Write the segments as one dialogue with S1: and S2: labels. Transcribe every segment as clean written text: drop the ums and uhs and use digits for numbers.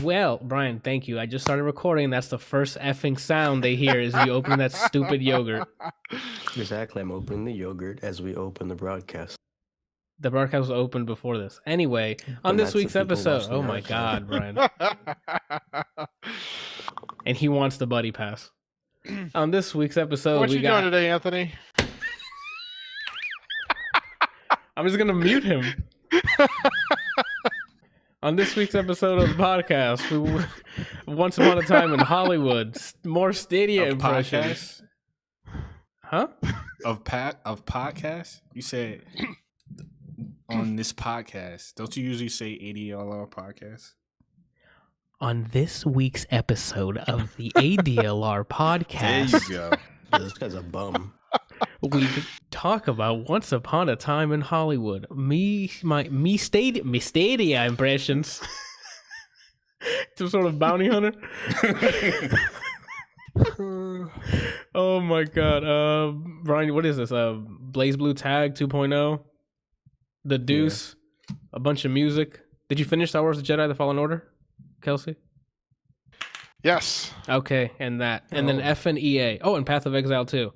S1: Well, Brian, thank you. I just started recording. That's the first effing sound they hear is you opening that stupid yogurt.
S2: Exactly. I'm opening the yogurt as we open the broadcast.
S1: The broadcast was open before this. Anyway, on this week's episode, oh my God, Brian. And he wants the buddy pass. On this week's episode,
S3: what you doing today, Anthony?
S1: I'm just gonna mute him. On this week's episode of the podcast, Once Upon a Time in Hollywood, more Stadia impressions. Huh?
S4: Of podcast? You said on this podcast. Don't you usually say ADLR Podcast?
S1: On this week's episode of the ADLR Podcast.
S4: There you go.
S2: Yeah, this guy's a bum.
S1: We talk about Once Upon a Time in Hollywood. Me Stadia impressions. Some sort of bounty hunter. Oh my God, Brian, what is this? Blaze Blue Tag 2.0, The Deuce, a bunch of music. Did you finish Star Wars: The Jedi: The Fallen Order, Kelsey?
S3: Yes.
S1: Okay, and that, and then F and EA. Oh, and Path of Exile 2.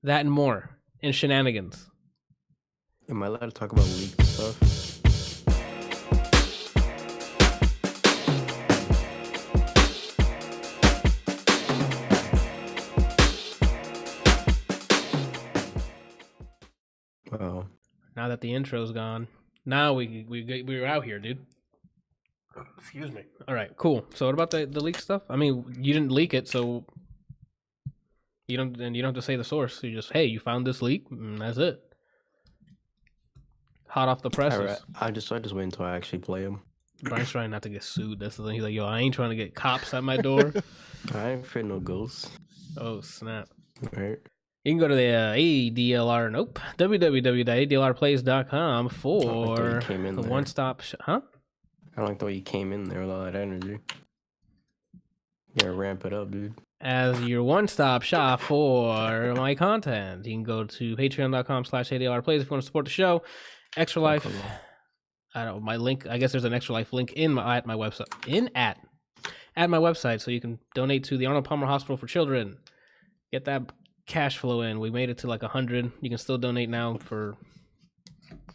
S1: That and more. And shenanigans.
S2: Am I allowed to talk about leaked stuff? Oh.
S1: Now that the intro's gone, now we're out here, dude. Excuse me. All right, cool. So what about the leak stuff? I mean, you didn't leak it, so you don't have to say the source. You just, hey, you found this leak, and that's it. Hot off the presses.
S2: Right. I just wait until I actually play them.
S1: Brian's trying not to get sued. That's the thing. He's like, yo, I ain't trying to get cops at my door.
S2: I ain't afraid no ghosts.
S1: Oh, snap.
S2: Right.
S1: You can go to the ADLR, www.adlrplays.com for the one-stop shop. Huh?
S2: I don't like the way you came in there with all that energy. You gotta ramp it up, dude.
S1: As your one-stop shop for my content, you can go to patreon.com/ADLRplays if you want to support the show. Extra Life. I don't know, my link. I guess there's an Extra Life link at my website. At my website, so you can donate to the Arnold Palmer Hospital for Children. Get that cash flow in. We made it to like 100. You can still donate now for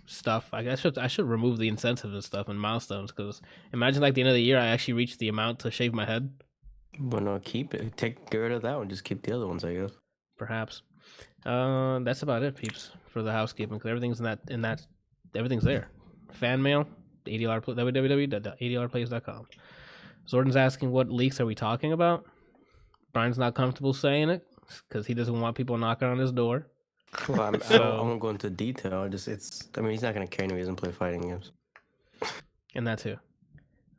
S1: stuff. I should remove the incentives and stuff and milestones, because imagine like the end of the year I actually reached the amount to shave my head.
S2: Well, no, keep it. Get rid of that one. Just keep the other ones, I guess.
S1: Perhaps. That's about it, peeps, for the housekeeping, because everything's everything's there. Fan mail, www.adlrplays.com. Zordan's asking what leaks are we talking about. Brian's not comfortable saying it because he doesn't want people knocking on his door.
S2: Well, I won't go into detail. He's not gonna care anyway. He doesn't play fighting games.
S1: And that too.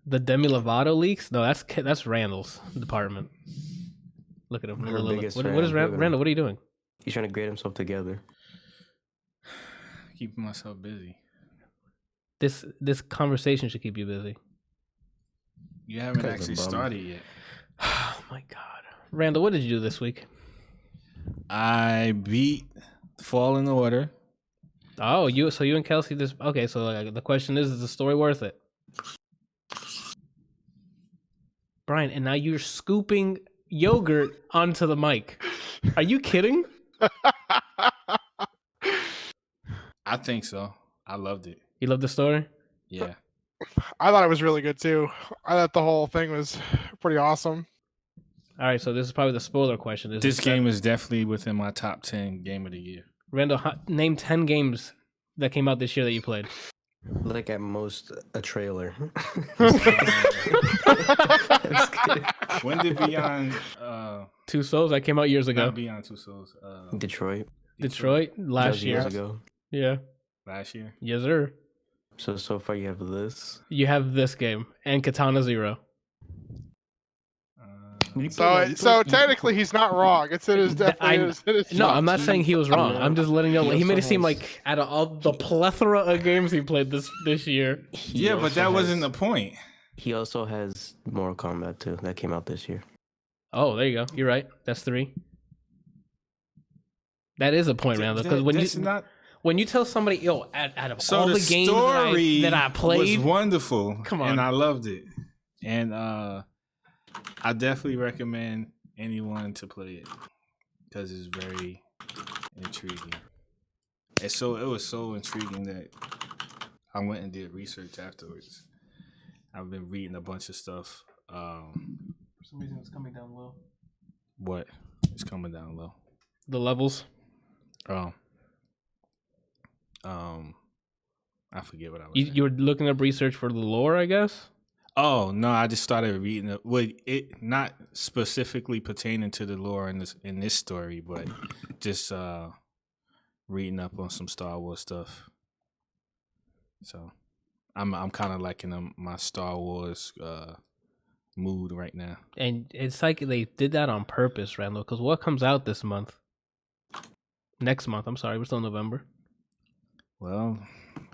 S1: The Demi Lovato leaks? No, that's Randall's department. Look at him. What is Randall? What are you doing?
S2: He's trying to grade himself together.
S4: Keeping myself busy.
S1: This conversation should keep you busy.
S4: You haven't actually started yet.
S1: Oh my God, Randall, what did you do this week?
S4: I beat Fallen Order.
S1: Oh, you and Kelsey this. Okay, so the question is the story worth it? Brian, and now you're scooping yogurt onto the mic. Are you kidding?
S4: I think so. I loved it.
S1: You love the story?
S4: Yeah.
S3: I thought it was really good too. I thought the whole thing was pretty awesome.
S1: All right, so this is probably the spoiler question.
S4: This game is definitely within my top 10 game of the year.
S1: Randall, name 10 games that came out this year that you played.
S2: Like at most a trailer.
S4: When did Beyond
S1: Two Souls? That came out years ago.
S4: Not Beyond Two Souls.
S2: Detroit
S1: last year.
S2: Years ago.
S1: Yeah.
S4: Last year.
S1: Yes, sir.
S2: So far you have this.
S1: You have this game and Katana Zero.
S3: So technically he's not wrong. It is definitely.
S1: No, I'm not saying he was wrong. I'm just letting you know. He made it seem like out of all the plethora of games he played this year.
S4: Yeah, but that wasn't the point.
S2: He also has Mortal Kombat 2 that came out this year.
S1: Oh, there you go. You're right. That's 3. That is a point, Randall. Because when you tell somebody, yo, out of all the games that I played,
S4: was wonderful.
S1: Come on,
S4: and I loved it. And I definitely recommend anyone to play it because it's very intriguing. And so it was so intriguing that I went and did research afterwards. I've been reading a bunch of stuff.
S1: For some reason, it's coming down low.
S4: What? It's coming down low.
S1: The levels.
S4: I forget what I was.
S1: You were looking up research for the lore, I guess.
S4: Oh no! I just started reading it. Well, it not specifically pertaining to the lore in this story, but just reading up on some Star Wars stuff. So, I'm kind of liking my Star Wars mood right now.
S1: And it's like they did that on purpose, Randall. Because what comes out this month? Next month. I'm sorry, we're still in November.
S4: Well,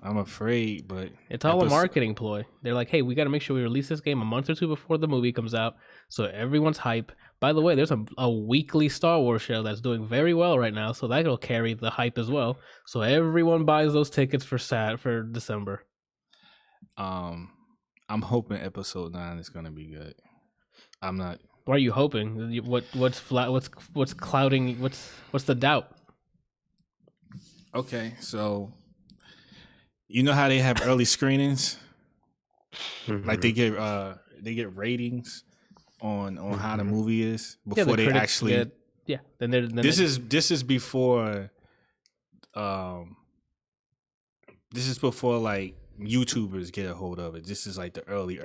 S4: I'm afraid, but
S1: it's all a marketing ploy. They're like, hey, we got to make sure we release this game a month or two before the movie comes out, so everyone's hype. By the way, there's a weekly Star Wars show that's doing very well right now, so that'll carry the hype as well. So everyone buys those tickets for December.
S4: I'm hoping episode 9 is gonna be good. I'm not.
S1: What are you hoping? What's clouding? What's the doubt?
S4: Okay, so you know how they have early screenings, like they get ratings on how the movie is before they actually.
S1: Then
S4: this is before. This is before like YouTubers get a hold of it. This is like the early.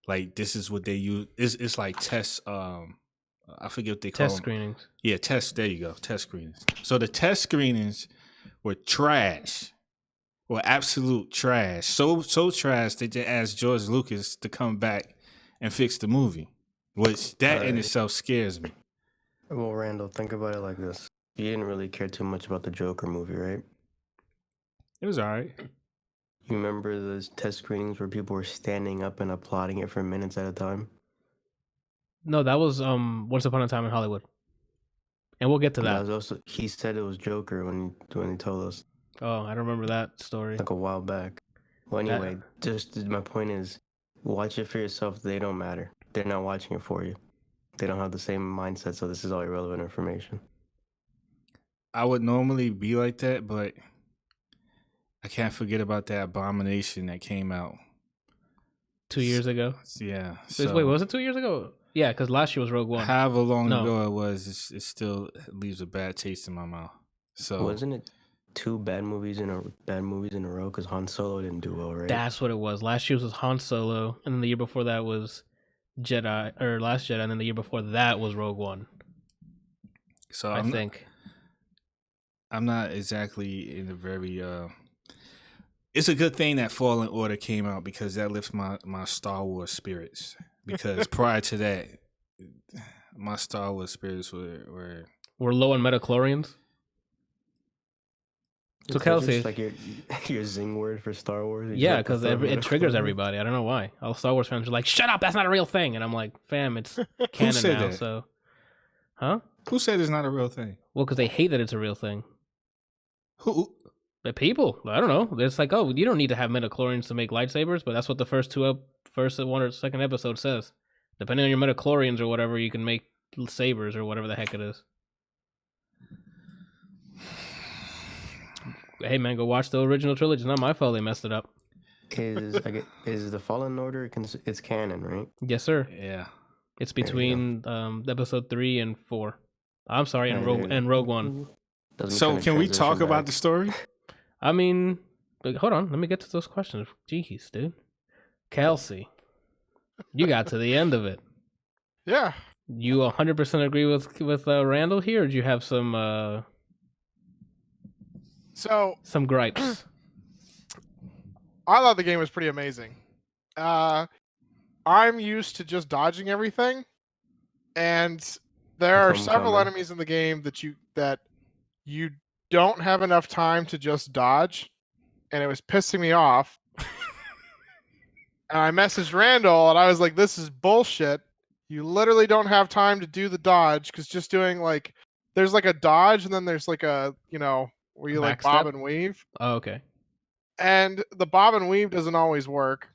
S4: Like this is what they use. It's like test. I forget what they call
S1: test
S4: them.
S1: Screenings.
S4: Yeah, test. There you go. Test screenings. So the test screenings were trash. Were absolute trash. So trash they just asked George Lucas to come back and fix the movie. Which that in itself scares me.
S2: Well, Randall, think about it like this. You didn't really care too much about the Joker movie, right?
S4: It was alright.
S2: You remember those test screenings where people were standing up and applauding it for minutes at a time?
S1: No, that was Once Upon a Time in Hollywood. And we'll get to that.
S2: Was also, he said it was Joker when he told us.
S1: Oh, I don't remember that story.
S2: Like a while back. Well, anyway, just my point is, watch it for yourself. They don't matter. They're not watching it for you. They don't have the same mindset, so this is all irrelevant information.
S4: I would normally be like that, but I can't forget about that abomination that came out
S1: 2 years ago.
S4: Yeah.
S1: Wait, was it 2 years ago? Yeah, because last year was Rogue One.
S4: However long ago it was, it still leaves a bad taste in my mouth. So
S2: wasn't it 2 bad movies in a row? Because Han Solo didn't do well, right?
S1: That's what it was. Last year was Han Solo, and then the year before that was Last Jedi, and then the year before that was Rogue One.
S4: So
S1: I think
S4: I'm not exactly in a very. It's a good thing that Fallen Order came out because that lifts my Star Wars spirits. Because prior to that, my Star Wars spirits were
S1: low on metachlorians. So Kelsey,
S2: like your zing word for Star Wars.
S1: Yeah, because it triggers everybody. I don't know why. All Star Wars fans are like, "Shut up! That's not a real thing." And I'm like, "Fam, it's canon now."
S4: That?
S1: So, huh?
S4: Who said it's not a real thing?
S1: Well, because they hate that it's a real thing.
S4: Who?
S1: The people. I don't know. It's like, oh, you don't need to have metachlorians to make lightsabers, but that's what the first one or second episode says. Depending on your metachlorians or whatever, you can make sabers or whatever the heck it is. Hey man, go watch the original trilogy. It's not my fault they messed it up.
S2: Is the Fallen Order? It's canon, right?
S1: Yes, sir.
S4: Yeah.
S1: It's between episode 3 and 4. I'm sorry, and Rogue One.
S4: So can we talk about the story?
S1: I mean, hold on. Let me get to those questions. Jeez, dude. Kelsey, you got to the end of it.
S3: Yeah.
S1: You 100% agree with Randall here, or do you have some gripes?
S3: I thought the game was pretty amazing. I'm used to just dodging everything, and there are several enemies in the game that you don't have enough time to just dodge, and it was pissing me off. And I messaged Randall, and I was like, "This is bullshit. You literally don't have time to do the dodge, because just doing like, there's like a dodge, and then there's like a, where you like bob and weave.
S1: Oh, okay.
S3: And the bob and weave doesn't always work.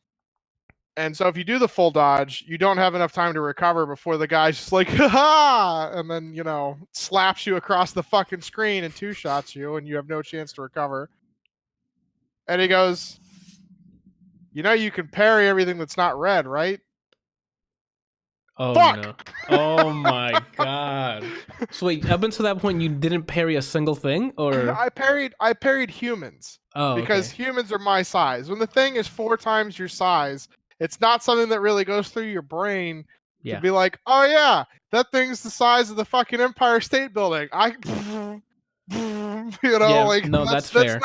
S3: And so if you do the full dodge, you don't have enough time to recover before the guy's just like, ha! And then, slaps you across the fucking screen and two-shots you, and you have no chance to recover. And he goes, you can parry everything that's not red, right?
S1: Oh,
S3: Fuck!
S1: no. Oh, my God. So wait, up until that point, you didn't parry a single thing? Or
S3: I parried humans. Because humans are my size. When the thing is 4 times your size, it's not something that really goes through your brain to be like, oh yeah, that thing's the size of the fucking Empire State Building.
S1: That's fair.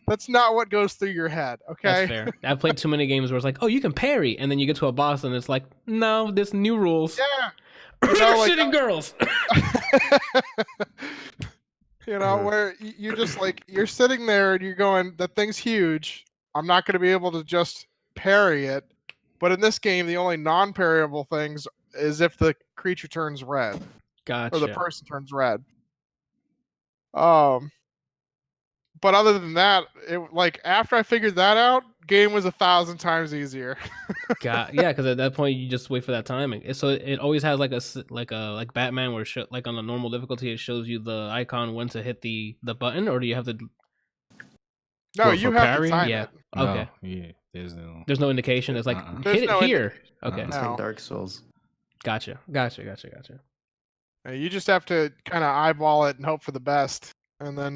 S3: That's not what goes through your head. Okay,
S1: that's fair. I've played too many games where it's like, oh, you can parry, and then you get to a boss and it's like, no, this new rules.
S3: Yeah,
S1: shitting girls.
S3: Where you're just like, you're sitting there and you're going, that thing's huge. I'm not going to be able to just parry it. But in this game, the only non-parryable things is if the creature turns red.
S1: Gotcha.
S3: Or the person turns red. But other than that, after I figured that out, game was 1,000 times easier.
S1: Because at that point you just wait for that timing. So it always has like Batman, where like on the normal difficulty it shows you the icon when to hit the button, or do you have to?
S3: No, you have to time
S1: it. Okay.
S4: No, yeah.
S1: There's no indication. It's like hit it here. Okay.
S2: It's like Dark Souls.
S1: Gotcha.
S3: You just have to kind of eyeball it and hope for the best, and then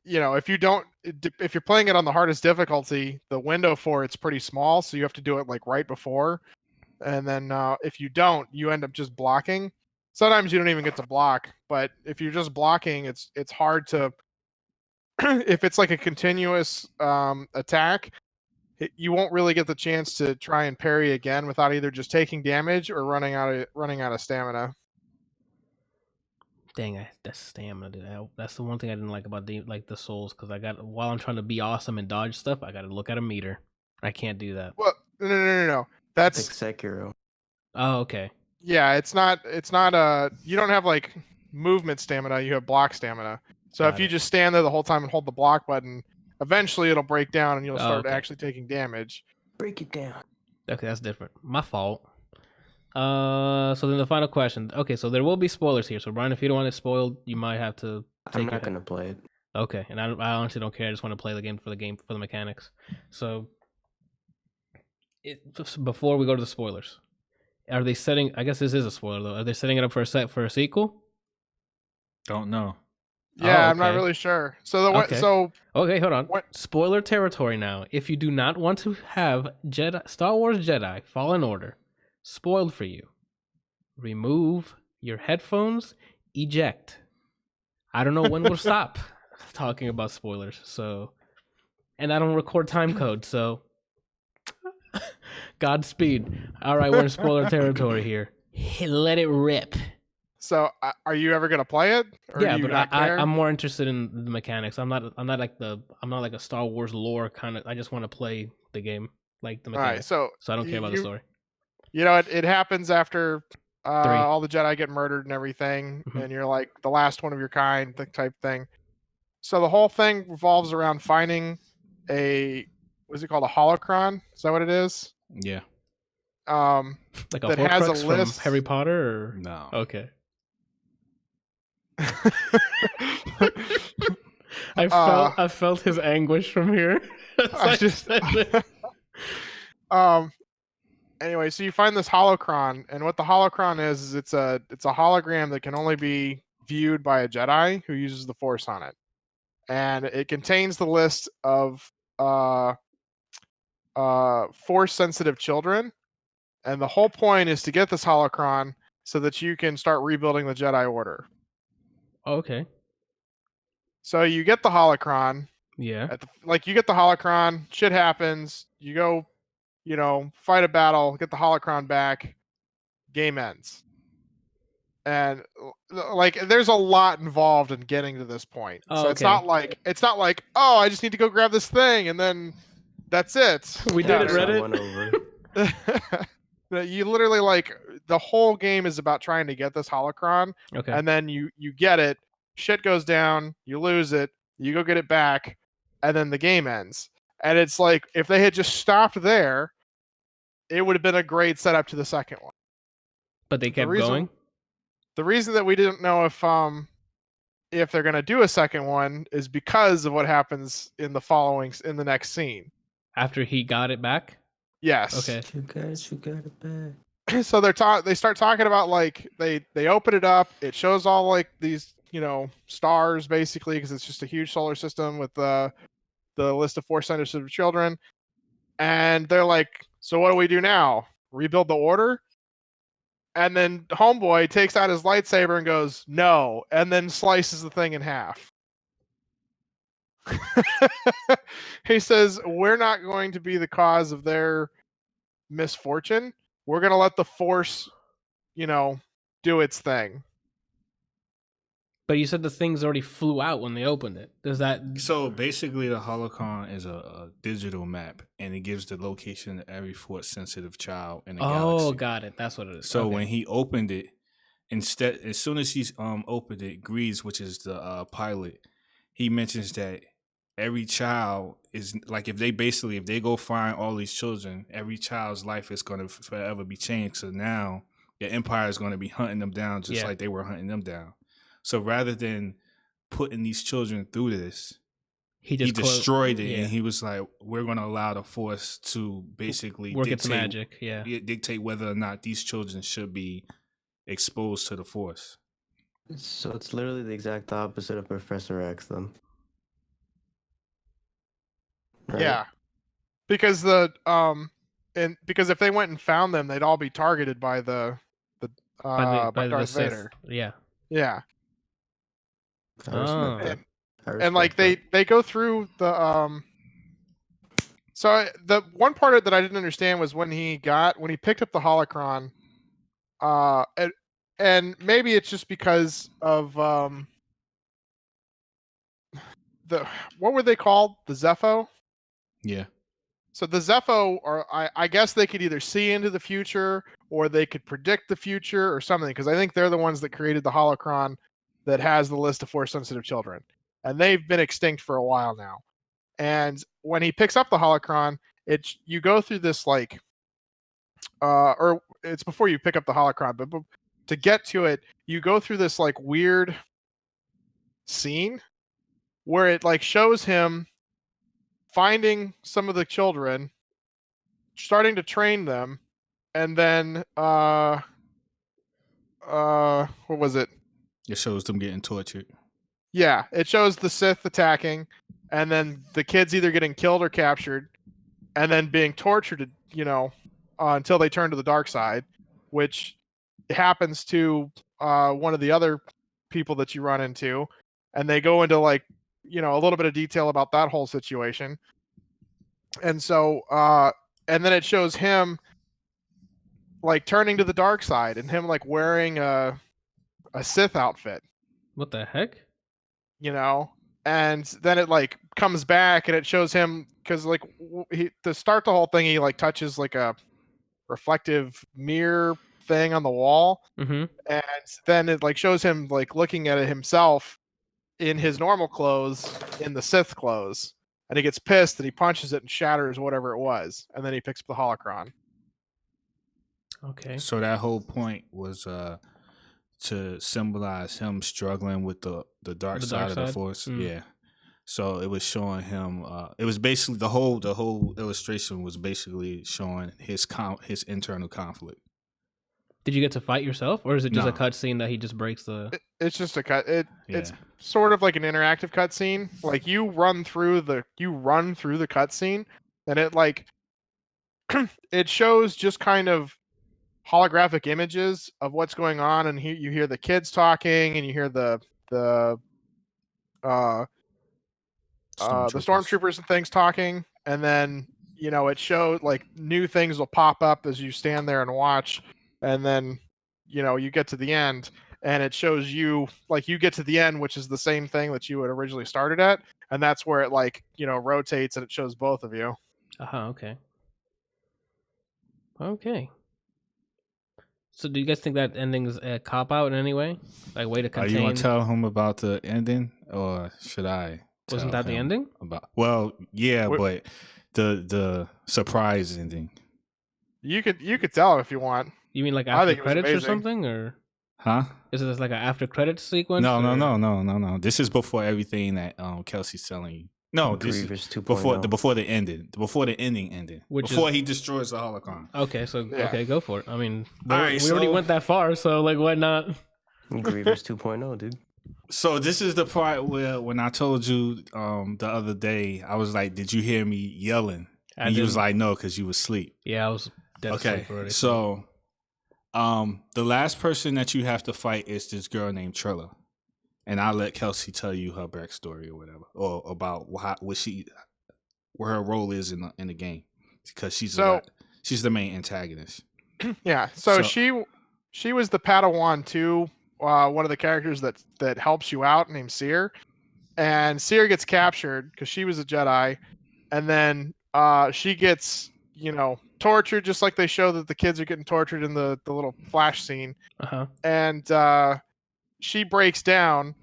S3: if you're playing it on the hardest difficulty, the window for it's pretty small, so you have to do it like right before, and then if you don't, you end up just blocking. Sometimes you don't even get to block, but if you're just blocking, it's hard to. If it's like a continuous attack, you won't really get the chance to try and parry again without either just taking damage or running out of stamina.
S1: Dang, that's stamina, dude. That's the one thing I didn't like about the Souls, because while I'm trying to be awesome and dodge stuff, I got to look at a meter. I can't do that.
S3: Well, no. That's
S2: like Sekiro.
S1: Oh, okay.
S3: Yeah, it's not you don't have like movement stamina, you have block stamina. So if you just stand there the whole time and hold the block button, eventually it'll break down and you'll start actually taking damage.
S2: Break it down.
S1: Okay, that's different. My fault. So then the final question. Okay, so there will be spoilers here. So Brian, if you don't want it spoiled, you might have to
S2: I'm not going to play it.
S1: Okay, and I honestly don't care. I just want to play the game for the mechanics. So before we go to the spoilers, are they setting? I guess this is a spoiler though. Are they setting it up for a sequel?
S4: Don't know.
S3: Yeah, I'm not really sure. So
S1: okay, hold on. Spoiler territory now. If you do not want to have Star Wars Jedi Fallen Order spoiled for you, remove your headphones, eject. I don't know when we'll stop talking about spoilers. So, and I don't record time code, so Godspeed. All right, we're in spoiler territory here. Let it rip.
S3: So, are you ever gonna play it? Or
S1: yeah, but I'm more interested in the mechanics. I'm not like a Star Wars lore kind of. I just want to play the game, like the mechanics.
S3: All right,
S1: so I don't care about the story.
S3: It happens after all the Jedi get murdered and everything, and you're like the last one of your kind, the type thing. So the whole thing revolves around finding what's it called, a holocron? Is that what it is?
S4: Yeah.
S1: Like a Horcrux from Harry Potter, or
S4: no?
S1: Okay. I felt his anguish from here.
S3: Anyway, so you find this holocron, and what the holocron is it's a hologram that can only be viewed by a Jedi who uses the Force on it, and it contains the list of Force sensitive children, and the whole point is to get this holocron so that you can start rebuilding the Jedi Order.
S1: Okay.
S3: So you get the holocron.
S1: Yeah.
S3: You get the holocron, shit happens, you go, fight a battle, get the holocron back, game ends. And there's a lot involved in getting to this point. So it's not like, oh, I just need to go grab this thing and then that's it.
S1: We did it, Reddit.
S3: You literally the whole game is about trying to get this holocron.
S1: Okay.
S3: And then you get it, shit goes down, you lose it, you go get it back, and then the game ends. And it's like, if they had just stopped there, it would have been a great setup to the second one.
S1: But they kept going?
S3: The reason that we didn't know if they're going to do a second one is because of what happens in the next scene.
S1: After he got it back?
S3: Yes.
S1: Okay.
S2: You got it back.
S3: So they start talking about like they open it up. It shows all like these stars basically because it's just a huge solar system with the list of Force sensitive children, and they're like, so what do we do now? Rebuild the order? And then Homeboy takes out his lightsaber and goes, no, and then slices the thing in half. He says, we're not going to be the cause of their misfortune. We're going to let the Force, do its thing.
S1: But you said the things already flew out when they opened it. Does that...
S4: So basically the holocron is a digital map, and it gives the location of every Force-sensitive child in the galaxy.
S1: Oh, got it. That's what it is.
S4: So when he opened it, as soon as he's opened it, Grease, which is the pilot, he mentions that every child is like, if they go find all these children, every child's life is going to forever be changed. So now the Empire is going to be hunting them down just like they were hunting them down. So rather than putting these children through this, he destroyed it, and he was like, we're going to allow the Force to basically
S1: work its magic,
S4: dictate whether or not these children should be exposed to the Force.
S2: So it's literally the exact opposite of Professor X, then. Right?
S3: Yeah, because because if they went and found them, they'd all be targeted by by Darth Vader.
S1: Yeah.
S3: Yeah.
S2: I respect that.
S3: And like they go through the So the one part that I didn't understand was when he picked up the holocron, and maybe it's just because of what were they called? The Zepho?
S4: Yeah.
S3: So the Zepho I guess they could either see into the future or they could predict the future or something, because I think they're the ones that created the holocron that has the list of Force sensitive children. And they've been extinct for a while now. And when he picks up the holocron, you go through this like or it's before you pick up the holocron, but to get to it, you go through this like weird scene where it like shows him finding some of the children, starting to train them, and then what was it?
S4: It shows them getting tortured.
S3: Yeah, it shows the Sith attacking, and then the kids either getting killed or captured, and then being tortured, until they turn to the dark side, which happens to one of the other people that you run into, and they go into like, a little bit of detail about that whole situation. And so, and then it shows him like turning to the dark side and him like wearing a Sith outfit.
S1: What the heck?
S3: And then it like comes back and it shows him, because like to start the whole thing, he like touches like a reflective mirror thing on the wall, and then it like shows him like looking at it himself in his normal clothes, in the Sith clothes, and he gets pissed and he punches it and shatters whatever it was, and then he picks up the holocron.
S1: Okay.
S4: So that whole point was to symbolize him struggling with the dark side of the Force. Yeah. So it was showing him. It was basically the whole illustration was basically showing his internal conflict.
S1: Did you get to fight yourself, or is it just a cutscene that he just breaks the?
S3: It's just a cut. It's sort of like an interactive cutscene. Like you run through the cutscene, and it like it shows just kind of holographic images of what's going on, and you hear the kids talking, and you hear the stormtroopers and things talking, and then it showed like new things will pop up as you stand there and watch, and then you get to the end, and it shows you like you get to the end, which is the same thing that you had originally started at, and that's where it like rotates and it shows both of you.
S1: Okay. So do you guys think that ending's a cop out in any way? Like way to contain?
S4: Are you gonna tell him about the ending, or should I?
S1: Wasn't that the ending?
S4: But the surprise ending.
S3: You could tell if you want.
S1: You mean like
S3: I
S1: after
S3: think it was
S1: credits or
S3: amazing.
S1: something, or
S4: Huh?
S1: is it like an after credits sequence?
S4: No. This is before everything that Kelsey's telling you. No, this
S2: Grievous
S4: is
S2: 2.0.
S4: before the ending ended. Before he destroys the holocron.
S1: Okay, so
S3: Yeah.
S1: okay, go for it. I mean,
S4: All right,
S1: we already went that far, so like, why not?
S2: Grievous 2.0, dude.
S4: So this is the part where when I told you the other day, I was like, "Did you hear me yelling?" And you was like, "No, because you was asleep."
S1: Yeah, I was dead asleep already.
S4: So the last person that you have to fight is this girl named Trilla. And I'll let Kelsey tell you her backstory or whatever, or about where her role is in the game, because she's the main antagonist.
S3: Yeah. So she was the Padawan too. One of the characters that helps you out, named Seer, and Seer gets captured because she was a Jedi, and then she gets tortured, just like they show that the kids are getting tortured in the little flash scene. And she breaks down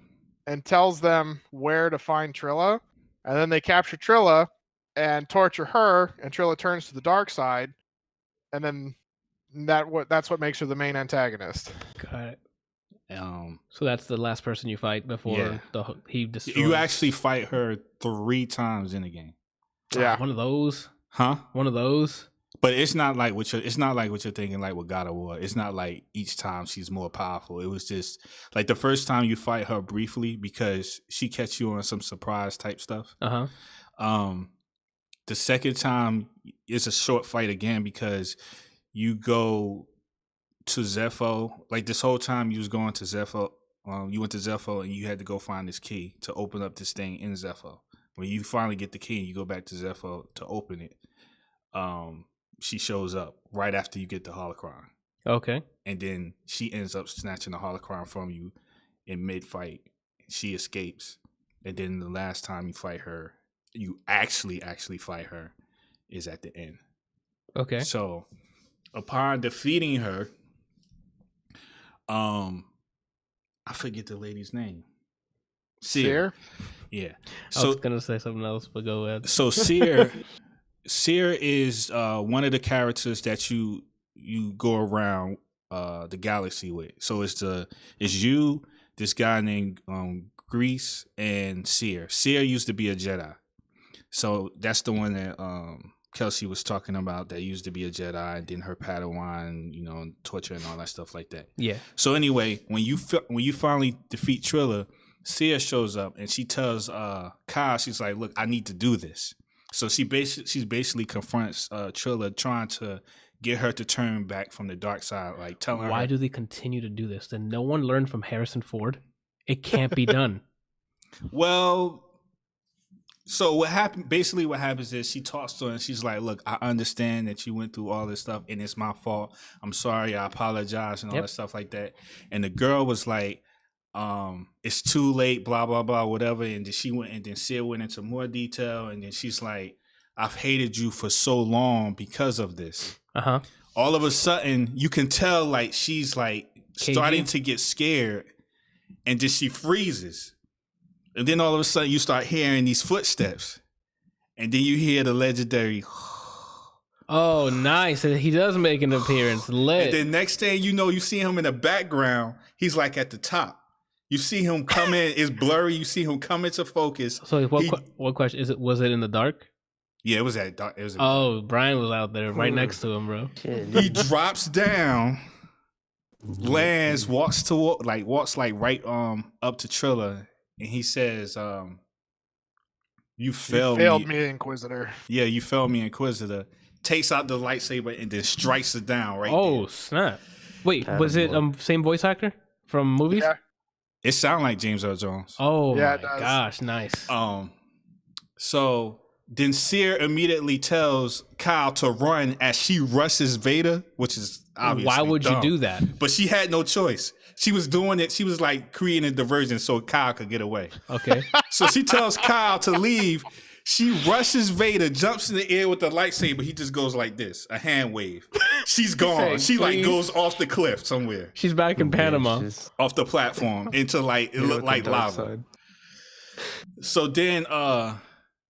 S3: and tells them where to find Trilla, and then they capture Trilla and torture her, and Trilla turns to the dark side, and then that's what makes her the main antagonist.
S1: Got it. So that's the last person you fight before he destroys.
S4: You actually fight her 3 times in the game.
S3: Yeah,
S1: one of those.
S4: Huh?
S1: One of those.
S4: But it's not like what you're thinking, like with God of War. It's not like each time she's more powerful. It was just like the first time you fight her briefly because she catch you on some surprise type stuff. The second time it's a short fight again because you go to Zepho. Like this whole time you was going to Zepho. You went to Zepho and you had to go find this key to open up this thing in Zepho. When you finally get the key and you go back to Zepho to open it, she shows up right after you get the holocron.
S1: Okay.
S4: And then she ends up snatching the holocron from you in mid-fight. She escapes. And then the last time you fight her, you actually fight her, is at the end.
S1: Okay.
S4: So upon defeating her, I forget the lady's name. Seer? Yeah.
S1: I was going to say something else, but go ahead.
S4: So Seer is one of the characters that you go around the galaxy with. So it's you, this guy named Grease, and Seer. Seer used to be a Jedi. So that's the one that Kelsey was talking about that used to be a Jedi, and then her Padawan, torture and all that stuff like that.
S1: Yeah.
S4: So anyway, when you finally defeat Trilla, Seer shows up and she tells Kyle, she's like, "Look, I need to do this." So she basically confronts Trilla, trying to get her to turn back from the dark side, like telling her.
S1: Why do they continue to do this? Did no one learn from Harrison Ford? It can't be done.
S4: Well, so what happens is she talks to her and she's like, "Look, I understand that you went through all this stuff and it's my fault. I'm sorry. I apologize," and all that stuff like that. And the girl was like, "It's too late, blah, blah, blah, whatever." And then Seer went into more detail. And then she's like, "I've hated you for so long because of this." All of a sudden you can tell like she's like starting to get scared, and then she freezes. And then all of a sudden you start hearing these footsteps, and then you hear the legendary.
S1: Oh, nice. He does make an appearance. Lit.
S4: And then next thing you know, you see him in the background. He's like at the top. You see him come in. It's blurry. You see him come into focus.
S1: So what question was it in the dark?
S4: Yeah, it was at dark.
S1: Brian was out there right next to him, bro.
S4: He drops down, lands, walks right up to Trilla, and he says, "You failed
S3: me, Inquisitor."
S4: Yeah, you failed me, Inquisitor. Takes out the lightsaber and then strikes it down right
S1: there. Snap. Wait, was it same voice actor from movies?
S3: Yeah.
S4: It sounded like James Earl Jones.
S1: Oh yeah, my gosh, nice.
S4: So then Seer immediately tells Kyle to run as she rushes Vader, which is obviously
S1: why would
S4: dumb.
S1: you do that?
S4: But she had no choice. She was doing it. She was like creating a diversion so Kyle could get away.
S1: Okay.
S4: So she tells Kyle to leave. She rushes Vader, jumps in the air with the lightsaber. He just goes like this, a hand wave. She's gone. She like goes off the cliff somewhere.
S1: She's back in Panama.
S4: Off the platform into like, it looked like lava. So then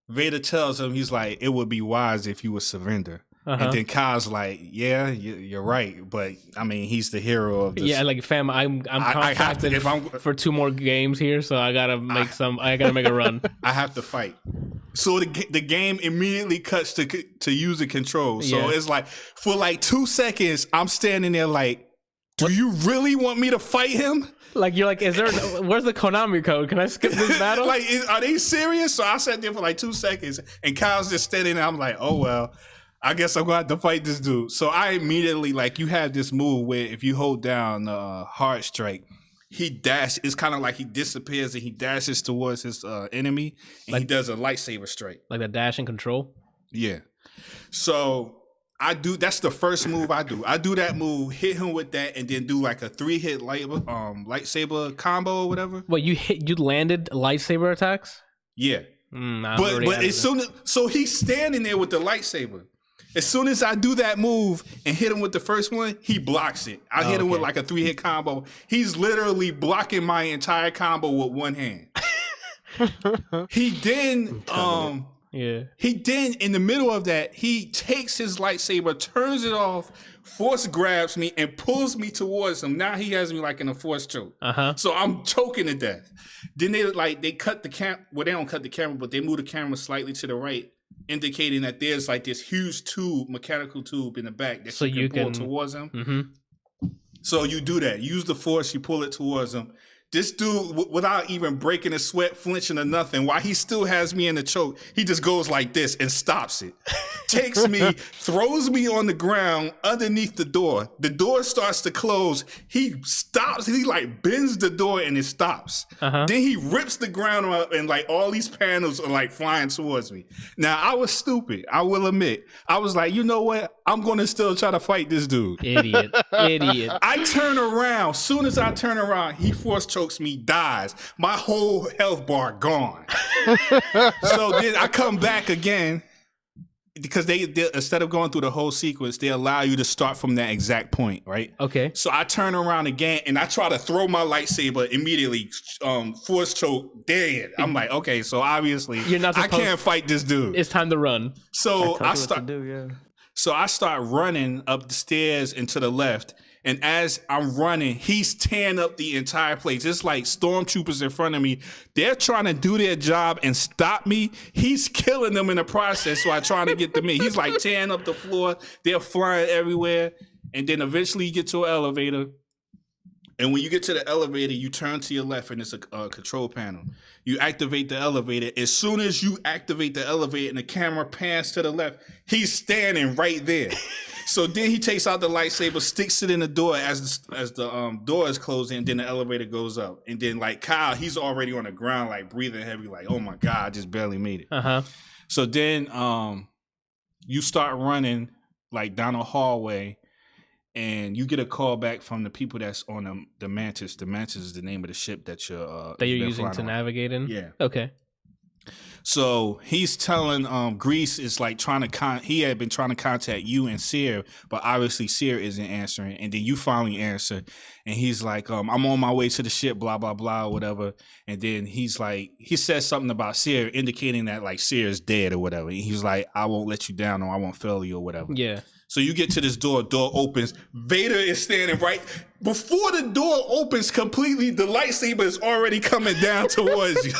S4: Vader tells him, he's like, it would be wise if you would surrender. And then Kyle's like, yeah, you're right. But, I mean, he's the hero of this.
S1: Yeah, like, fam, I'm contracted for 2 more games here, so I got to make a run.
S4: I have to fight. So the game immediately cuts to user control. So it's like, for like 2 seconds, I'm standing there like, do you really want me to fight him?
S1: Like, you're like, where's the Konami code? Can I skip this battle?
S4: Like, are they serious? So I sat there for like 2 seconds, and Kyle's just standing there. I'm like, oh, well. I guess I'm going to have to fight this dude. So I immediately, like, you have this move where if you hold down hard strike, he dashes. It's kind of like he disappears and he dashes towards his enemy, and he does a lightsaber strike.
S1: Like the dash and control?
S4: Yeah. So that's the first move I do. I do that move, hit him with that, and then do like a 3-hit lightsaber combo or whatever.
S1: What, you landed lightsaber attacks?
S4: Yeah. But as soon as, so he's standing there with the lightsaber. As soon as I do that move and hit him with the first one, he blocks it. I hit him with like a 3-hit combo. He's literally blocking my entire combo with one hand. He then, in the middle of that, he takes his lightsaber, turns it off, force grabs me, and pulls me towards him. Now he has me like in a force choke. So I'm choking to death. Then they cut the camera. Well, they don't cut the camera, but they move the camera slightly to the right, indicating that there's like this huge mechanical tube in the back that you can pull towards him. So you do that. Use the force, you pull it towards him. This dude, without even breaking a sweat, flinching or nothing, while he still has me in the choke, he just goes like this and stops it. Takes me, throws me on the ground underneath the door. The door starts to close. He stops. He like bends the door and it stops. Then he rips the ground up and like all these panels are like flying towards me. Now, I was stupid. I will admit. I was like, you know what? I'm going to still try to fight this dude.
S1: Idiot.
S4: I turn around. Soon as I turn around, he force chokes me, dies. My whole health bar gone. So then I come back again because they instead of going through the whole sequence, they allow you to start from that exact point, right?
S1: Okay.
S4: So I turn around again and I try to throw my lightsaber immediately, force choke, dead. I'm like, okay, so obviously I can't fight this dude.
S1: It's time to run.
S4: So I start running up the stairs and to the left. And as I'm running, he's tearing up the entire place. It's like stormtroopers in front of me. They're trying to do their job and stop me. He's killing them in the process while trying to get to me. He's like tearing up the floor. They're flying everywhere. And then eventually you get to an elevator. And when you get to the elevator, you turn to your left and it's a control panel. You activate the elevator. As soon as you activate the elevator and the camera pans to the left, he's standing right there. So then he takes out the lightsaber, sticks it in the door as the door is closing, and then the elevator goes up. And then like Kyle, he's already on the ground, like breathing heavy, like, oh my God, I just barely made it. So then you start running like down a hallway, and you get a call back from the people that's on the Mantis. The Mantis is the name of the ship that you're
S1: using to navigate in?
S4: Yeah.
S1: Okay.
S4: So he's telling Grease is like he had been trying to contact you and Seer, but obviously Seer isn't answering. And then you finally answer, and he's like, I'm on my way to the ship, blah blah blah, whatever. And then he's like, he says something about Seer, indicating that like Seer is dead or whatever. And he's like, I won't let you down, or I won't fail you or whatever.
S1: Yeah.
S4: So you get to this door opens. Vader is standing right before the door opens completely. The lightsaber is already coming down towards you.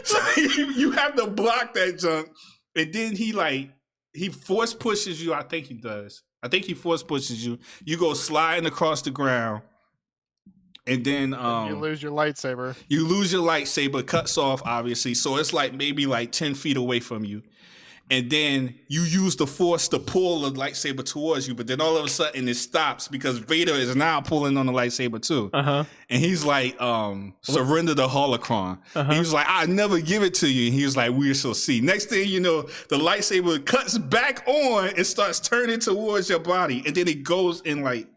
S4: So you have to block that junk. And then he force pushes you. I think he does. I think he force pushes you. You go sliding across the ground. And then
S3: you lose your lightsaber.
S4: You lose your lightsaber, cuts off, obviously. So it's like maybe like 10 feet away from you. And then you use the force to pull the lightsaber towards you, but then all of a sudden it stops because Vader is now pulling on the lightsaber too. And he's like, surrender the holocron. He's like, I never give it to you. And he was like, we shall see. Next thing you know, the lightsaber cuts back on and starts turning towards your body. And then it goes in like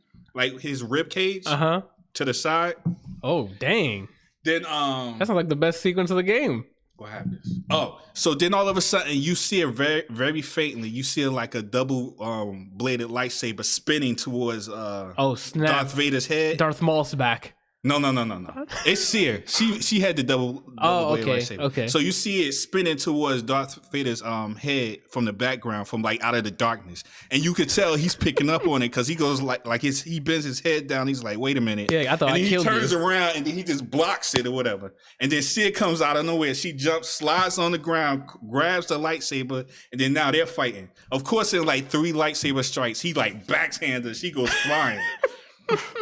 S4: his rib cage to the side.
S1: Oh, dang.
S4: Then
S1: that sounds like the best sequence of the game.
S4: What happens? Oh, so then all of a sudden you see it very, very faintly. You see like a double bladed lightsaber spinning towards
S1: snap.
S4: Darth Vader's head.
S1: Darth Maul's back.
S4: No. It's Seer. She had the double blade lightsaber.
S1: Okay.
S4: So you see it spinning towards Darth Vader's head from the background, from like out of the darkness, and you could tell he's picking up on it because he goes like he bends his head down. He's like, "Wait a minute!"
S1: Yeah, I thought
S4: and then
S1: I killed
S4: he turns
S1: you.
S4: around and then he just blocks it or whatever. And then Seer comes out of nowhere. She jumps, slides on the ground, grabs the lightsaber, and then now they're fighting. Of course, in like 3 lightsaber strikes, he like backhands her. She goes flying.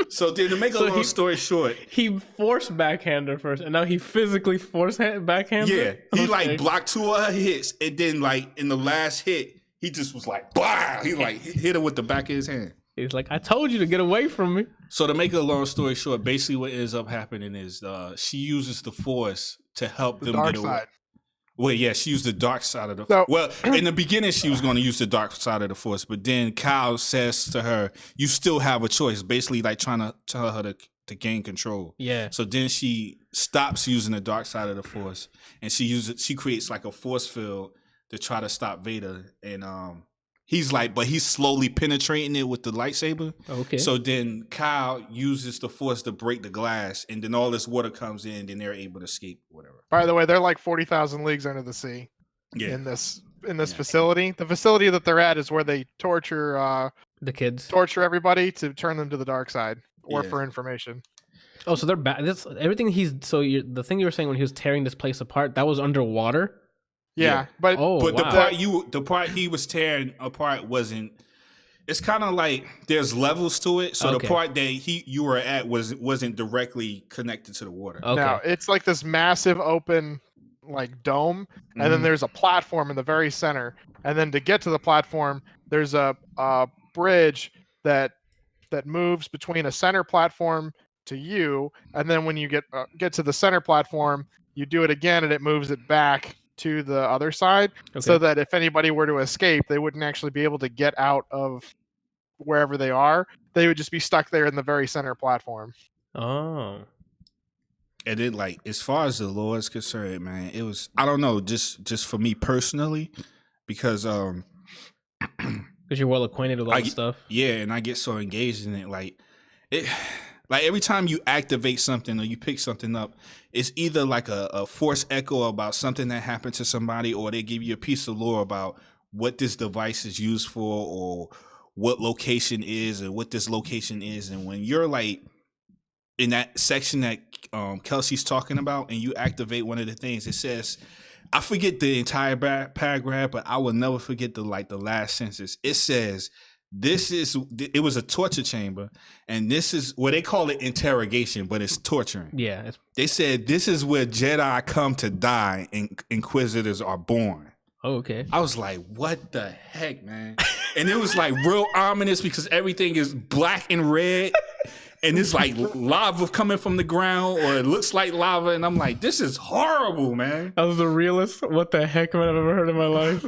S4: So then, to make a long story short,
S1: he forced backhand her first, and now he physically backhand her?
S4: Yeah, he like blocked 2 of her hits, and then like in the last hit, he just was like, blah! He like hit her with the back of his hand.
S1: He's like, I told you to get away from me.
S4: So to make a long story short, basically what ends up happening is she uses the Force to help them get away. Well, yeah, she used the dark side of the Force. Well, in the beginning, she was going to use the dark side of the Force, but then Kyle says to her, you still have a choice, basically like trying to tell her to gain control.
S1: Yeah.
S4: So then she stops using the dark side of the Force, and she creates like a force field to try to stop Vader. And he's like, but he's slowly penetrating it with the lightsaber.
S1: Okay.
S4: So then Kyle uses the Force to break the glass, and then all this water comes in, and they're able to escape, whatever.
S3: By the way, they're like 40,000 leagues under the sea.
S4: Yeah.
S3: In this facility. The facility that they're at is where they torture
S1: the kids.
S3: Torture everybody to turn them to the dark side or for information.
S1: Oh, so they're back. Everything the thing you were saying when he was tearing this place apart, that was underwater?
S3: Yeah. But
S4: the part he was tearing apart wasn't. It's kind of like there's levels to it. So the part that you were at wasn't directly connected to the water.
S1: Okay.
S3: No, it's like this massive open like dome, and then there's a platform in the very center. And then to get to the platform, there's a bridge that moves between a center platform to you, and then when you get to the center platform, you do it again, and it moves it back to the other side, so that if anybody were to escape, they wouldn't actually be able to get out of wherever they are. They would just be stuck there in the very center platform.
S1: Oh.
S4: And then, like, as far as the lore is concerned, man, it was, I don't know, just for me personally, because
S1: you're well acquainted with all the stuff.
S4: Yeah, and I get so engaged in it, like every time you activate something or you pick something up, it's either like a force echo about something that happened to somebody, or they give you a piece of lore about what this device is used for, or what location is, and what this location is. And when you're like in that section that Kelsey's talking about, and you activate one of the things, it says, I forget the entire paragraph, but I will never forget the last sentence. It says, it was a torture chamber, and this is what they call it, interrogation, but it's torturing.
S1: Yeah.
S4: They said this is where Jedi come to die and Inquisitors are born.
S1: Oh, okay.
S4: I was like, what the heck, man? And it was like real ominous because everything is black and red, and it's like lava coming from the ground, or it looks like lava, and I'm like, this is horrible, man.
S1: That was the realest what the heck man I've ever heard in my life.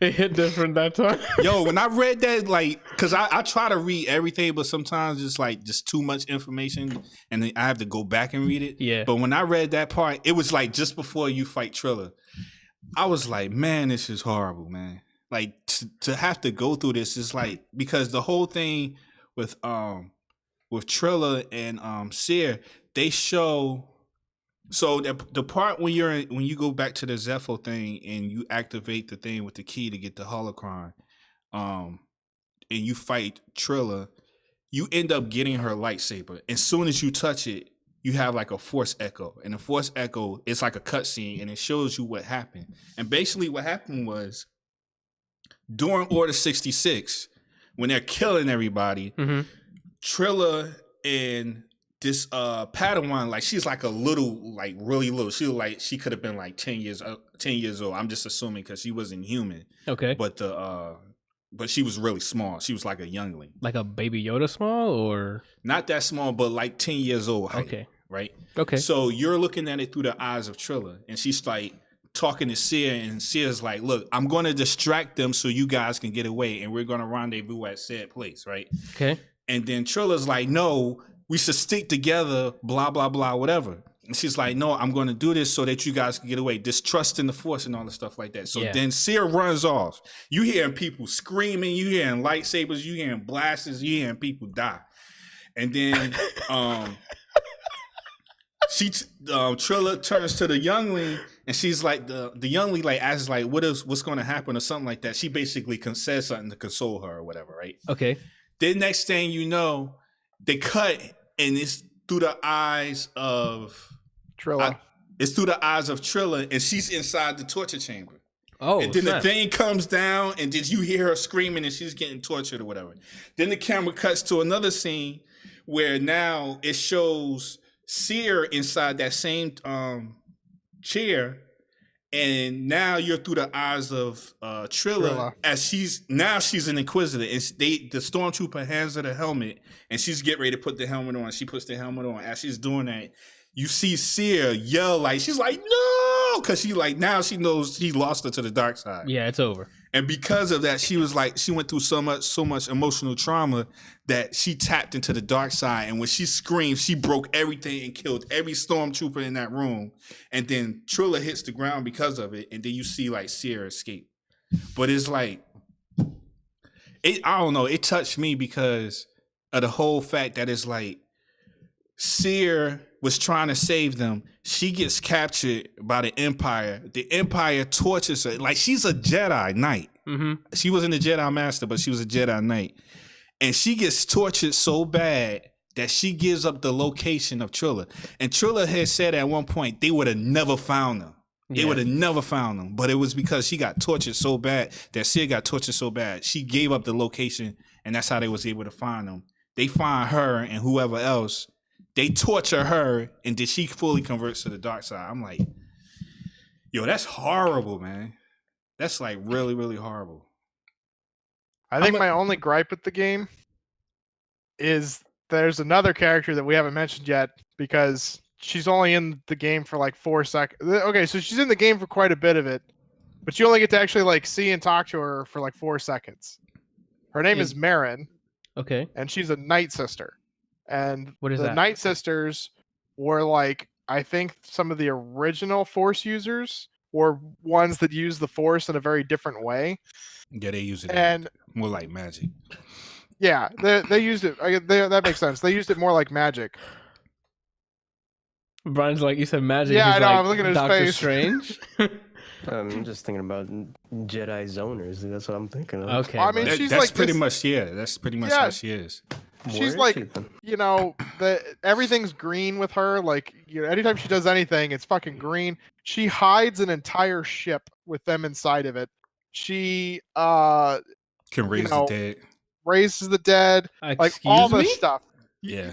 S1: It hit different that time.
S4: Yo, when I read that, like, because I try to read everything, but sometimes it's like just too much information, and then I have to go back and read it.
S1: Yeah.
S4: But when I read that part, it was like just before you fight Trilla. I was like, man, this is horrible, man. Like to have to go through this is like, because the whole thing with Trilla and Seer, they show. So the part when you go back to the Zepho thing and you activate the thing with the key to get the holocron, and you fight Trilla, you end up getting her lightsaber. As soon as you touch it, you have like a force echo, and the force echo is like a cutscene, and it shows you what happened. And basically, what happened was during Order 66, when they're killing everybody, Trilla and this Padawan, like, she's like a little, like really little. She could have been like 10 years old. I'm just assuming because she wasn't human.
S1: Okay.
S4: But she was really small. She was like a youngling.
S1: Like a Baby Yoda small, or
S4: not that small, but like 10 years old height.
S1: Okay.
S4: Right?
S1: Okay.
S4: So you're looking at it through the eyes of Trilla, and she's like talking to Seer, and Seer's like, look, I'm gonna distract them so you guys can get away, and we're gonna rendezvous at said place, right?
S1: Okay.
S4: And then Trilla's like, no, we should stick together, blah, blah, blah, whatever. And she's like, no, I'm going to do this so that you guys can get away. Distrust in the Force and all the stuff like that. So then Seer runs off. You hearing people screaming. You hearing lightsabers. You hearing blasts. You hearing people die. And then Trilla turns to the youngling and she's like the youngling like asks like what's going to happen or something like that. She basically says something to console her or whatever, right?
S1: Okay.
S4: Then next thing you know, they cut and it's through the eyes of
S3: Trilla.
S4: It's through the eyes of Trilla and she's inside the torture chamber.
S1: Oh,
S4: and then
S1: snap.
S4: the thing comes down and then you hear her screaming and she's getting tortured or whatever. Then the camera cuts to another scene where now it shows Seer inside that same chair, and now you're through the eyes of Trilla as she's an Inquisitor, and the stormtrooper hands her the helmet, and she's getting ready to put the helmet on. She puts the helmet on. As she's doing that, you see Seer yell like she's like no, because she like now she knows he lost her to the dark side.
S1: Yeah, it's over.
S4: And because of that, she was like, she went through so much emotional trauma that she tapped into the dark side. And when she screamed, she broke everything and killed every stormtrooper in that room. And then Trilla hits the ground because of it. And then you see like Seer escape. But it's like, I don't know. It touched me because of the whole fact that it's like Seer was trying to save them. She gets captured by the Empire. The Empire tortures her. Like, she's a Jedi Knight.
S1: Mm-hmm.
S4: She wasn't a Jedi Master, but she was a Jedi Knight. And she gets tortured so bad that she gives up the location of Trilla. And Trilla had said at one point they would have never found them. They would have never found them. But it was because she got tortured so bad, that Seer got tortured so bad, she gave up the location, and that's how they was able to find them. They find her and whoever else. They torture her, and then she fully converts to the dark side. I'm like, yo, that's horrible, man. That's like really, really horrible.
S3: I think my only gripe with the game is there's another character that we haven't mentioned yet because she's only in the game for like 4 seconds. Okay, so she's in the game for quite a bit of it, but you only get to actually like see and talk to her for like 4 seconds. Her name is Marin.
S1: Okay.
S3: And she's a Night Sister. And
S1: what is
S3: the
S1: that?
S3: Night Sisters were like, I think some of the original Force users were ones that use the Force in a very different way.
S4: Yeah, they use it more like magic.
S3: Yeah, they used it. That makes sense. They used it more like magic.
S1: Brian's like, you said magic.
S3: Yeah,
S1: He's
S3: I know.
S1: Like,
S3: I'm looking at his
S1: Doctor
S3: face.
S1: Strange.
S2: I'm just thinking about Jedi zoners. That's what I'm thinking of.
S1: Okay.
S3: Well, I mean, she's
S4: that's
S3: like
S4: pretty
S3: this,
S4: much That's pretty much how she is.
S3: She's like, you know, everything's green with her. Like, you know, anytime she does anything, it's fucking green. She hides an entire ship with them inside of it. She
S4: can raise the dead.
S3: Raises the dead. Like all this stuff.
S4: Yeah.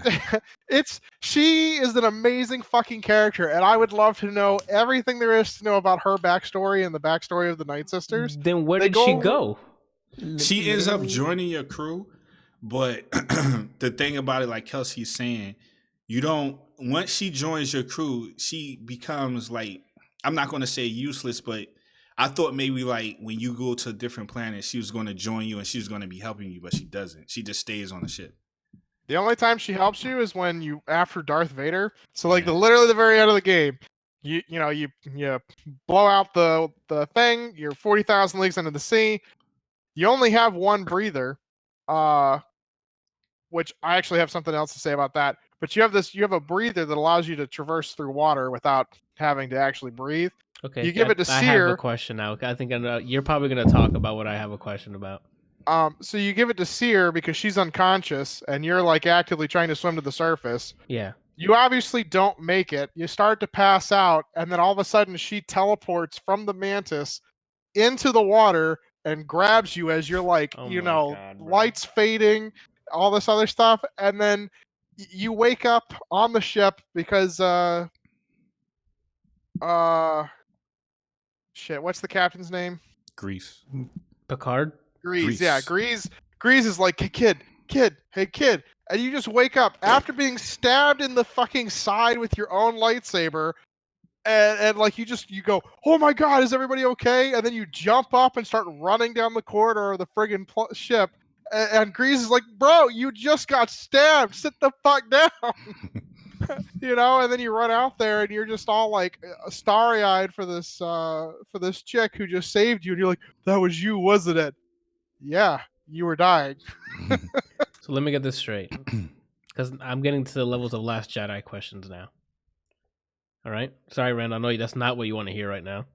S3: She is an amazing fucking character, and I would love to know everything there is to know about her backstory and the backstory of the Night Sisters.
S1: Then where did she go?
S4: She ends up joining your crew. But the thing about it, like Kelsey's saying, once she joins your crew, she becomes like, I'm not going to say useless, but I thought maybe like when you go to a different planet, she was going to join you and she's going to be helping you, but she doesn't. She just stays on the ship.
S3: The only time she helps you is when you after Darth Vader. So like literally the very end of the game, you blow out the thing. You're 40,000 leagues under the sea. You only have one breather. Which I actually have something else to say about that. But you have a breather that allows you to traverse through water without having to actually breathe.
S1: Okay.
S3: You give it to
S1: Seer. I have a question now. I think you're probably going to talk about what I have a question about.
S3: So you give it to Seer because she's unconscious and you're like actively trying to swim to the surface.
S1: Yeah.
S3: You obviously don't make it. You start to pass out, and then all of a sudden she teleports from the mantis into the water and grabs you as you're like, lights fading, all this other stuff, and then you wake up on the ship because shit, what's the captain's name?
S4: Grease.
S1: Picard?
S3: Grease. Yeah, Grease is like, hey kid, and you just wake up after being stabbed in the fucking side with your own lightsaber, and like you go, oh my god, is everybody okay? And then you jump up and start running down the corridor of the friggin' ship. And Grease is like, bro, you just got stabbed. Sit the fuck down. And then you run out there and you're just all like starry-eyed for this chick who just saved you. And you're like, that was you, wasn't it? Yeah, you were dying.
S1: So let me get this straight. Because I'm getting to the levels of Last Jedi questions now. All right. Sorry, Rand. I know that's not what you want to hear right now.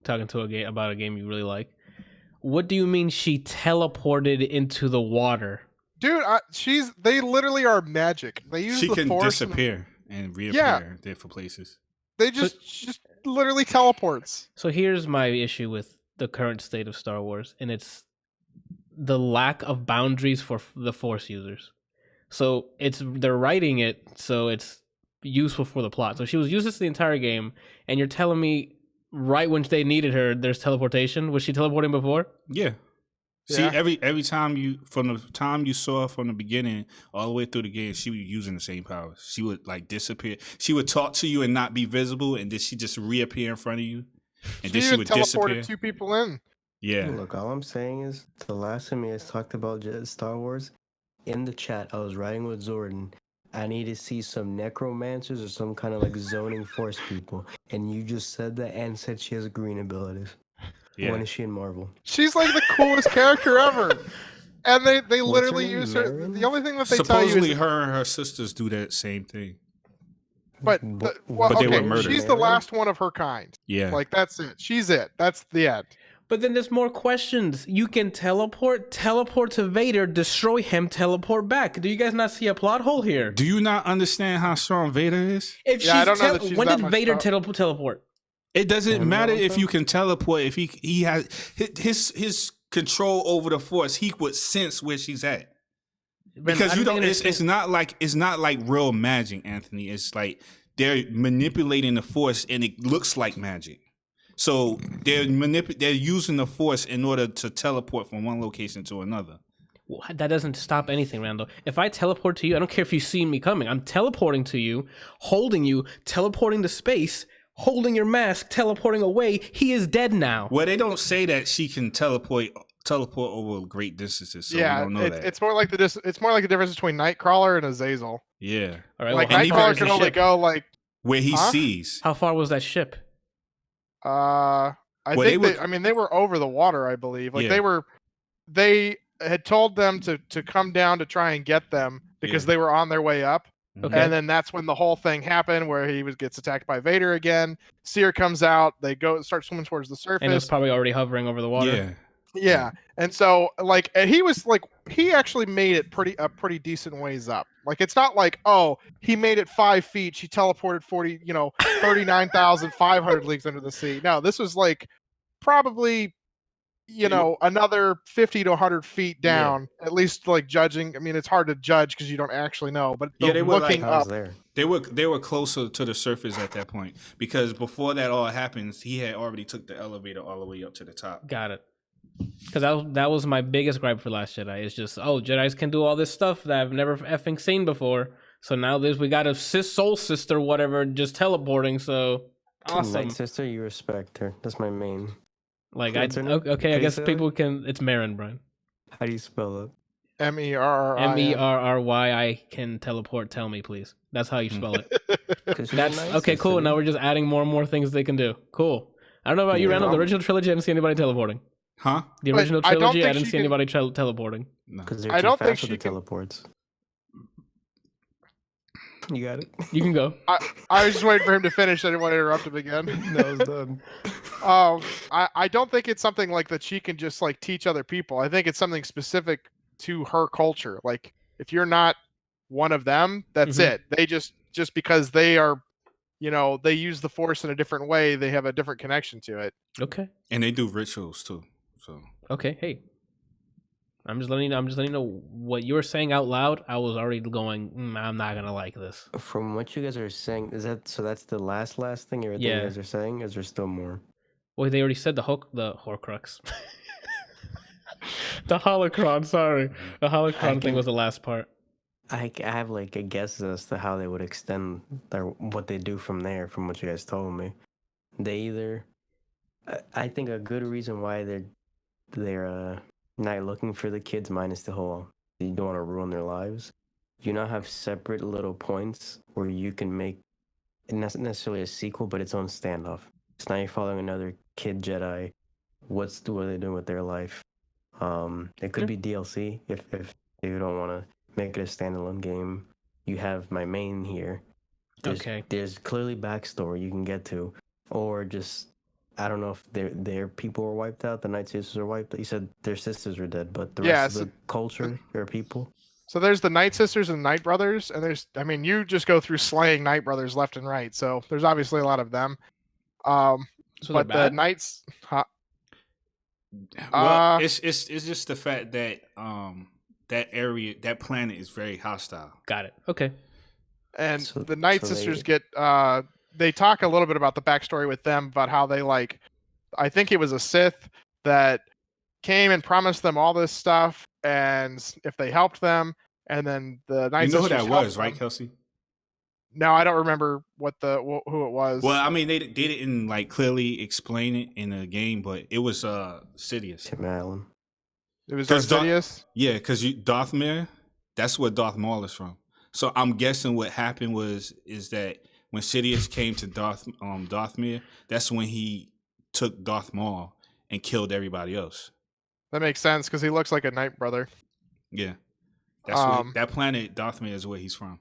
S1: Talking to about a game you really like. What do you mean she teleported into the water?
S3: Dude, they literally are magic. They use
S4: she
S3: the
S4: can
S3: force
S4: disappear and reappear in different places.
S3: They just literally teleports.
S1: So here's my issue with the current state of Star Wars, and it's the lack of boundaries for the Force users. So they're writing it so it's useful for the plot. So she was useless the entire game, and you're telling me right when they needed her, there's teleportation. Was she teleporting before?
S4: Yeah. See, every time from the time you saw her from the beginning all the way through the game, she was using the same powers. She would like disappear. She would talk to you and not be visible, and then she just reappear in front of you, and then she would disappear.
S3: Teleported 2 people in.
S4: Yeah.
S2: Look, all I'm saying is the last time you guys talked about Star Wars, in the chat, I was writing with Jordan. I need to see some necromancers or some kind of like zoning force people, and you just said that and said she has green abilities. Yeah. When is she in Marvel?
S3: She's like the coolest character ever. And they literally use her.
S2: Marin?
S3: The only thing that they
S4: supposedly
S3: tell you is
S4: her and her sisters do that same thing.
S3: But they were murdered. She's the last one of her kind.
S4: Yeah.
S3: Like that's it. She's it. That's the end.
S1: But then there's more questions. You can teleport to Vader, destroy him, teleport back. Do you guys not see a plot hole here?
S4: Do you not understand how strong Vader is?
S1: If
S3: I don't know that she's
S1: when
S3: that
S1: did
S3: much
S1: Vader
S3: strong.
S1: teleport?
S4: It doesn't matter if you can teleport. If he has his control over the Force, he would sense where she's at. Because you don't. It's not like real magic, Anthony. It's like they're manipulating the Force, and it looks like magic. So they're using the Force in order to teleport from one location to another.
S1: Well, that doesn't stop anything, Randall. If I teleport to you, I don't care if you see me coming. I'm teleporting to you, holding you, teleporting to space, holding your mask, teleporting away. He is dead now.
S4: Well, they don't say that she can teleport over great distances, so we don't know that.
S3: It's more like the difference between Nightcrawler and Azazel.
S4: Yeah.
S1: All right.
S3: Like Nightcrawler can only go like
S4: where he sees.
S1: How far was that ship?
S3: I think they were over the water, I believe. Like they had told them to come down to try and get them because they were on their way up.
S1: Okay.
S3: And then that's when the whole thing happened where he gets attacked by Vader again. Seer comes out, they start swimming towards the surface.
S1: And it was probably already hovering over the water.
S4: Yeah.
S3: Yeah. And so like he actually made it a pretty decent ways up. Like it's not like, oh, he made it 5 feet, she teleported 39,500 leagues under the sea. No, this was like probably another 50 to 100 feet down, at least like judging. I mean, it's hard to judge because you don't actually know, but
S4: they were
S3: looking up.
S4: They were closer to the surface at that point because before that all happens, he had already took the elevator all the way up to the top.
S1: Got it. Because that was my biggest gripe for Last Jedi. It's just, Jedis can do all this stuff that I've never effing seen before. So now we got a soul sister, whatever, just teleporting. So awesome.
S2: Night sister, you respect her. That's my main.
S1: Like okay, I guess people can. It's Marin, Brian.
S2: How do you spell it?
S3: Merrri.
S1: Merryi. I can teleport. Tell me, please. That's how you spell it. That's okay. Cool. Now we're just adding more and more things they can do. Cool. I don't know about you, Randall. The original trilogy, I didn't see anybody teleporting.
S4: Huh?
S1: The original trilogy, I didn't see anybody teleporting.
S2: Because they're too fast with the teleports. You got it.
S1: You can go.
S3: I was just waiting for him to finish. I didn't want to interrupt him again.
S2: No, it was done.
S3: I don't think it's something like that she can just like teach other people. I think it's something specific to her culture. Like if you're not one of them, that's it. They just because they are, they use the Force in a different way. They have a different connection to it.
S1: Okay.
S4: And they do rituals too. So
S1: okay, hey. I'm just letting you know what you were saying out loud. I was already going, I'm not gonna like this.
S2: From what you guys are saying, that's the last thing everything you guys are saying? Is there still more?
S1: Well, they already said the Horcrux. The holocron, sorry. The holocron thing was the last part.
S2: I have like a guess as to how they would extend what they do from there, from what you guys told me. They either I think a good reason why they're not looking for the kids, minus the whole you don't want to ruin their lives. You now have separate little points where you can make not necessarily a sequel, but its own standoff. So now you're following another kid Jedi. What are they doing with their life? It could be DLC if you don't want to make it a standalone game. You have my main here. There's clearly backstory you can get to, or just I don't know if their people were wiped out. The Night Sisters are wiped out. You said their sisters are dead, but the rest of the culture, their people.
S3: So there's the Night Sisters and Night Brothers, and you just go through slaying Night Brothers left and right. So there's obviously a lot of them.
S1: So
S3: but the Knights,
S4: well, it's just the fact that that area, that planet is very hostile.
S1: Got it. Okay.
S3: And the Night Sisters get they talk a little bit about the backstory with them, about how they I think it was a Sith that came and promised them all this stuff, and if they helped them, and then the Night Sisters.
S4: You know who that was, right, Kelsey?
S3: No, I don't remember who it was.
S4: Well, I mean, they didn't clearly explain it in the game, but it was Sidious.
S2: Tim Allen.
S3: It was Sidious?
S4: Yeah, because Darth Maul, that's where Darth Maul is from. So I'm guessing what happened is that when Sidious came to Darth Maul, that's when he took Darth Maul and killed everybody else.
S3: That makes sense because he looks like a Night Brother.
S4: Yeah, that's that planet Darth Maul is where he's from.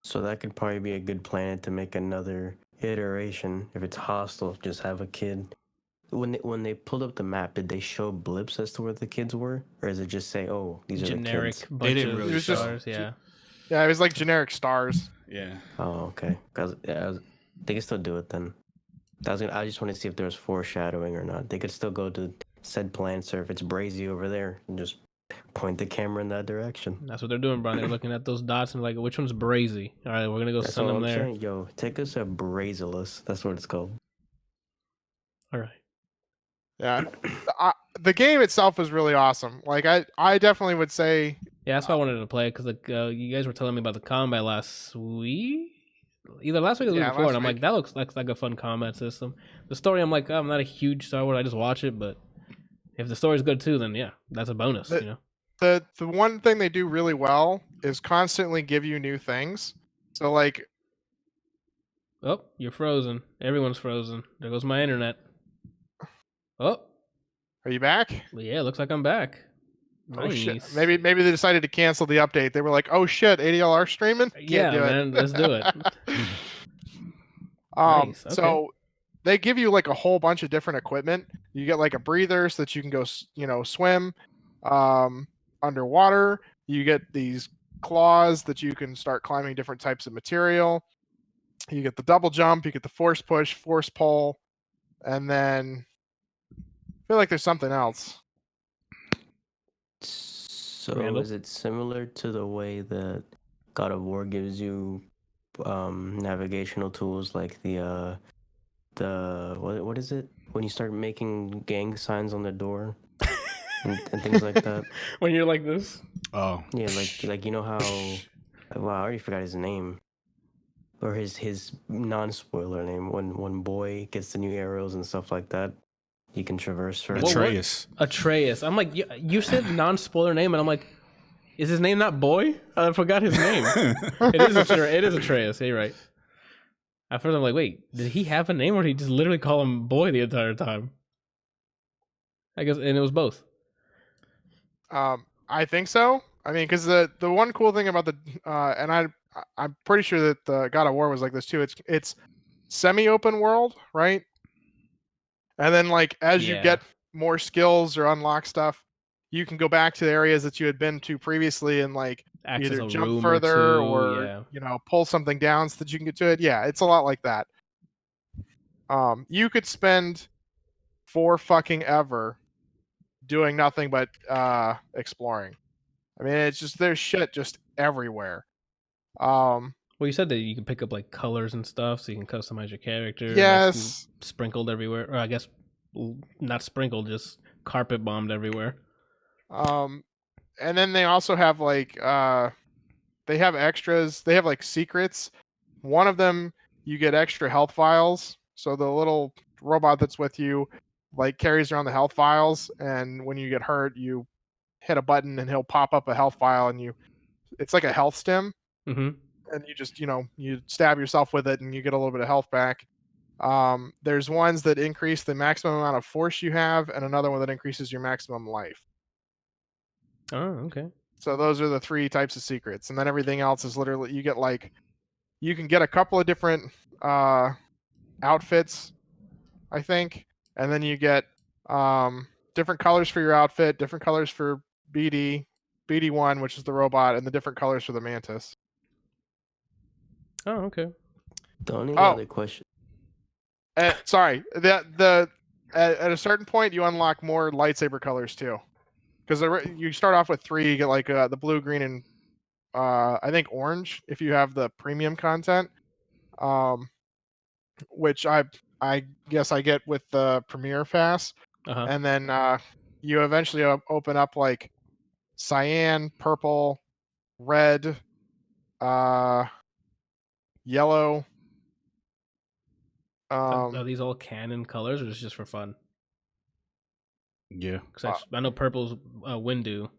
S2: So that could probably be a good planet to make another iteration. If it's hostile, just have a kid. When they pulled up the map, did they show blips as to where the kids were, or does it just say, "Oh, these
S1: generic
S2: are the kids"?
S4: They didn't really show.
S1: Stars, yeah.
S3: Yeah, it was like generic stars.
S4: Yeah.
S2: Oh, okay. Because they can still do it then. I just want to see if there was foreshadowing or not. They could still go to said planet, or if it's Brazy over there, and just point the camera in that direction.
S1: That's what they're doing, Brian. They're looking at those dots and like, which one's Brazy? All right, we're gonna go send them there.
S2: Saying. Yo, take us to Brazilus. That's what it's called.
S1: All right.
S3: Yeah, the game itself was really awesome. I definitely would say.
S1: Yeah, that's why I wanted to play, because you guys were telling me about the combat last week, either last week or the week before, and I'm like, that looks like a fun combat system. The story, I'm like, I'm not a huge Star Wars. I just watch it, but if the story's good too, then yeah, that's a bonus.
S3: The one thing they do really well is constantly give you new things. So
S1: oh, you're frozen. Everyone's frozen. There goes my internet. Oh,
S3: are you back?
S1: Well, yeah, looks like I'm back.
S3: Oh shit! Maybe they decided to cancel the update. They were like, "Oh shit, ADLR streaming?
S1: Yeah, man, let's do it."
S3: Nice. Okay. So they give you a whole bunch of different equipment. You get a breather so that you can go, swim underwater. You get these claws that you can start climbing different types of material. You get the double jump. You get the force push, force pull, and then I feel like there's something else.
S2: So is it similar to the way that God of War gives you navigational tools like the what is it when you start making gang signs on the door and things like that?
S1: When you're like this?
S4: Oh
S2: yeah, like you know how I already forgot his name. Or his non-spoiler name when Boy gets the new arrows and stuff like that. You can traverse for
S1: Atreus. I'm like, you said non-spoiler name, and I'm like, is his name not Boy? I forgot his name. It is Atreus. You're right. At first, I'm like, wait, did he have a name, or did he just literally call him Boy the entire time? I guess, and it was both.
S3: I think so. I mean, because the one cool thing about and I'm pretty sure that the God of War was like this too. It's semi-open world, right? And then as you get more skills or unlock stuff, you can go back to the areas that you had been to previously and either jump further or pull something down so that you can get to it. Yeah, it's a lot like that. You could spend for fucking ever doing nothing but exploring. I mean, it's just there's shit just everywhere.
S1: Well, you said that you can pick up colors and stuff, so you can customize your character.
S3: Yes.
S1: Sprinkled everywhere, or I guess not sprinkled, just carpet bombed everywhere.
S3: And then they also have they have extras. They have secrets. One of them, you get extra health vials. So the little robot that's with you carries around the health vials, and when you get hurt, you hit a button and he'll pop up a health vial, and it's like a health stim.
S1: Mm-hmm.
S3: And you just you stab yourself with it and you get a little bit of health back. There's ones that increase the maximum amount of force you have, and another one that increases your maximum life.
S1: Oh, okay.
S3: So those are the 3 types of secrets, and then everything else is literally you get you can get a couple of different outfits, I think, and then you get different colors for your outfit, different colors for BD1, which is the robot, and the different colors for the mantis.
S1: Oh, okay.
S2: The only other question.
S3: Sorry, at a certain point you unlock more lightsaber colors too, because you start off with 3. You get like the blue, green, and I think orange if you have the premium content, which I guess I get with the Premiere Pass, and then you eventually open up like cyan, purple, red, yellow.
S1: Are these all canon colors, or is it just for fun?
S4: Yeah,
S1: because I know purple's Windu.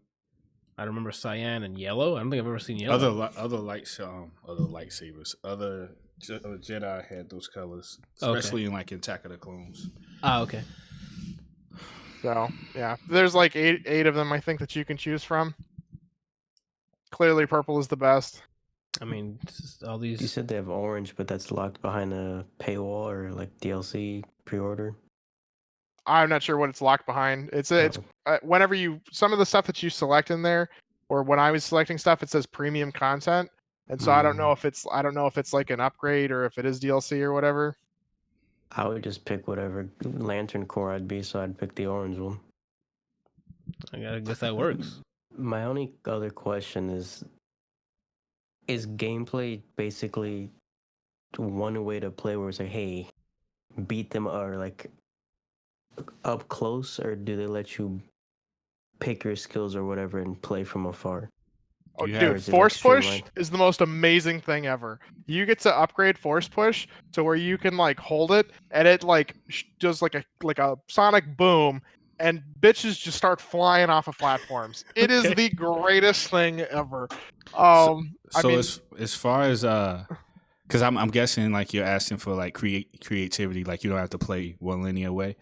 S1: I remember cyan and yellow. I don't think I've ever seen yellow.
S4: Other lightsabers, other Jedi had those colors, especially in Attack of the Clones.
S1: Ah, okay.
S3: So yeah, there's like eight of them I think that you can choose from. Clearly, purple is the best.
S1: I mean, all these.
S2: You said they have orange, but that's locked behind a paywall or like DLC pre-order.
S3: I'm not sure what it's locked behind. It's whenever some of the stuff that you select in there, or when I was selecting stuff, it says premium content, and so I don't know if it's like an upgrade or if it is DLC or whatever.
S2: I would just pick whatever Lantern Core I'd be, so I'd pick the orange one.
S1: I guess that works.
S2: My only other question is gameplay basically one way to play where it's like, hey, beat them or like up close, or do they let you pick your skills or whatever and play from afar?
S3: Oh, dude, Force Push is the most amazing thing ever. You get to upgrade Force Push to where you can like hold it and it like does like a sonic boom and bitches just start flying off of platforms. It is the greatest thing ever.
S4: As far as because I'm guessing like you're asking for like creativity, like you don't have to play one linear way.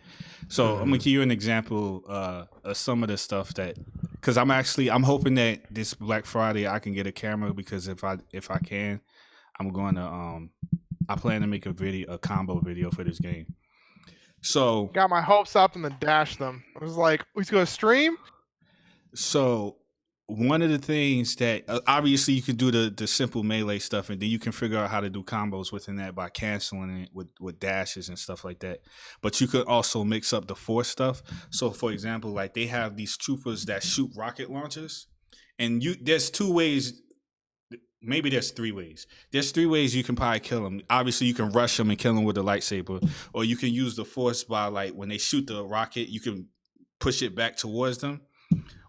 S4: So I'm gonna give you an example of some of the stuff that, because I'm hoping that this Black Friday I can get a camera, because if I can, I'm going to I plan to make a combo video for this game. So
S3: got my hopes up and then dashed them. I was like, "He's going to stream." So
S4: one of the things that obviously you can do the simple melee stuff, and then you can figure out how to do combos within that by canceling it with dashes and stuff like that. But you could also mix up the force stuff. So for example, like they have these troopers that shoot rocket launchers, and there's 2 ways. Maybe there's 3 ways. There's 3 ways you can probably kill them. Obviously, you can rush them and kill them with a lightsaber, or you can use the force by like when they shoot the rocket, you can push it back towards them.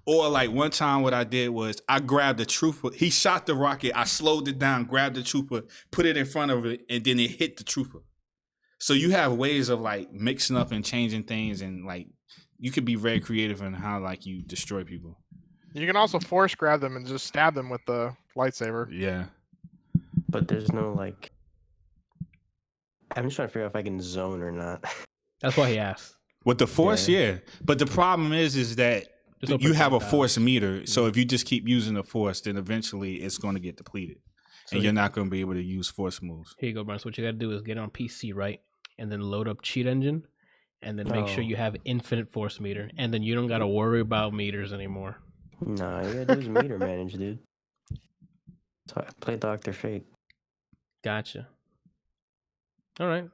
S4: Or like one time what I did was I grabbed the trooper. He shot the rocket. I slowed it down, grabbed the trooper, put it in front of it, and then it hit the trooper. So you have ways of like mixing up and changing things, and like you could be very creative in how like you destroy people.
S3: You can also force grab them and just stab them with the lightsaber.
S4: Yeah.
S2: But there's no like... I'm just trying to figure out if I can zone or not.
S1: That's why he asked.
S4: With the force, yeah. But the problem is that you have a force meter, so if you just keep using the force, then eventually it's going to get depleted, and you're not going to be able to use force moves.
S1: Here you go, Brian. So what you got to do is get on PC, right? And then load up Cheat Engine, and then make sure you have infinite force meter, and then you don't got to worry about meters anymore.
S2: Nah, you gotta do is meter manage, dude. So I play Dr. Fate.
S1: Gotcha. All right.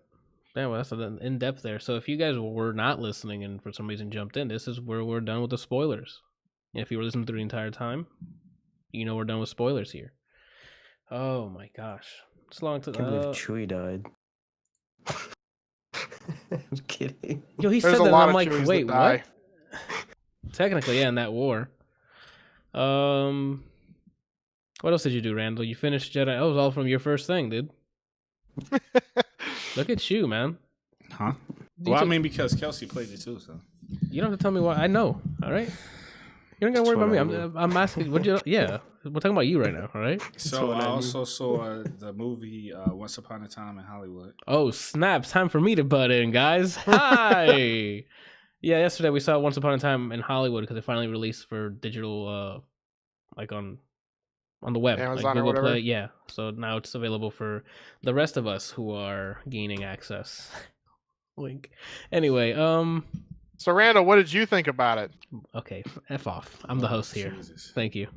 S1: Yeah, well, that's in depth there. So if you guys were not listening and for some reason jumped in, this is where we're done with the spoilers. And if you were listening through the entire time, you know we're done with spoilers here. Oh my gosh. It's long to...
S2: I can't believe Chewie died. I'm kidding.
S1: Yo, he
S3: There's
S1: said that and I'm like,
S3: Chewies
S1: wait, what? Technically, yeah, in that war. What else did you do, Randall? You finished Jedi. That was all from your first thing, dude. Look at you, man.
S4: Huh? Well, I mean, because Kelsey played it too, so.
S1: You don't have to tell me why. I know, all right? You don't got to worry about me. I'm asking. Yeah, we're talking about you right now, all right?
S4: So I also saw the movie Once Upon a Time in Hollywood.
S1: Oh, snap. Time for me to butt in, guys. Hi! Yeah, yesterday we saw Once Upon a Time in Hollywood because it finally released for digital, like on on the web,
S3: Amazon
S1: like
S3: or whatever.
S1: Play. Yeah, so now it's available for the rest of us who are gaining access. Link. Anyway,
S3: So Randall, what did you think about it?
S1: okay, F off. I'm the host here.
S4: Jesus.
S1: Thank you.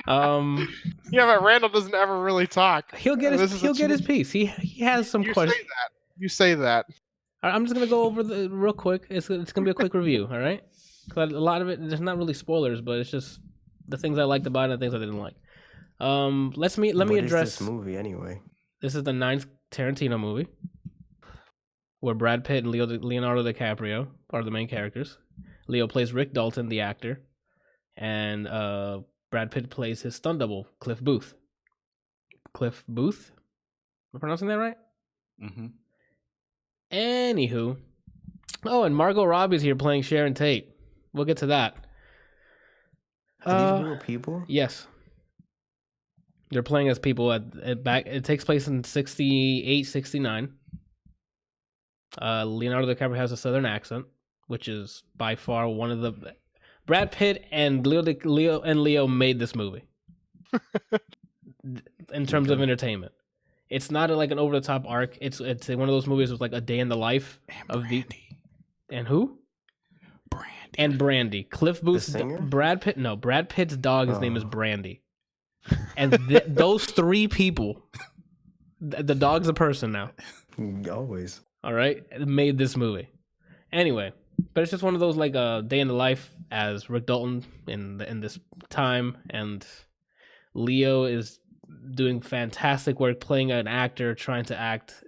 S3: Yeah, but Randall doesn't ever really talk.
S1: He'll get his piece. He has some questions.
S3: You say that.
S1: I'm just gonna go over the real quick. It's gonna be a quick review, all right? 'Cause a lot of it, there's not really spoilers, but it's just the things I liked about it and the things I didn't like. Let me address
S2: this movie anyway.
S1: This is the 9th Tarantino movie, where Brad Pitt and Leonardo DiCaprio are the main characters. Leo plays Rick Dalton, the actor, and Brad Pitt plays his stunt double, Cliff Booth. Cliff Booth? Am I pronouncing that right?
S4: Mm-hmm.
S1: Anywho, and Margot Robbie's here playing Sharon Tate. We'll get to that.
S2: Are these real people?
S1: Yes. They're playing as people at back. It takes place in 68, 69. Leonardo DiCaprio has a southern accent, which is by far one of the. Brad Pitt and Leo made this movie. In terms of entertainment, it's not like an over the top arc. It's one of those movies with like a day in the life of Brandy. And who?
S4: Brandy.
S1: And Brandy. Cliff Booth.
S2: Brad
S1: Pitt's dog. His name is Brandy. And those three people, the dog's a person now.
S2: Always.
S1: All right, made this movie. Anyway, but it's just one of those like a day in the life as Rick Dalton in this time, and Leo is doing fantastic work playing an actor trying to act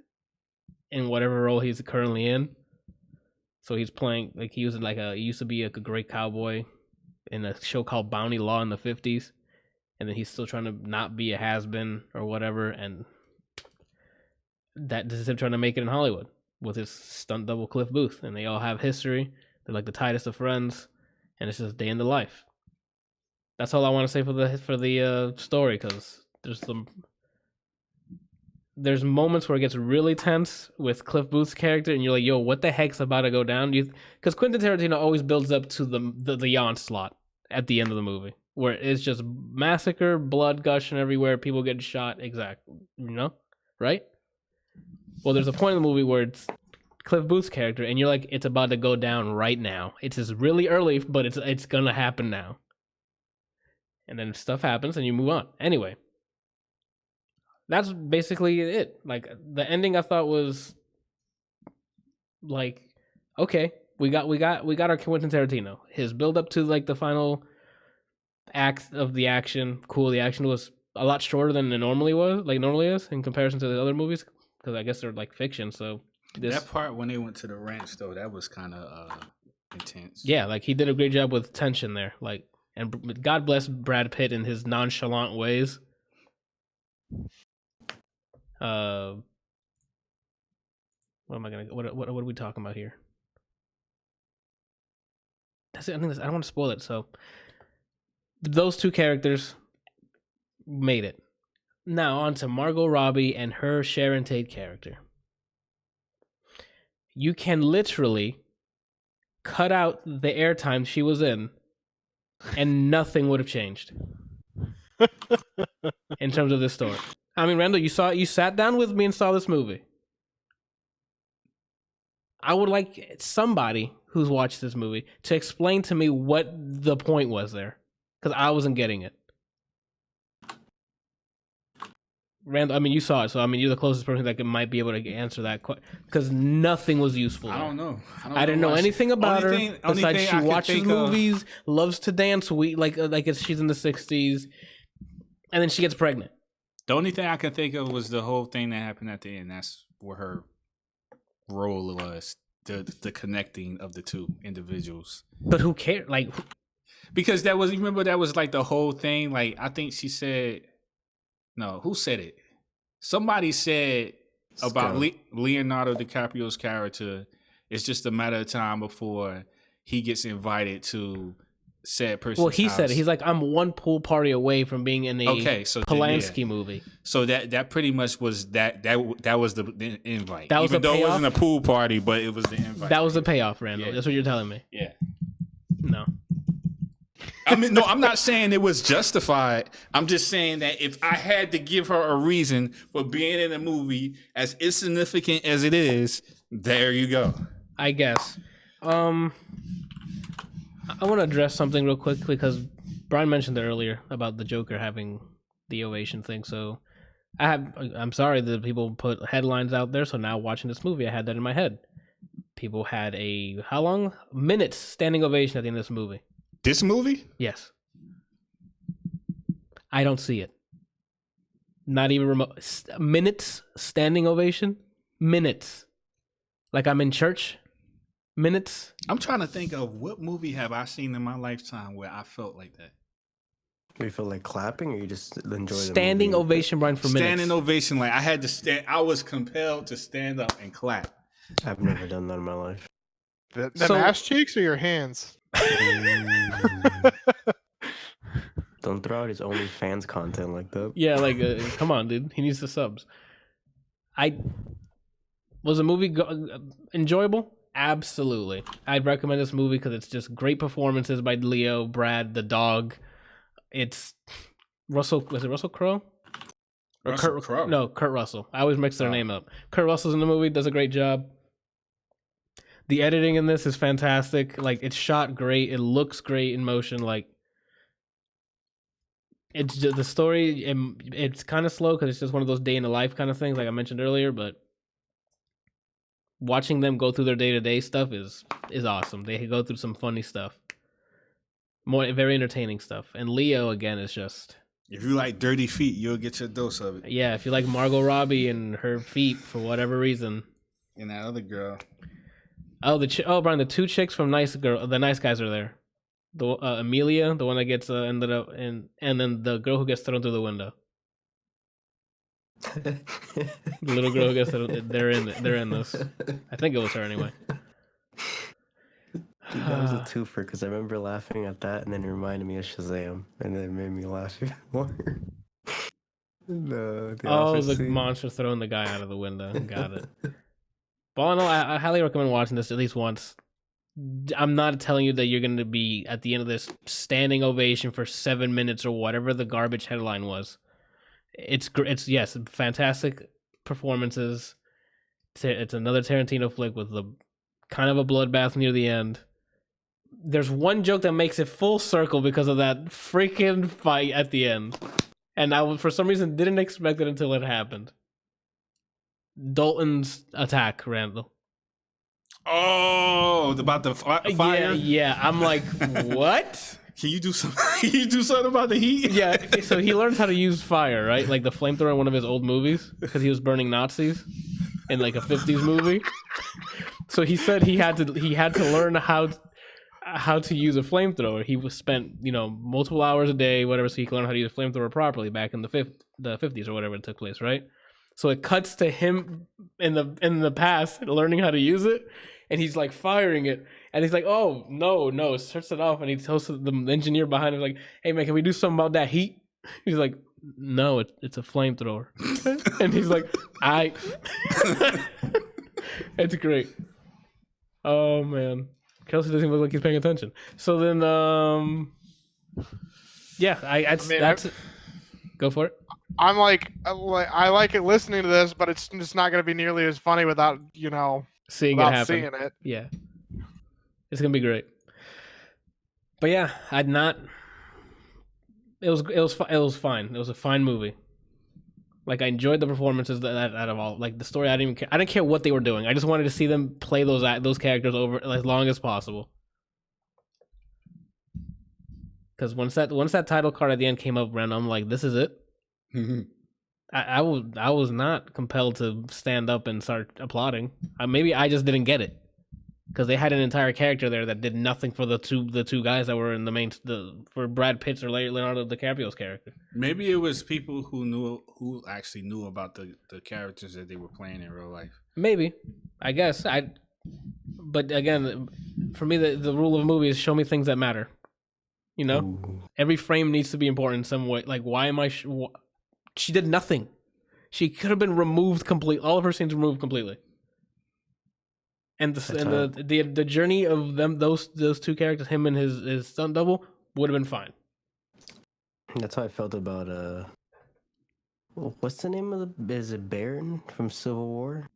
S1: in whatever role he's currently in. So he's playing like he used to be like a great cowboy in a show called Bounty Law in the 50s. And then he's still trying to not be a has-been or whatever, and this is him trying to make it in Hollywood with his stunt double Cliff Booth, and they all have history. They're like the tightest of friends, and it's just day in the life. That's all I want to say for the story, because there's moments where it gets really tense with Cliff Booth's character, and you're like, yo, what the heck's about to go down? Because Quentin Tarantino always builds up to the onslaught at the end of the movie, where it's just massacre, blood gushing everywhere, people getting shot, exactly, right? Well, there's a point in the movie where it's Cliff Booth's character, and you're like, it's about to go down right now. It's just really early, but it's gonna happen now. And then stuff happens, and you move on. Anyway, that's basically it. Like, the ending I thought was like, okay, we got our Quentin Tarantino. His build up to like the final act of the action. Cool, the action was a lot shorter than it normally is in comparison to the other movies, because I guess they're like fiction. So
S4: that part when they went to the ranch though, that was kind of intense.
S1: Yeah, like he did a great job with tension there. Like, and God bless Brad Pitt in his nonchalant ways. What are we talking about here? That's it. I don't want to spoil it. So those two characters made it. Now on to Margot Robbie and her Sharon Tate character. You can literally cut out the airtime she was in, and nothing would have changed in terms of this story. I mean, Randall, you sat down with me and saw this movie. I would like somebody who's watched this movie to explain to me what the point was there, because I wasn't getting it. Randall, I mean, you saw it, so I mean, you're the closest person that might be able to answer that question, because nothing was useful.
S4: I don't know.
S1: I didn't know anything about her besides she watches movies, loves to dance, she's in the 60s, and then she gets pregnant.
S4: The only thing I could think of was the whole thing that happened at the end. That's where her role was, the connecting of the two individuals.
S1: But who cared? Like,
S4: because that was like the whole thing. Like, I think she said, no, who said it? Somebody said about Leonardo DiCaprio's character. It's just a matter of time before he gets invited to said person's
S1: Well, he
S4: house.
S1: said it. He's like, I'm one pool party away from being in a Polanski movie.
S4: So that pretty much was that was the invite.
S1: That was
S4: Even though
S1: payoff?
S4: it wasn't a pool party, but it was the invite.
S1: That was the payoff, Randall.
S4: Yeah.
S1: That's what you're telling me.
S4: Yeah.
S1: No.
S4: I mean, no, I'm not saying it was justified. I'm just saying that if I had to give her a reason for being in a movie as insignificant as it is, there you go.
S1: I guess. I want to address something real quick because Brian mentioned it earlier about the Joker having the ovation thing. So I'm sorry that people put headlines out there. So now watching this movie, I had that in my head. People had how long? Minutes standing ovation at the end of this movie.
S4: This movie?
S1: Yes. I don't see it. Not even remote. Minutes standing ovation? Minutes. Like I'm in church? Minutes?
S4: I'm trying to think of what movie have I seen in my lifetime where I felt like that.
S2: You feel like clapping, or you just enjoy
S1: standing
S2: the movie?
S1: Ovation, Brian, for minutes.
S4: Standing ovation, like I had to stand. I was compelled to stand up and clap.
S2: I've never done that in my life.
S3: The ass cheeks or your hands?
S2: Don't throw out his OnlyFans content like that.
S1: Yeah, like come on, dude. He needs the subs. Was the movie enjoyable? Absolutely. I'd recommend this movie because it's just great performances by Leo, Brad, the dog. It's Russell. Was it Russell Crowe?
S4: Russell Crowe.
S1: No, Kurt Russell. I always mix their name up. Kurt Russell's in the movie. Does a great job. The editing in this is fantastic. Like it's shot great. It looks great in motion. Like it's just the story. It's kind of slow because it's just one of those day in the life kind of things, like I mentioned earlier. But watching them go through their day-to-day stuff is awesome. They go through some funny stuff. Very entertaining stuff. And Leo, again, is just...
S4: If you like dirty feet, you'll get your dose of it.
S1: Yeah, if you like Margot Robbie and her feet for whatever reason.
S4: And that other girl.
S1: Brian, the two chicks from the Nice Guys are there. The Amelia, the one that gets ended up... and then the girl who gets thrown through the window. The little girl who gets they're in this. I think it was her anyway.
S2: Dude, that was a twofer because I remember laughing at that, and then it reminded me of Shazam, and then it made me laugh even more.
S1: The monster throwing the guy out of the window. Got it. But all in all, I highly recommend watching this at least once. I'm not telling you that you're going to be at the end of this standing ovation for 7 minutes or whatever the garbage headline was. It's fantastic performances. It's another Tarantino flick with the kind of a bloodbath near the end. There's one joke that makes it full circle because of that freaking fight at the end, and I for some reason didn't expect it until it happened. Dalton's attack, Randall.
S4: Oh, about the fire.
S1: Yeah. I'm like, what?
S4: Can you do something? Can you do something about the heat?
S1: Yeah. So he learned how to use fire, right? Like the flamethrower in one of his old movies because he was burning Nazis in like a 50s movie. So he said he had to learn how to use a flamethrower. He was spent multiple hours a day, whatever, so he could learn how to use a flamethrower properly back in the 50s or whatever it took place, right? So it cuts to him in the past learning how to use it, and he's like firing it, and he's like, "Oh no!" Shuts it off, and he tells the engineer behind him like, "Hey man, can we do something about that heat?" He's like, "No, it's a flamethrower," and he's like, It's great. Oh man, Kelsey doesn't look like he's paying attention. So then, go for it.
S3: I'm like, I like it listening to this, but it's just not going to be nearly as funny without
S1: seeing it happen. Yeah, it's gonna be great. But yeah, It was fine. It was a fine movie. Like I enjoyed the performances out of all. Like the story, I didn't care what they were doing. I just wanted to see them play those characters over as long as possible. Because once that title card at the end came up, Brandon, I'm like, this is it. Mm-hmm. I was not compelled to stand up and start applauding. Maybe I just didn't get it because they had an entire character there that did nothing for the two guys that were in for Brad Pitt's or Leonardo DiCaprio's character.
S4: Maybe it was people who actually knew about the characters that they were playing in real life. Maybe,
S1: I guess But again, for me, the rule of a movie is show me things that matter. Ooh. Every frame needs to be important in some way. Like, why am I? She did nothing. She could have been removed completely. All of her scenes removed completely. And the journey of them, those two characters, him and his stunt double, Would have been fine.
S2: That's how I felt about what's the name of the? Is it Baron from Civil War?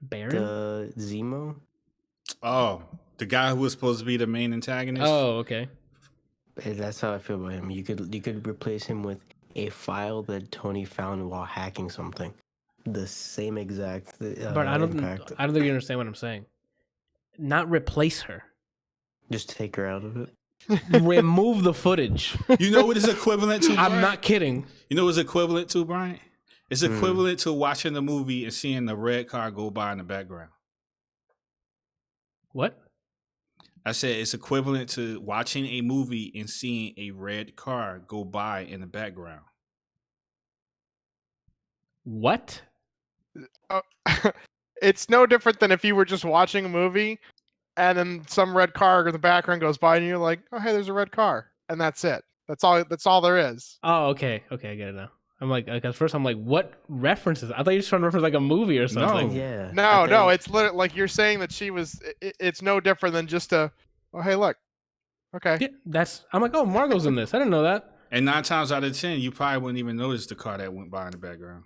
S1: Baron?
S2: The Zemo.
S4: Oh, the guy who was supposed to be the main antagonist.
S1: Oh, okay.
S2: That's how I feel about him. You could replace him with a file that Tony found while hacking something. The same exact
S1: But I don't think you understand what I'm saying. Not replace her.
S2: Just take her out of it.
S1: Remove the footage.
S4: You know what it's equivalent to?
S1: I'm not kidding.
S4: You know what it's equivalent to, Brian? It's equivalent to watching the movie and seeing the red car go by in the background.
S1: What?
S4: I said it's equivalent to watching a movie and seeing a red car go by in the background.
S1: What?
S3: It's no different than if you were just watching a movie and then some red car in the background goes by and you're like, oh, hey, there's a red car. And that's it. That's all there is.
S1: Oh, okay. Okay, I get it now. I'm like, at first I'm like, what references? I thought you were trying to reference like a movie or something.
S2: No, yeah.
S3: No, it's literally like you're saying that she was. It's no different than just a. Oh, hey, look. Okay.
S1: Yeah, I'm like, oh, Margot's in this. I didn't know that.
S4: And 9 times out of 10, you probably wouldn't even notice the car that went by in the background.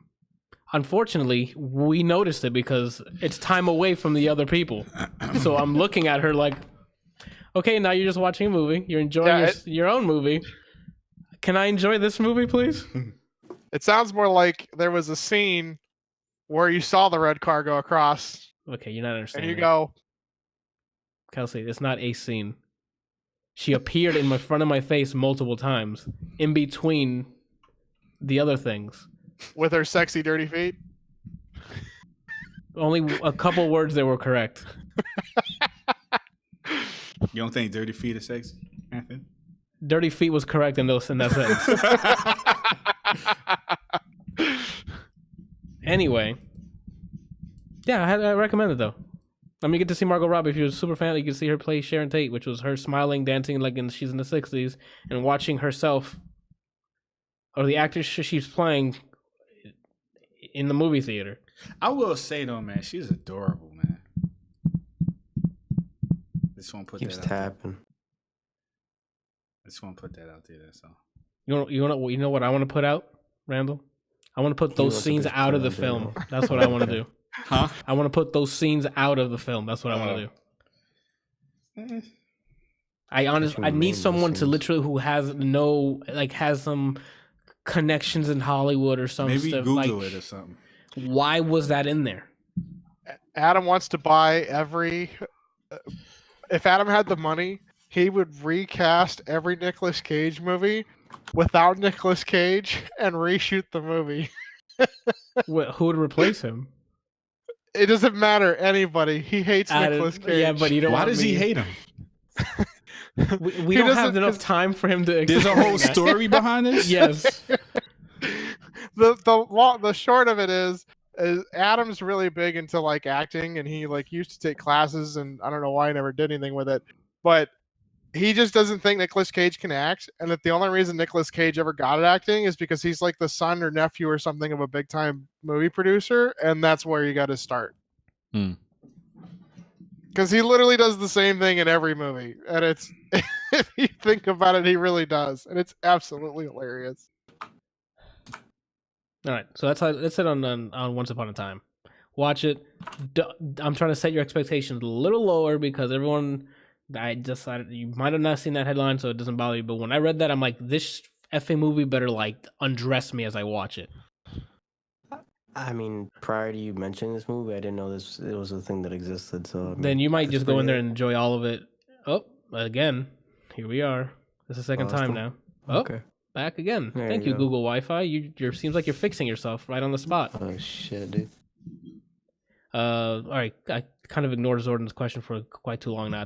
S1: Unfortunately, we noticed it because it's time away from the other people. So I'm looking at her like, okay, now you're just watching a movie. You're enjoying your own movie. Can I enjoy this movie, please?
S3: It sounds more like there was a scene where you saw the red car go across.
S1: Okay, you're not understanding.
S3: And you go,
S1: Kelsey, it's not a scene. She appeared in front of my face multiple times in between the other things.
S3: With her sexy, dirty feet?
S1: Only a couple words that were correct.
S4: You don't think dirty feet is sexy, Anthony?
S1: Dirty feet was correct in that sentence. Anyway. Yeah, I recommend it though. I mean, you get to see Margot Robbie. If you're a super fan, you can see her play Sharon Tate, which was her smiling, dancing like she's in the 60s, and watching herself, or the actress she's playing in the movie theater.
S4: I will say though, man, she's adorable, man. Just want to put
S2: Keeps
S4: that out
S2: tapping.
S4: there. Just want to put that out there. That's all.
S1: You know what I want to put out, Randall? I want to put those scenes out of the film. That's what I want to do.
S4: Huh?
S1: I want to put those scenes out of the film. That's what I want to do. I need someone to literally who has some connections in Hollywood or something.
S4: Maybe
S1: stuff.
S4: Google it or something.
S1: Why was that in there?
S3: Adam wants to buy every. If Adam had the money, he would recast every Nicolas Cage movie without Nicolas Cage and reshoot the movie.
S1: Who would replace him?
S3: It doesn't matter. Anybody. He hates Nicolas Cage.
S1: Yeah, but you don't.
S4: Why does he hate him?
S1: We don't have enough time for him to.
S4: There's a whole story behind this.
S1: Yes.
S3: The short of it is Adam's really big into like acting, and he like used to take classes, and I don't know why he never did anything with it, but he just doesn't think Nicolas Cage can act, and that the only reason Nicolas Cage ever got at acting is because he's like the son or nephew or something of a big time movie producer, and that's where he got to start. Because he literally does the same thing in every movie, and it's if you think about it, he really does, and it's absolutely hilarious.
S1: All right, so that's it on Once Upon a Time. Watch it. I'm trying to set your expectations a little lower because everyone. I decided you might have not seen that headline, so it doesn't bother you. But when I read that, I'm like, this effing movie better like undress me as I watch it.
S2: I mean, prior to you mentioning this movie, I didn't know it was a thing that existed. So I mean,
S1: then you might just go in there and enjoy all of it. Oh, again, here we are. This is the second time now. Oh, okay. Back again. Thank you, Google Wi-Fi. You seems like you're fixing yourself right on the spot.
S2: Oh shit, dude.
S1: All right. I kind of ignored Zordan's question for quite too long now. I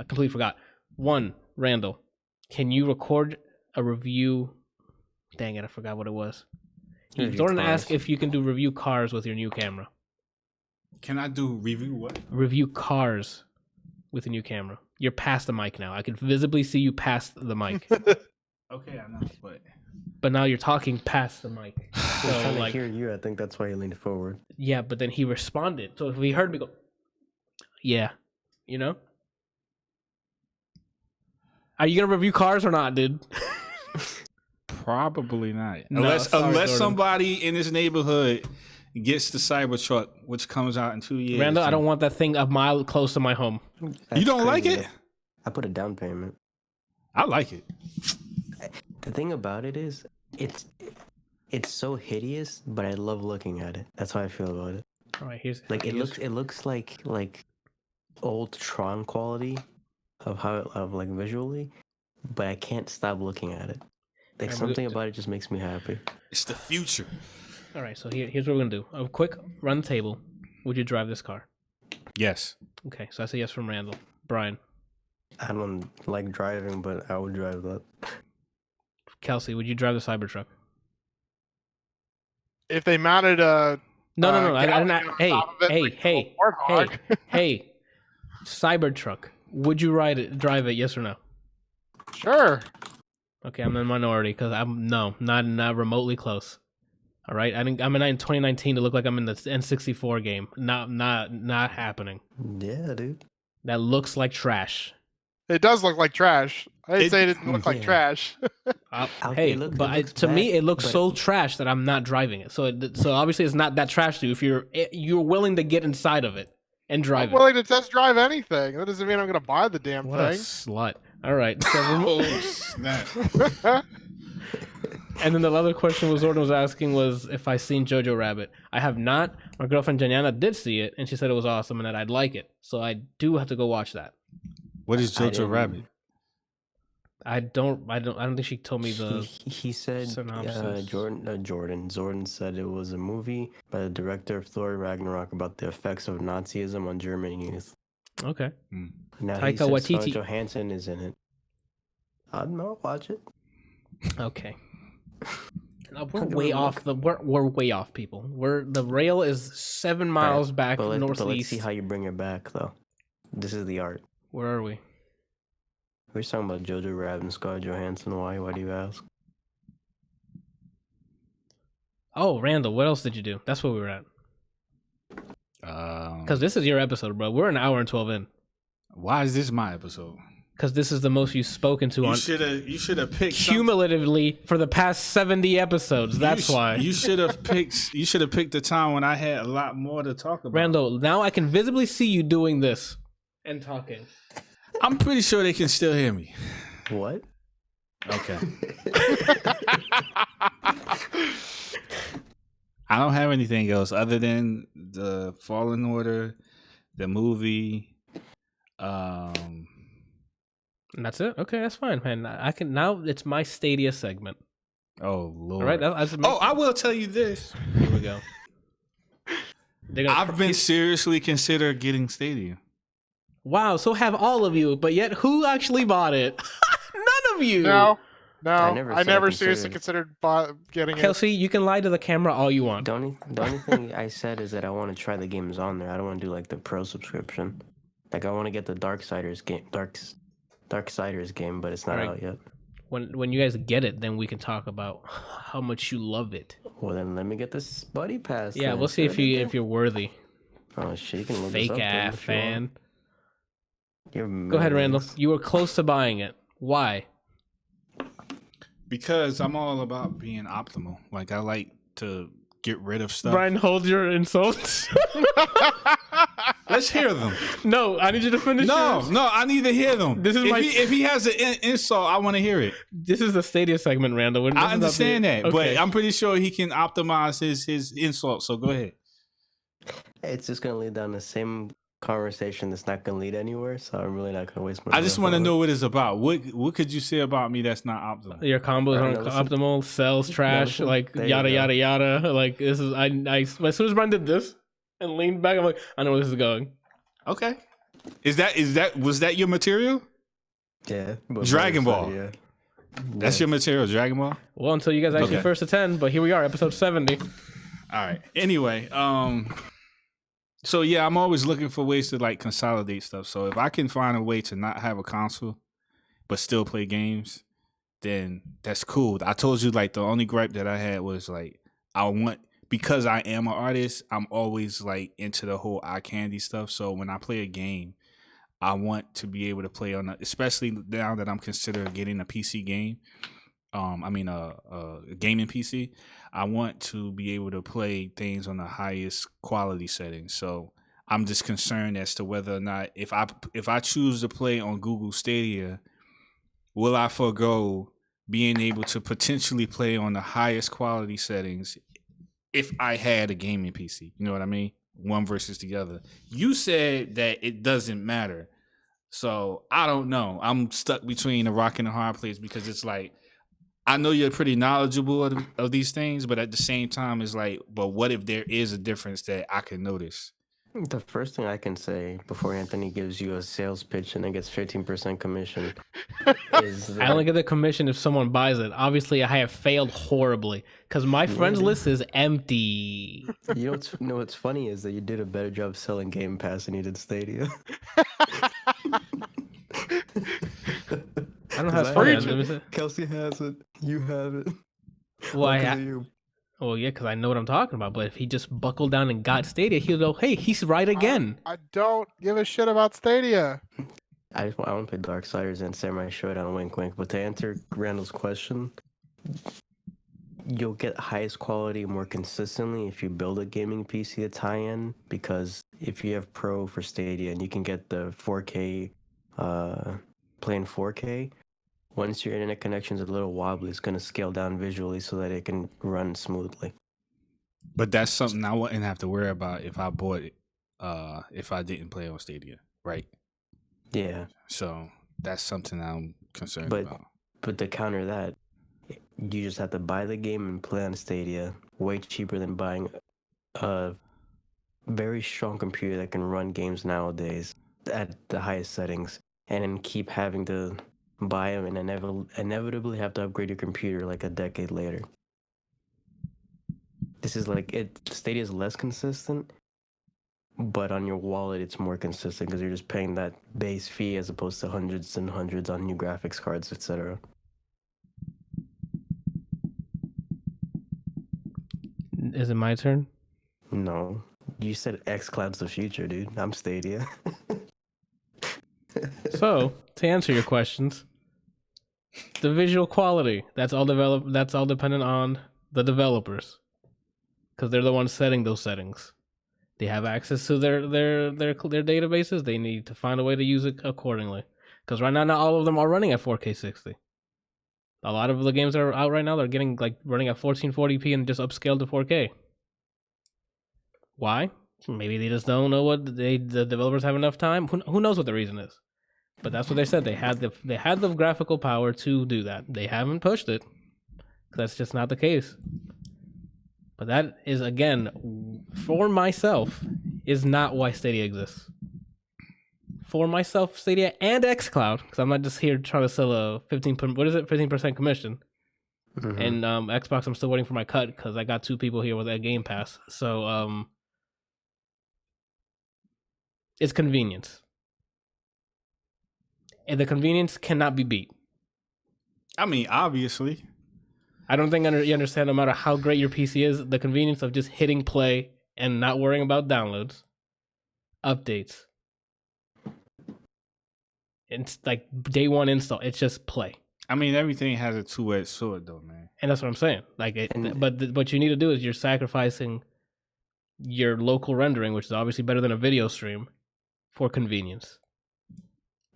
S1: completely forgot. One, Randall, can you record a review? Dang it, I forgot what it was. Zordan asked if you can do review cars with your new camera.
S4: Can I do review what?
S1: Review cars with a new camera. You're past the mic now. I can visibly see you past the mic.
S4: Okay, I know,
S1: but now you're talking past the mic.
S2: So I was trying to hear you. I think that's why he leaned forward.
S1: Yeah, but then he responded. So if he heard me go, yeah, you know? Are you gonna review cars or not, dude?
S4: Probably not.
S1: No,
S4: unless
S1: sorry,
S4: somebody in this neighborhood gets the Cybertruck, which comes out in 2 years.
S1: Randall, I don't want that thing a mile close to my home.
S2: That's
S4: You don't like
S2: crazy.
S4: it?
S2: I put a down payment.
S4: I like it.
S2: The thing about it is, it's so hideous, but I love looking at it. That's how I feel about it.
S1: All right, here's
S2: Like it looks like old Tron quality of like visually, but I can't stop looking at it. Like something about it just makes me happy.
S4: It's the future.
S1: All right, so here's what we're gonna do. A quick run the table. Would you drive this car?
S4: Yes.
S1: Okay, so I say yes from Randall. Brian.
S2: I don't like driving, but I would drive that.
S1: Kelsey, would you drive the Cybertruck?
S3: If they mounted a
S1: No. I
S3: galley
S1: don't.
S3: on
S1: Hey,
S3: top of it
S1: hey,
S3: like a
S1: hey,
S3: little warthog.
S1: hey. Cybertruck. Would you drive it? Yes or no?
S3: Sure.
S1: Okay, I'm in the minority because I'm not remotely close. All right, I'm in 2019 to look like I'm in the N64 game. Not happening.
S2: Yeah, dude.
S1: That looks like trash.
S3: It does look like trash. I didn't say it didn't look like
S2: Yeah.
S3: trash.
S1: Hey,
S2: it looks
S1: to me,
S2: bad,
S1: it looks
S2: but-
S1: so trash that I'm not driving it. So obviously, it's not that trash to you if you're willing to get inside of it and drive
S3: I'm
S1: it.
S3: willing to test drive anything. That doesn't mean I'm going to buy the damn
S1: What a
S3: thing.
S1: slut! All right, so
S4: Oh, snap.
S1: and then the other question Jordan was asking was if I seen Jojo Rabbit. I have not. My girlfriend Janiana did see it, and she said it was awesome and that I'd like it. So I do have to go watch that.
S4: What is
S2: I
S4: Jojo
S2: didn't-
S4: Rabbit?
S1: I don't think she told me the.
S2: He said
S1: synopsis.
S2: Jordan said it was a movie by the director of Thor Ragnarok about the effects of Nazism on German youth.
S1: Okay.
S2: Now
S1: Taika
S2: he said
S1: Waititi.
S2: Scarlett Johansson is in it. I'll watch it.
S1: Okay. Now, we're way off. We're way off, people. The rail is 7 miles back
S2: But let's
S1: northeast.
S2: see how you bring it back, though. This is the art.
S1: Where are we?
S2: We're talking about Jojo Rabbit and Scarlett Johansson. Why? Why do you ask?
S1: Oh, Randall, what else did you do? That's where we were at. Because this is your episode, bro. We're an hour and 12 in.
S4: Why is this my episode?
S1: Because this is the most you've spoken to on
S4: You should have picked
S1: cumulatively for the past 70 episodes. That's why.
S4: You should have picked the time when I had a lot more to talk about.
S1: Randall, now I can visibly see you doing this and talking.
S4: I'm pretty sure they can still hear me.
S2: What?
S4: Okay. I don't have anything else other than the Fallen Order, the movie.
S1: And that's it. Okay, that's fine, man. I can now. It's my Stadia segment.
S4: Oh Lord!
S1: All right.
S4: I will tell you this.
S1: Here we go.
S4: I've been seriously considering getting Stadia.
S1: Wow. So have all of you, but yet who actually bought it? None of you.
S3: No,
S2: I
S3: I
S2: never
S3: never
S2: said I
S3: seriously
S2: considered.
S3: considered getting it.
S1: Kelsey, you can lie to the camera all you want.
S2: The only thing I said is that I want to try the games on there. I don't want to do like the pro subscription. Like I want to get the Darksiders game, but it's not
S1: Alright.
S2: out yet.
S1: When you guys get it, then we can talk about how much you love it.
S2: Well, then let me get this buddy pass.
S1: Yeah,
S2: then.
S1: we'll see if you're worthy.
S2: Oh shit, you can look this
S1: Fake
S2: up then
S1: ass
S2: if you want.
S1: fan.
S2: You're
S1: Go ahead, Randall.
S2: millions.
S1: You were close to buying it. Why?
S4: Because I'm all about being optimal. Like I like to get rid of stuff.
S1: Brian, hold your insults.
S4: Let's hear them.
S1: No, I need you to finish.
S4: No,
S1: yours.
S4: no, I need to hear them.
S1: This is
S4: if he has an insult, I want to hear it.
S1: This is the Stadia segment, Randall.
S4: I understand that,
S1: Okay.
S4: but I'm pretty sure he can optimize his insult. So go ahead.
S2: It's just gonna lead down the same conversation that's not gonna lead anywhere. So I'm really not gonna waste my.
S4: I just
S2: breath
S4: want to
S2: on it.
S4: know what it's about. What could you say about me that's not optimal?
S1: Your combos
S2: Alright,
S1: aren't
S2: now listen.
S1: optimal. Sells trash.
S2: listen.
S1: Like
S2: There you
S1: yada
S2: go.
S1: yada yada. Like this is. I as soon as Brian did this and leaned back, I'm like, I know where this is going.
S4: Okay. Was that your material?
S2: Yeah. but
S4: Dragon
S2: so,
S4: Ball.
S2: Yeah.
S4: That's your material, Dragon Ball?
S1: Well, until you guys actually
S4: Okay.
S1: first attend, but here we are, episode 70.
S4: All right. Anyway, so yeah, I'm always looking for ways to like consolidate stuff. So if I can find a way to not have a console but still play games, then that's cool. I told you like the only gripe that I had was like because I am an artist, I'm always like into the whole eye candy stuff. So when I play a game, I want to be able to play on, especially now that I'm considering getting a PC game. A gaming PC. I want to be able to play things on the highest quality settings. So I'm just concerned as to whether or not if I choose to play on Google Stadia, will I forego being able to potentially play on the highest quality settings if I had a gaming PC? You know what I mean? One versus the other. You said that it doesn't matter. So I don't know. I'm stuck between a rock and a hard place because it's like, I know you're pretty knowledgeable of these things, but at the same time, it's like, but what if there is a difference that I can notice?
S2: The first thing I can say before Anthony gives you a sales pitch and then gets 15% commission is that
S1: I only get the commission if someone buys it. Obviously, I have failed horribly because my friends list is empty.
S2: You know what's funny is that you did a better job selling Game Pass than you did Stadia.
S1: I don't know how it's funny.
S2: Kelsey has it. You have it.
S1: Well, well, yeah, because I know what I'm talking about. But if he just buckled down and got Stadia, he'll go, hey, he's right again.
S3: I don't give a shit about Stadia.
S2: I want to play Darksiders and Samurai Showdown, wink, wink. But to answer Randall's question, you'll get highest quality more consistently if you build a gaming PC to tie in. Because if you have Pro for Stadia and you can get the 4K, playing 4K, once your internet connection's a little wobbly, it's going to scale down visually so that it can run smoothly.
S4: But that's something I wouldn't have to worry about if I bought it, if I didn't play on Stadia, right?
S2: Yeah.
S4: So that's something I'm concerned about.
S2: But to counter that, you just have to buy the game and play on Stadia, way cheaper than buying a very strong computer that can run games nowadays at the highest settings, and then keep having to buy them and inevitably have to upgrade your computer like a decade later. This is like it. Stadia is less consistent, but on your wallet it's more consistent because you're just paying that base fee as opposed to hundreds and hundreds on new graphics cards, etc.
S1: Is it my turn?
S2: No, you said xCloud's the future, dude. I'm Stadia.
S1: So, to answer your questions, the visual quality, that's all dependent on the developers, because they're the ones setting those settings. They have access to their databases. They need to find a way to use it accordingly, because right now not all of them are running at 4K 60. A lot of the games that are out right now, they're getting like running at 1440p and just upscaled to 4K. Why? Maybe they just don't know what the developers have enough time. Who knows what the reason is? But that's what they said. They had the graphical power to do that. They haven't pushed it. That's just not the case. But that is, again, for myself, is not why Stadia exists. For myself, Stadia and xCloud, because I'm not just here trying to sell a 15% commission. Mm-hmm. And Xbox, I'm still waiting for my cut because I got 2 people here with a Game Pass. So it's convenience. And the convenience cannot be beat.
S4: I mean, obviously.
S1: I don't think you understand, no matter how great your PC is, the convenience of just hitting play and not worrying about downloads, updates. It's like day one install. It's just play.
S4: I mean, everything has a two-edged sword, though, man.
S1: And that's what I'm saying. But what you need to do is you're sacrificing your local rendering, which is obviously better than a video stream, for convenience.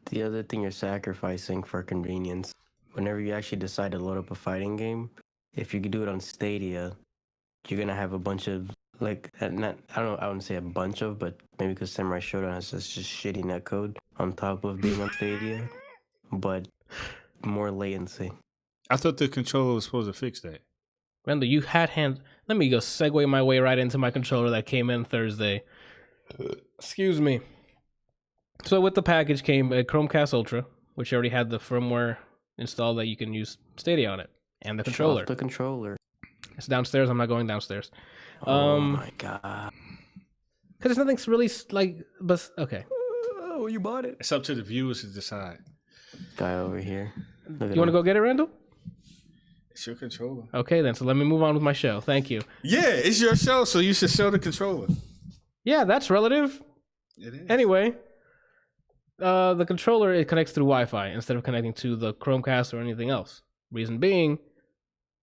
S2: The other thing you're sacrificing for convenience, whenever you actually decide to load up a fighting game, if you could do it on Stadia, you're going to have a bunch of, like, I wouldn't say a bunch of, but maybe because Samurai Showdown has this just shitty netcode on top of being on Stadia, but more latency.
S4: I thought the controller was supposed to fix that.
S1: Randall, you had hand. Let me go segue my way right into my controller that came in Thursday. Excuse me. So with the package came a Chromecast Ultra, which already had the firmware installed that you can use Stadia on it, and the controller.
S2: The controller.
S1: It's downstairs. I'm not going downstairs.
S2: Oh my god.
S1: Because nothing's really like, but okay.
S2: Oh, you bought it.
S4: It's up to the viewers to decide.
S2: Guy over here.
S1: You want to go get it, Randall?
S4: It's your controller.
S1: Okay, then. So let me move on with my show. Thank you.
S4: Yeah, it's your show, so you should show the controller.
S1: Yeah, that's relative.
S4: It is.
S1: Anyway, The controller, it connects through Wi-Fi instead of connecting to the Chromecast or anything else. Reason being,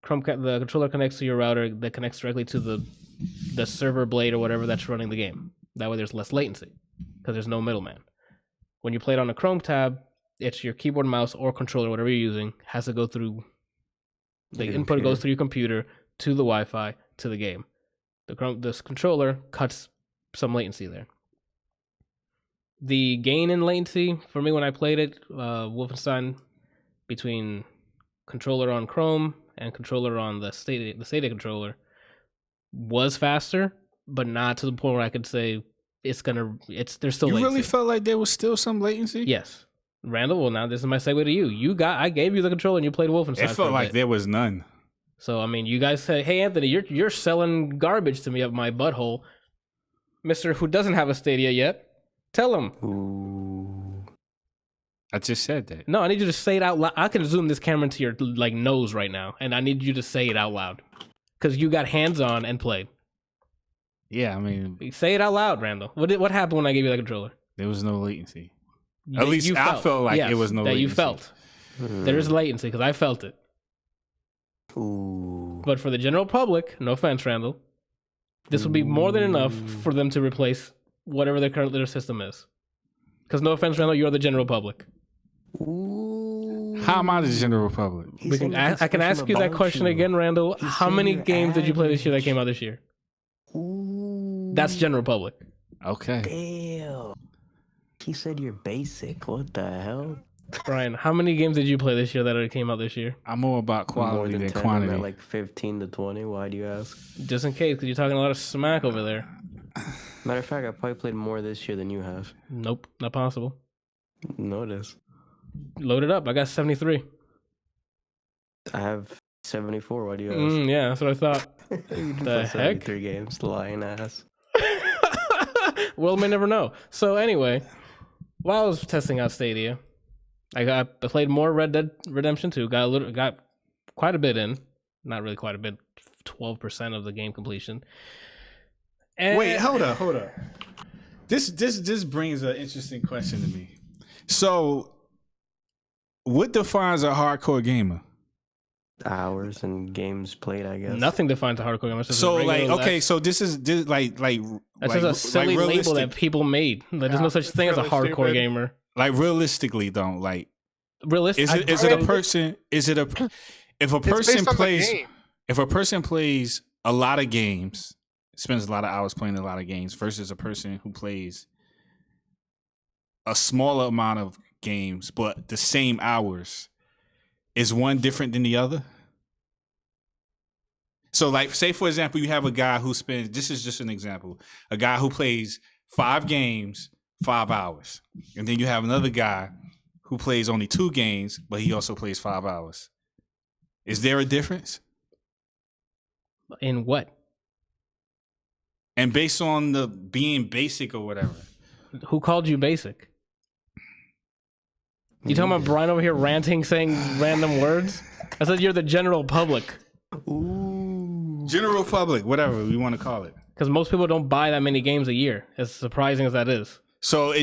S1: the controller connects to your router that connects directly to the server blade or whatever that's running the game. That way there's less latency because there's no middleman. When you play it on a Chrome tab, it's your keyboard, mouse, or controller, whatever you're using, has to go through. The input goes through your computer to the Wi-Fi to the game. This controller cuts some latency there. The gain in latency for me when I played it, Wolfenstein, between controller on Chrome and controller on the Stadia controller, was faster, but not to the point where I could say there's still latency.
S4: You really felt like there was still some latency?
S1: Yes. Randall, well, now this is my segue to you. I gave you the controller and you played Wolfenstein.
S4: It felt like there was none.
S1: So I mean, you guys said, "Hey, Anthony, you're selling garbage to me up my butthole, Mister who doesn't have a Stadia yet. Tell him."
S2: Ooh.
S4: I just said that.
S1: No, I need you to say it out loud. I can zoom this camera into your nose right now, and I need you to say it out loud because you got hands on and played.
S4: Yeah, I mean,
S1: say it out loud, Randall. What happened when I gave you that controller?
S4: There was no latency. At least I felt like it was no latency.
S1: You felt. There is latency because I felt it.
S2: Ooh.
S1: But for the general public, no offense, Randall, this would be more than enough for them to replace whatever their system is. Because no offense, Randall, you're the general public.
S2: Ooh.
S4: How am I the general public?
S1: I can ask you that question again, Randall. How many games did you play this year that came out this year?
S2: Ooh.
S1: That's general public.
S4: Okay.
S2: Damn. He said you're basic. What the hell?
S1: Brian, how many games did you play this year that came out this year?
S4: I'm more about quality
S2: more
S4: than
S2: 10,
S4: quantity.
S2: like 15 to 20. Why do you ask?
S1: Just in case, because you're talking a lot of smack over there.
S2: Matter of fact, I probably played more this year than you have.
S1: Nope, not possible.
S2: Notice.
S1: Load it up. I got 73.
S2: I have 74. Why do you ask?
S1: Yeah, that's what I thought.
S2: The heck? 73 games, lying ass.
S1: Well, may never know. So anyway, while I was testing out Stadia, I played more Red Dead Redemption 2. Got quite a bit in. Not really quite a bit. 12% of the game completion. And
S4: wait, hold up. This brings an interesting question to me. So, what defines a hardcore gamer?
S3: hours and games played, I guess.
S1: Nothing defines a hardcore game.
S4: So like, okay, so this is like
S1: that's just a silly label that people made. Like, there's no such thing as a hardcore
S3: stupid.
S1: gamer.
S4: Like realistically, though, like
S1: realistic.
S4: Is it a person? Is it a if a person plays a lot of games, spends a lot of hours playing a lot of games, versus a person who plays a smaller amount of games but the same hours, is one different than the other? So like, say for example, you have a guy who spends, this is just an example, a guy who plays 5 games, 5 hours. And then you have another guy who plays only 2 games, but he also plays 5 hours. Is there a difference?
S1: In what?
S4: And based on the being basic or whatever.
S1: Who called you basic? You talking about Brian over here ranting, saying random words? I said you're the general public.
S2: Ooh.
S4: General public, whatever we want to call it.
S1: Because most people don't buy that many games a year, as surprising as that is.
S4: So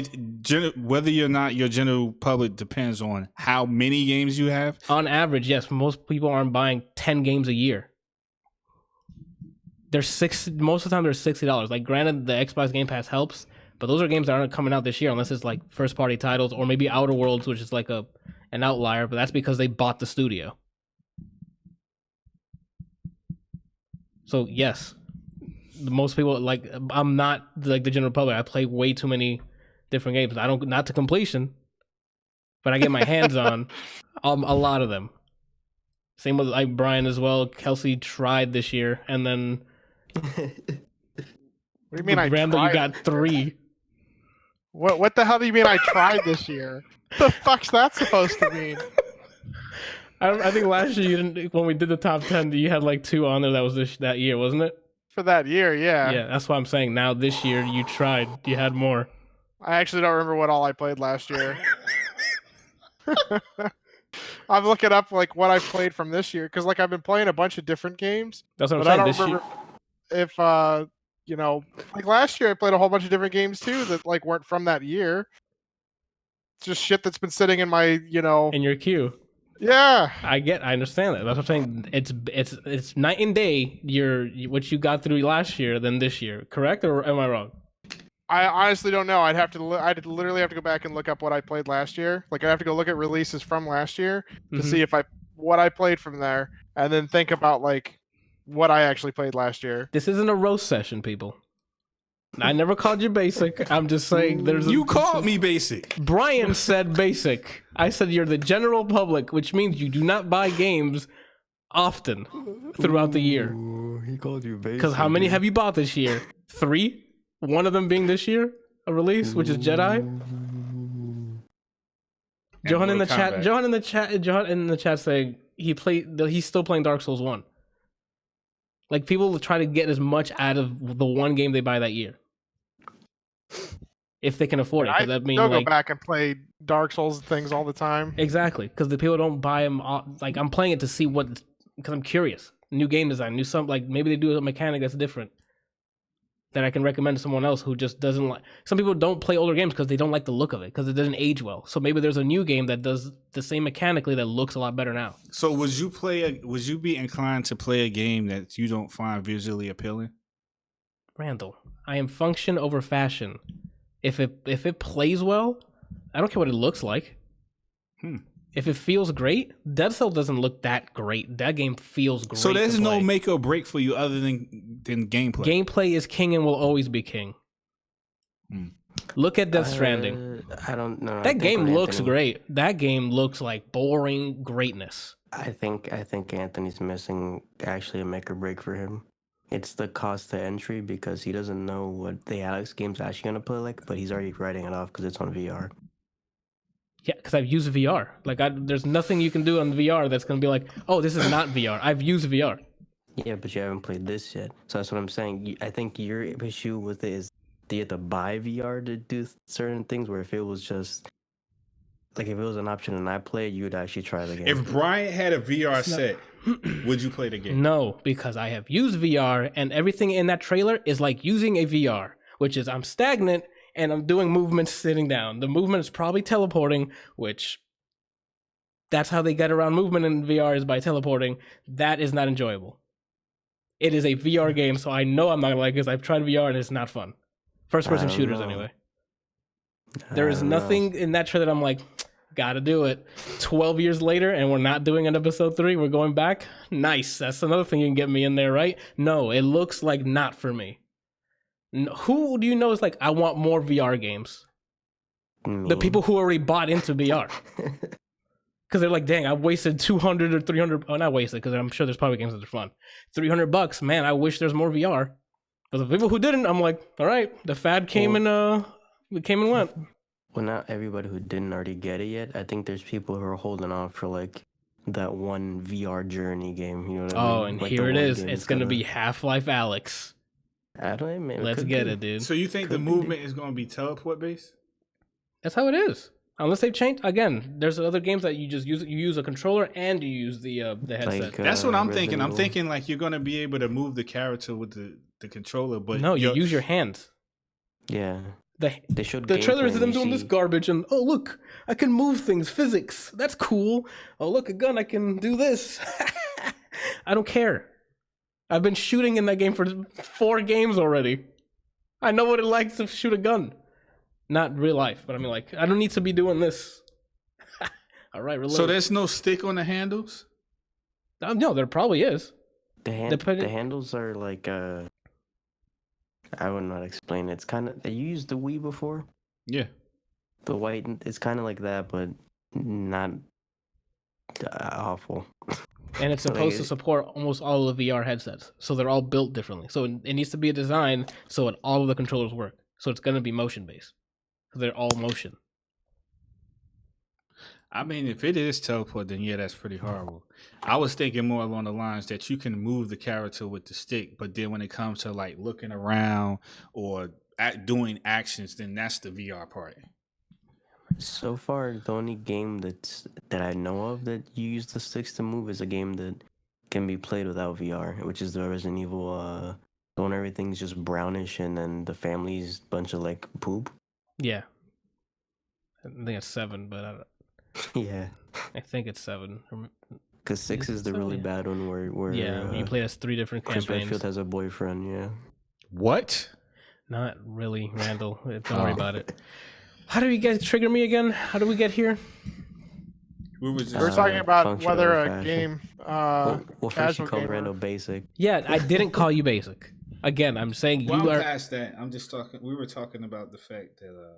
S4: whether or not you're general public depends on how many games you have?
S1: On average, yes. Most people aren't buying 10 games a year. Most of the time they're $60. Like, granted, the Xbox Game Pass helps, but those are games that aren't coming out this year unless it's like first party titles or maybe Outer Worlds, which is like an outlier, but that's because they bought the studio. So yes, most people, like, I'm not like the general public. I play way too many different games. I don't, not to completion, but I get my hands on a lot of them. Same with like Brian as well. Kelsey tried this year, and then
S3: What do you mean
S1: Randall, you got 3.
S3: What the hell do you mean I tried this year? What the fuck's that supposed to mean?
S1: I think last year you didn't. When we did the top 10, you had like 2 on there. That was that year, wasn't it?
S3: For that year, yeah.
S1: Yeah, that's what I'm saying. Now this year you tried. You had more.
S3: I actually don't remember what all I played last year. I'm looking up like what I played from this year because like I've been playing a bunch of different games.
S1: That's what I'm
S3: but
S1: saying.
S3: I don't remember if you know, like last year I played a whole bunch of different games too that like weren't from that year. just shit that's been sitting in my,
S1: in your queue.
S3: Yeah.
S1: I understand that. That's what I'm saying. It's night and day. What you got through last year than this year, correct? Or am I wrong?
S3: I honestly don't know. I'd literally have to go back and look up what I played last year. Like I'd have to go look at releases from last year to see what I played from there, and then think about like what I actually played last year.
S1: This isn't a roast session, people. I never called you basic. I'm just saying
S4: You called me basic.
S1: Brian said basic. I said you're the general public, which means you do not buy games often throughout the year.
S2: He called you basic.
S1: Because how many have you bought this year? 3? One of them being this year, a release, which is Jedi. Johan in the chat saying he's still playing Dark Souls 1. Like people try to get as much out of the one game they buy that year, if they can afford it. Because I mean,
S3: go back and play Dark Souls things all the time.
S1: Exactly, because the people don't buy them. Like I'm playing it to see because I'm curious. New game design, new something. Like maybe they do a mechanic that's different that I can recommend to someone else who just doesn't like. Some people don't play older games because they don't like the look of it because it doesn't age well. So maybe there's a new game that does the same mechanically that looks a lot better now.
S4: So would you be inclined to play a game that you don't find visually appealing?
S1: Randall, I am function over fashion. If it plays well, I don't care what it looks like. If it feels great, Dead Cell doesn't look that great. That game feels great.
S4: So there's no make or break for you other than gameplay.
S1: Gameplay is king and will always be king. Look at Death Stranding.
S2: I don't know.
S1: That game looks great. That game looks like boring greatness.
S2: I think Anthony's missing actually a make or break for him. It's the cost to entry because he doesn't know what the Alex game's actually gonna play like, but he's already writing it off because it's on VR.
S1: Yeah, because I've used VR. Like, there's nothing you can do on VR that's going to be like, oh, this is not VR. I've used VR.
S2: Yeah, but you haven't played this yet. So that's what I'm saying. I think your issue with it is, do you have to buy VR to do certain things? Where if it was just, like, if it was an option and I played, you would actually try the game.
S4: If Brian had a VR set, would you play the game?
S1: No, because I have used VR, and everything in that trailer is like using a VR, which is I'm stagnant, and I'm doing movements sitting down. The movement is probably teleporting, which that's how they get around movement in VR is by teleporting. That is not enjoyable. It is a VR game, so I know I'm not going to like it because I've tried VR and it's not fun. First-person shooters, anyway. There is nothing in that trailer that I'm like, gotta do it. 12 years later, and we're not doing an episode 3. We're going back. Nice. That's another thing you can get me in there, right? No, it looks like not for me. Who do you know is like, I want more VR games?
S2: Me.
S1: The people who already bought into VR. Because they're like, dang, I wasted 200 or 300. Oh, not wasted, because I'm sure there's probably games that are fun. $300, man, I wish there's more VR. But the people who didn't, I'm like, all right, the fad came and went.
S2: Well, not everybody who didn't already get it yet. I think there's people who are holding off for like that one VR Journey game. You know what I mean?
S1: Oh, and
S2: like
S1: here it is. It's going to be Half-Life Alyx.
S2: I don't know, man.
S1: Let's get it, dude.
S4: So you think the movement is going to be teleport based?
S1: That's how it is. Unless they've changed. Again, there's other games that you just use. You use a controller and you use the headset.
S2: Like,
S4: That's what I'm thinking. I'm
S2: Evil.
S4: thinking like you're going to be able to move the character with the controller, but
S1: No, you use your hands.
S2: Yeah.
S1: They
S2: showed
S1: the trailer
S2: gameplay
S1: is
S2: and
S1: them
S2: you
S1: doing this
S2: see-
S1: garbage and oh look, I can move things, physics. That's cool. Oh look, a gun, I can do this. I don't care. I've been shooting in that game for 4 games already. I know what it likes to shoot a gun. Not real life, but I mean like I don't need to be doing this. All right, reload.
S4: So there's no stick on the handles?
S1: No, there probably is.
S2: The handles are like I would not explain it. It's kind of, you used the Wii before?
S4: Yeah.
S2: The white, it's kind of like that, but not awful.
S1: And it's supposed to support almost all of the VR headsets. So they're all built differently. So it needs to be a design so that all of the controllers work. So it's going to be motion based. Because they're all motion.
S4: I mean, if it is teleport, then yeah, that's pretty horrible. I was thinking more along the lines that you can move the character with the stick, but then when it comes to like looking around or doing actions, then that's the VR part.
S2: So far, the only game that I know of that you use the sticks to move is a game that can be played without VR, which is the Resident Evil, when everything's just brownish and then the family's bunch of like poop.
S1: Yeah. I think it's 7, but
S2: Yeah.
S1: I think it's 7.
S2: Because 6 is the really bad one where
S1: you play as 3 different
S2: Chris
S1: campaigns.
S2: Redfield has a boyfriend, yeah.
S4: What?
S1: Not really, Randall. Don't worry about it. How do you guys trigger me again? How do we get here?
S4: We were just
S3: We're talking about
S2: functional
S3: whether a
S2: fashion.
S3: game
S2: Well, first
S3: casual
S2: you called
S3: gamer.
S2: Randall basic.
S1: Yeah, I didn't call you basic. Again, I'm saying
S4: Well,
S1: you
S4: I'm
S1: are.
S4: past that. I'm just talking. We were talking about the fact that.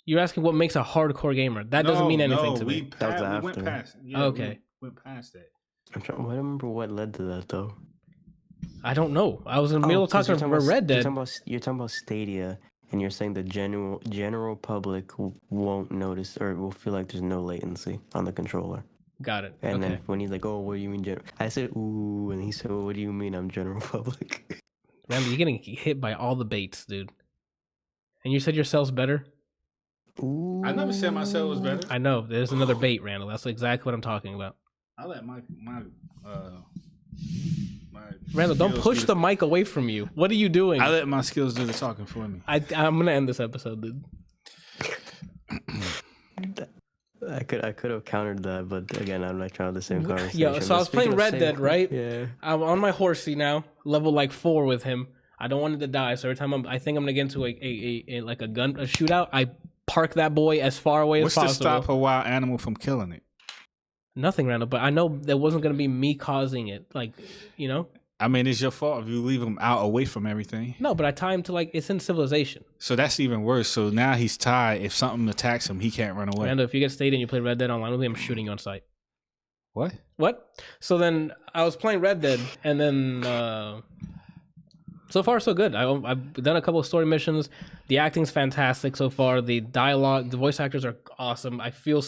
S1: You're asking what makes a hardcore gamer. That doesn't mean anything to me.
S2: That was
S4: We went
S2: after.
S4: past. Yeah,
S1: Okay.
S4: We went past that.
S2: I don't remember what led to that though.
S1: I don't know. I was in the middle of talking about Red Dead.
S2: You're talking about Stadia, and you're saying the general public won't notice or will feel like there's no latency on the controller.
S1: Got it.
S2: And
S1: Okay.
S2: then when he's like, "Oh, what do you mean?" I said, "Ooh," and he said, well, "What do you mean? I'm general public."
S1: Randall, you're getting hit by all the baits, dude. And you said your cell's better?
S2: Ooh.
S4: I never said my cell was better.
S1: I know. There's another bait, Randall. That's exactly what I'm talking about.
S4: I let my
S1: Randall, don't
S4: skills
S1: push
S4: do
S1: the mic away from you. What are you doing?
S4: I let my skills do the talking for me.
S1: I'm going to end this episode, dude.
S2: I could have countered that, but again, I'm not trying to have the same conversation.
S1: Yo, so I was playing Red Dead, right?
S2: Yeah.
S1: I'm on my horsey now, level like 4 with him. I don't want it to die, so every time I think I'm gonna get into a shootout, I park that boy as far away
S4: What's
S1: as
S4: to
S1: possible.
S4: stop a wild animal from killing it?
S1: Nothing, Randall, but I know that wasn't gonna be me causing it. Like, you know?
S4: I mean, it's your fault if you leave him out away from everything.
S1: No, but I tie him to like it's in civilization.
S4: So that's even worse. So now he's tied. If something attacks him, he can't run away.
S1: Randall, if you get Stadia and you play Red Dead online with me, I'm shooting you on sight.
S4: What?
S1: What? So then I was playing Red Dead, and then so far so good. I've done a couple of story missions. The acting's fantastic so far. The dialogue, the voice actors are awesome. I feel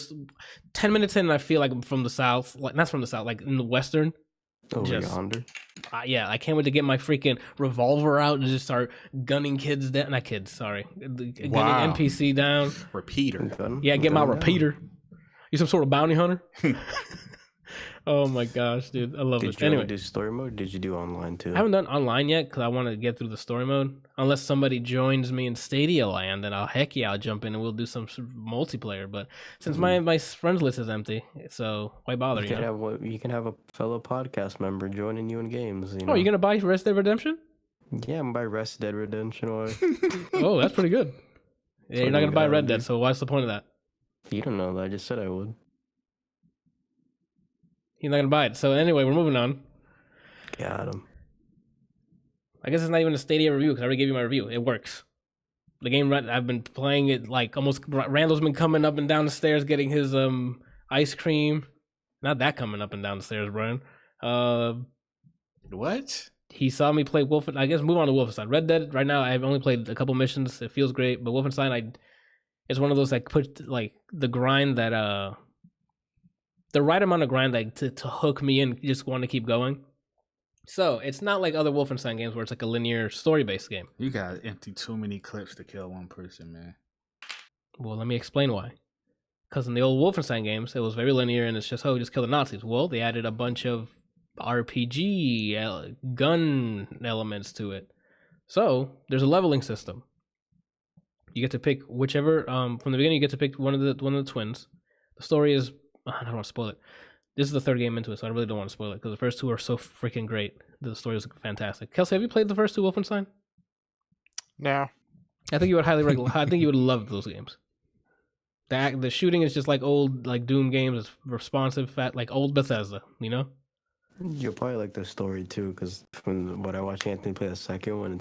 S1: 10 minutes in, and I feel like I'm from the South, like not from the South, like in the Western.
S2: Over yonder.
S1: Yeah, I can't wait to get my freaking revolver out and just start gunning kids down. Not kids, sorry. Gunning
S4: Wow.
S1: NPC down.
S4: Repeater.
S1: Yeah, get my repeater. You some sort of bounty hunter? Oh my gosh, dude. I love it.
S2: Did you
S1: Anyway,
S2: do story mode? Or did you do online too?
S1: I haven't done online yet because I want to get through the story mode. Unless somebody joins me in Stadia Land, then I'll jump in and we'll do some multiplayer. But since my friends list is empty, so why bother?
S2: You can have a fellow podcast member joining you in games. You know?
S1: Oh, you're gonna buy Red Dead Redemption?
S2: Yeah, I'm by Red Dead Redemption. Or
S1: Oh, that's pretty good. Yeah, you're not gonna buy Red Dead, so what's the point of that?
S2: you don't know that. I just said I would.
S1: You're not gonna buy it. So anyway, we're moving on.
S2: Got him.
S1: I guess it's not even a Stadia review because I already gave you my review. It works. The game, I've been playing it like almost. Randall's been coming up and down the stairs getting his ice cream. Not that coming up and down the stairs, Brian.
S4: What?
S1: He saw me play Wolfenstein. I guess move on to Wolfenstein. Red Dead, right now, I've only played a couple missions. It feels great. But Wolfenstein, it's one of those like put like the grind that the right amount of grind like to hook me in, just want to keep going. So it's not like other Wolfenstein games where it's like a linear story-based game.
S4: You got empty too many clips to kill one person, man.
S1: Well, let me explain why. Because in the old Wolfenstein games, it was very linear and it's just, just kill the Nazis. Well, they added a bunch of RPG gun elements to it. So there's a leveling system. You get to pick whichever, from the beginning, you get to pick one of the twins. The story is, I don't want to spoil it. This is the third game into it, so I really don't want to spoil it because the first two are so freaking great. The story is fantastic. Kelsey, have you played the first two Wolfenstein?
S3: No.
S1: I think you would I think you would love those games. The shooting is just like old like Doom games. It's responsive, like old Bethesda. You know.
S2: You'll probably like the story too, because from what I watched Anthony play the second one,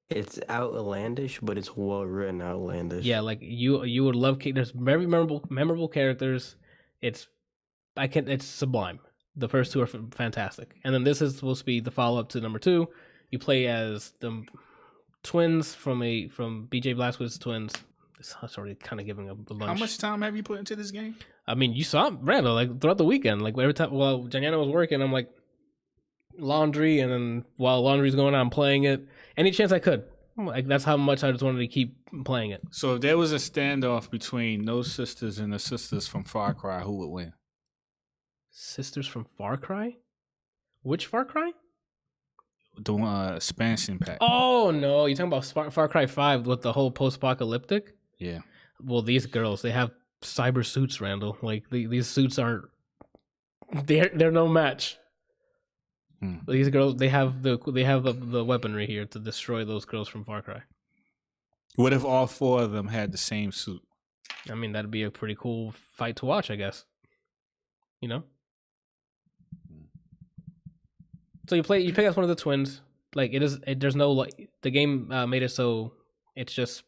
S2: it's outlandish, but it's well written outlandish.
S1: Yeah, like you would love. There's very memorable characters. It's sublime. The first two are fantastic, and then this is supposed to be the follow up to number 2. You play as the twins from BJ Blazkowicz's twins. It's already kind of giving a lunch.
S4: How much time have you put into this game?
S1: I mean, you saw Randall like throughout the weekend. Like every time while Janiana was working, I'm like laundry, and then while laundry's going on, I'm playing it any chance I could. Like that's how much I just wanted to keep playing it.
S4: So if there was a standoff between those sisters and the sisters from Far Cry, who would win?
S1: Sisters from Far Cry? Which Far Cry?
S4: The expansion pack.
S1: Oh no, you're talking about Far Cry 5 with the whole post-apocalyptic?
S4: Yeah.
S1: Well, these girls, they have cyber suits, Randall. Like these suits aren't. They're no match. These girls, they have the weaponry here to destroy those girls from Far Cry.
S4: What if all 4 of them had the same suit?
S1: I mean, that'd be a pretty cool fight to watch, I guess. You know. So you pick as one of the twins. Like there's no like the game made it so it's just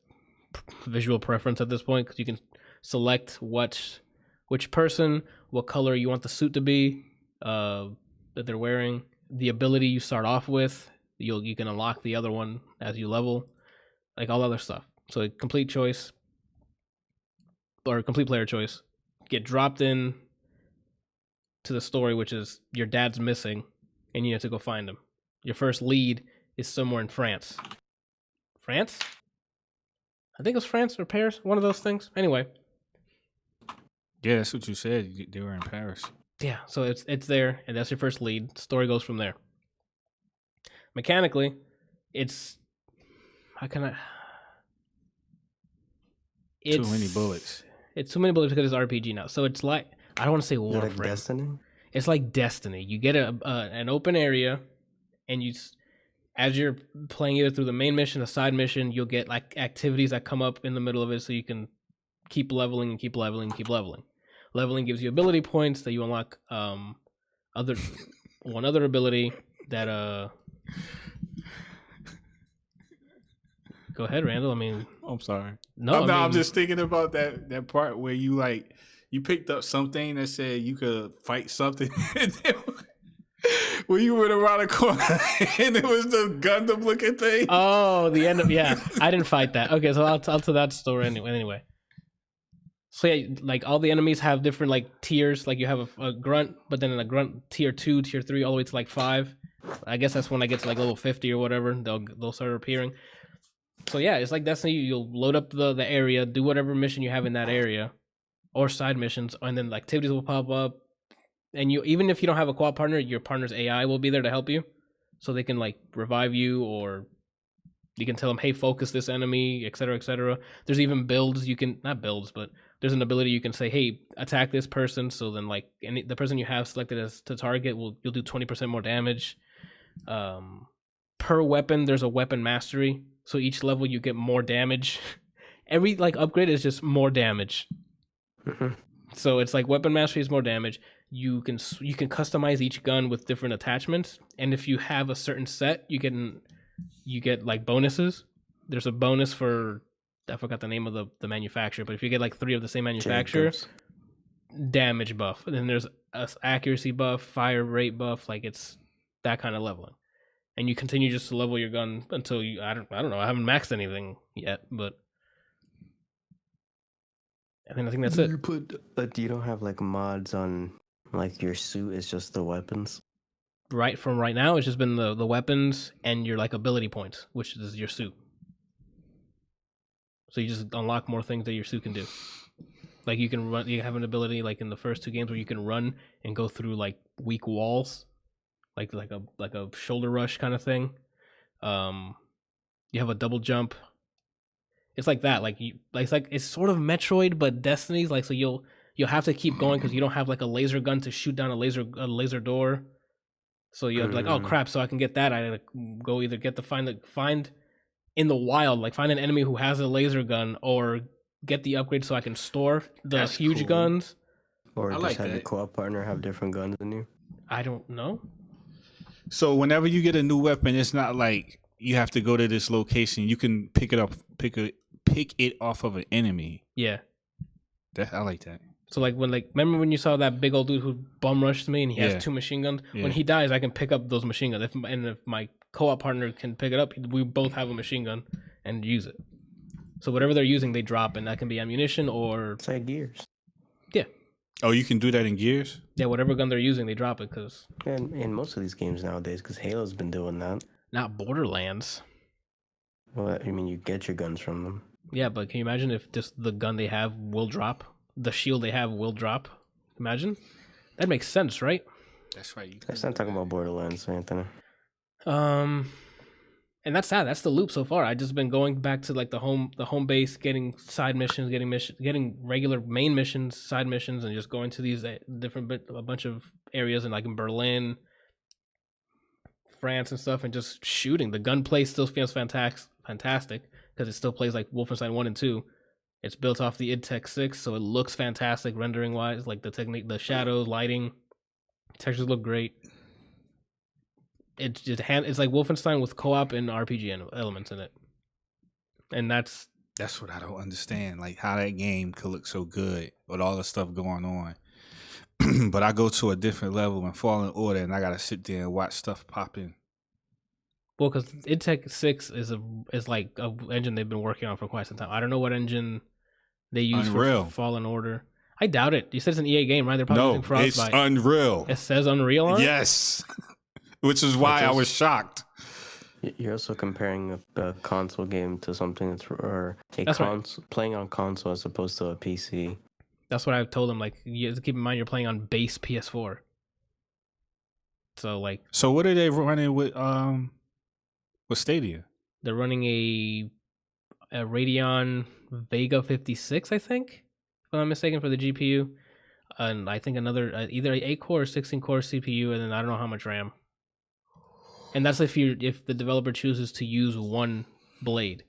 S1: visual preference at this point because you can select which person, what color you want the suit to be that they're wearing, the ability you start off with. You can unlock the other one as you level, like all other stuff. So a complete choice or complete player choice. Get dropped in to the story, which is your dad's missing, and you have to go find him. Your first lead is somewhere in France. France? I think it was France or Paris, one of those things. Anyway.
S4: Yeah, that's what you said. They were in Paris.
S1: Yeah, so it's there, and that's your first lead. Story goes from there. Mechanically, it's how can I? It's
S4: too many bullets.
S1: It's too many bullets because it's RPG now. So it's like I don't want to say Warframe.
S2: Like Destiny.
S1: It's like Destiny. You get an open area, and as you're playing either through the main mission, a side mission, you'll get like activities that come up in the middle of it, so you can keep leveling and keep leveling and keep leveling. Leveling gives you ability points that you unlock. One other ability that Go ahead, Randall. I mean,
S4: I'm sorry.
S1: No,
S4: I'm just thinking about that part where you picked up something that said you could fight something. When you went around the corner and it was the Gundam looking thing.
S1: Oh, the end of I didn't fight that. Okay, so I'll tell that story anyway. So yeah, like all the enemies have different like tiers. Like you have a grunt, but then in a grunt tier 2, tier 3, all the way to like 5. I guess that's when I get to like level 50 or whatever. They'll start appearing. So yeah, it's like Destiny. You'll load up the area, do whatever mission you have in that area, or side missions, and then activities will pop up. And you, even if you don't have a co-op partner, your partner's AI will be there to help you, so they can like revive you, or you can tell them, "Hey, focus this enemy," etc., etc. There's even builds you can not builds, but there's an ability you can say, "Hey, attack this person." So then, like, the person you have selected as to target you'll do 20% more damage. Per weapon, there's a weapon mastery. So each level you get more damage. Every like upgrade is just more damage. So it's like weapon mastery is more damage. You can customize each gun with different attachments, and if you have a certain set, you get like bonuses. There's a bonus for I forgot the name of the manufacturer, but if you get like 3 of the same manufacturer, damage buff. And then there's a accuracy buff, fire rate buff, like it's that kind of leveling. And you continue just to level your gun until you I don't know, I haven't maxed anything yet, but I think that's it.
S2: You don't have like mods on like your suit, it's just the weapons.
S1: Right now it's just been the weapons and your like ability points, which is your suit. So you just unlock more things that your suit can do. Like you can run, you have an ability like in the first 2 games where you can run and go through like weak walls, like a shoulder rush kind of thing. You have a double jump. It's like that. Like it's sort of Metroid, but Destiny's like so you'll have to keep going because you don't have like a laser gun to shoot down a laser door. So you have to like, oh crap! So I can get that. I gotta go either find in the wild, like find an enemy who has a laser gun, or get the upgrade so I can store the huge guns.
S2: Or just have your co-op partner have different guns than you.
S1: I don't know.
S4: So whenever you get a new weapon, it's not like you have to go to this location. You can pick it off of an enemy.
S1: Yeah,
S4: I like that.
S1: So like remember when you saw that big old dude who bum rushed me and he has 2 machine guns? Yeah. When he dies, I can pick up those machine guns. If my co-op partner can pick it up, we both have a machine gun and use it. So whatever they're using, they drop, and that can be ammunition or
S2: it's like Gears.
S1: Yeah.
S4: Oh, you can do that in Gears?
S1: Yeah, whatever gun they're using, they drop it because.
S2: And in most of these games nowadays, because Halo's been doing that.
S1: Not Borderlands.
S2: Well, I mean, you get your guns from them.
S1: Yeah, but can you imagine if just the gun they have will drop? The shield they have will drop. Imagine. That makes sense, right?
S4: That's right.
S2: Let's not talk about Borderlands, Anthony.
S1: And that's sad. That's the loop so far. I just been going back to like the home base, getting side missions, getting regular main missions, side missions, and just going to these a bunch of areas in like in Berlin, France, and stuff, and just shooting. The gunplay still feels fantastic because it still plays like Wolfenstein 1 and 2. It's built off the id Tech 6, so it looks fantastic rendering wise. Like the technique, the shadows, lighting, textures look great. It's like Wolfenstein with co-op and RPG elements in it, and that's
S4: what I don't understand. Like how that game could look so good with all the stuff going on, but I go to a different level in Fallen Order, and I gotta sit there and watch stuff pop in.
S1: Well, because id Tech 6 is like a engine they've been working on for quite some time. I don't know what engine they use for Fallen Order. I doubt it. You said it's an EA game, right? They're probably using Frostbite.
S4: It's Unreal.
S1: It says Unreal on it?
S4: Yes. Which is why I was shocked.
S2: You're also comparing a console game to something playing on console as opposed to a PC.
S1: That's what I told them. Like, you have to keep in mind you're playing on base PS4. So what are they running with Stadia?
S2: They're running
S1: a Radeon Vega 56, I think, if I'm not mistaken, for the GPU, and I think another either an 8-core or 16-core CPU, and then I don't know how much RAM. And that's if the developer chooses to use one blade.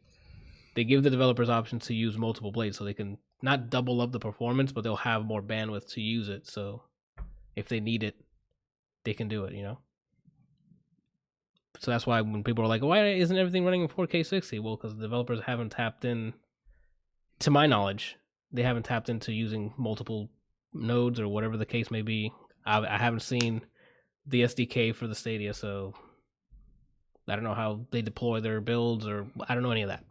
S1: They give the developers options to use multiple blades, so they can not double up the performance, but they'll have more bandwidth to use it. So if they need it, they can do it, you know? So that's why when people are like, why isn't everything running in 4K 60? Well, because the developers haven't tapped in, to my knowledge, they haven't tapped into using multiple nodes or whatever the case may be. I haven't seen the SDK for the Stadia, so I don't know how they deploy their builds, or I don't know any of that.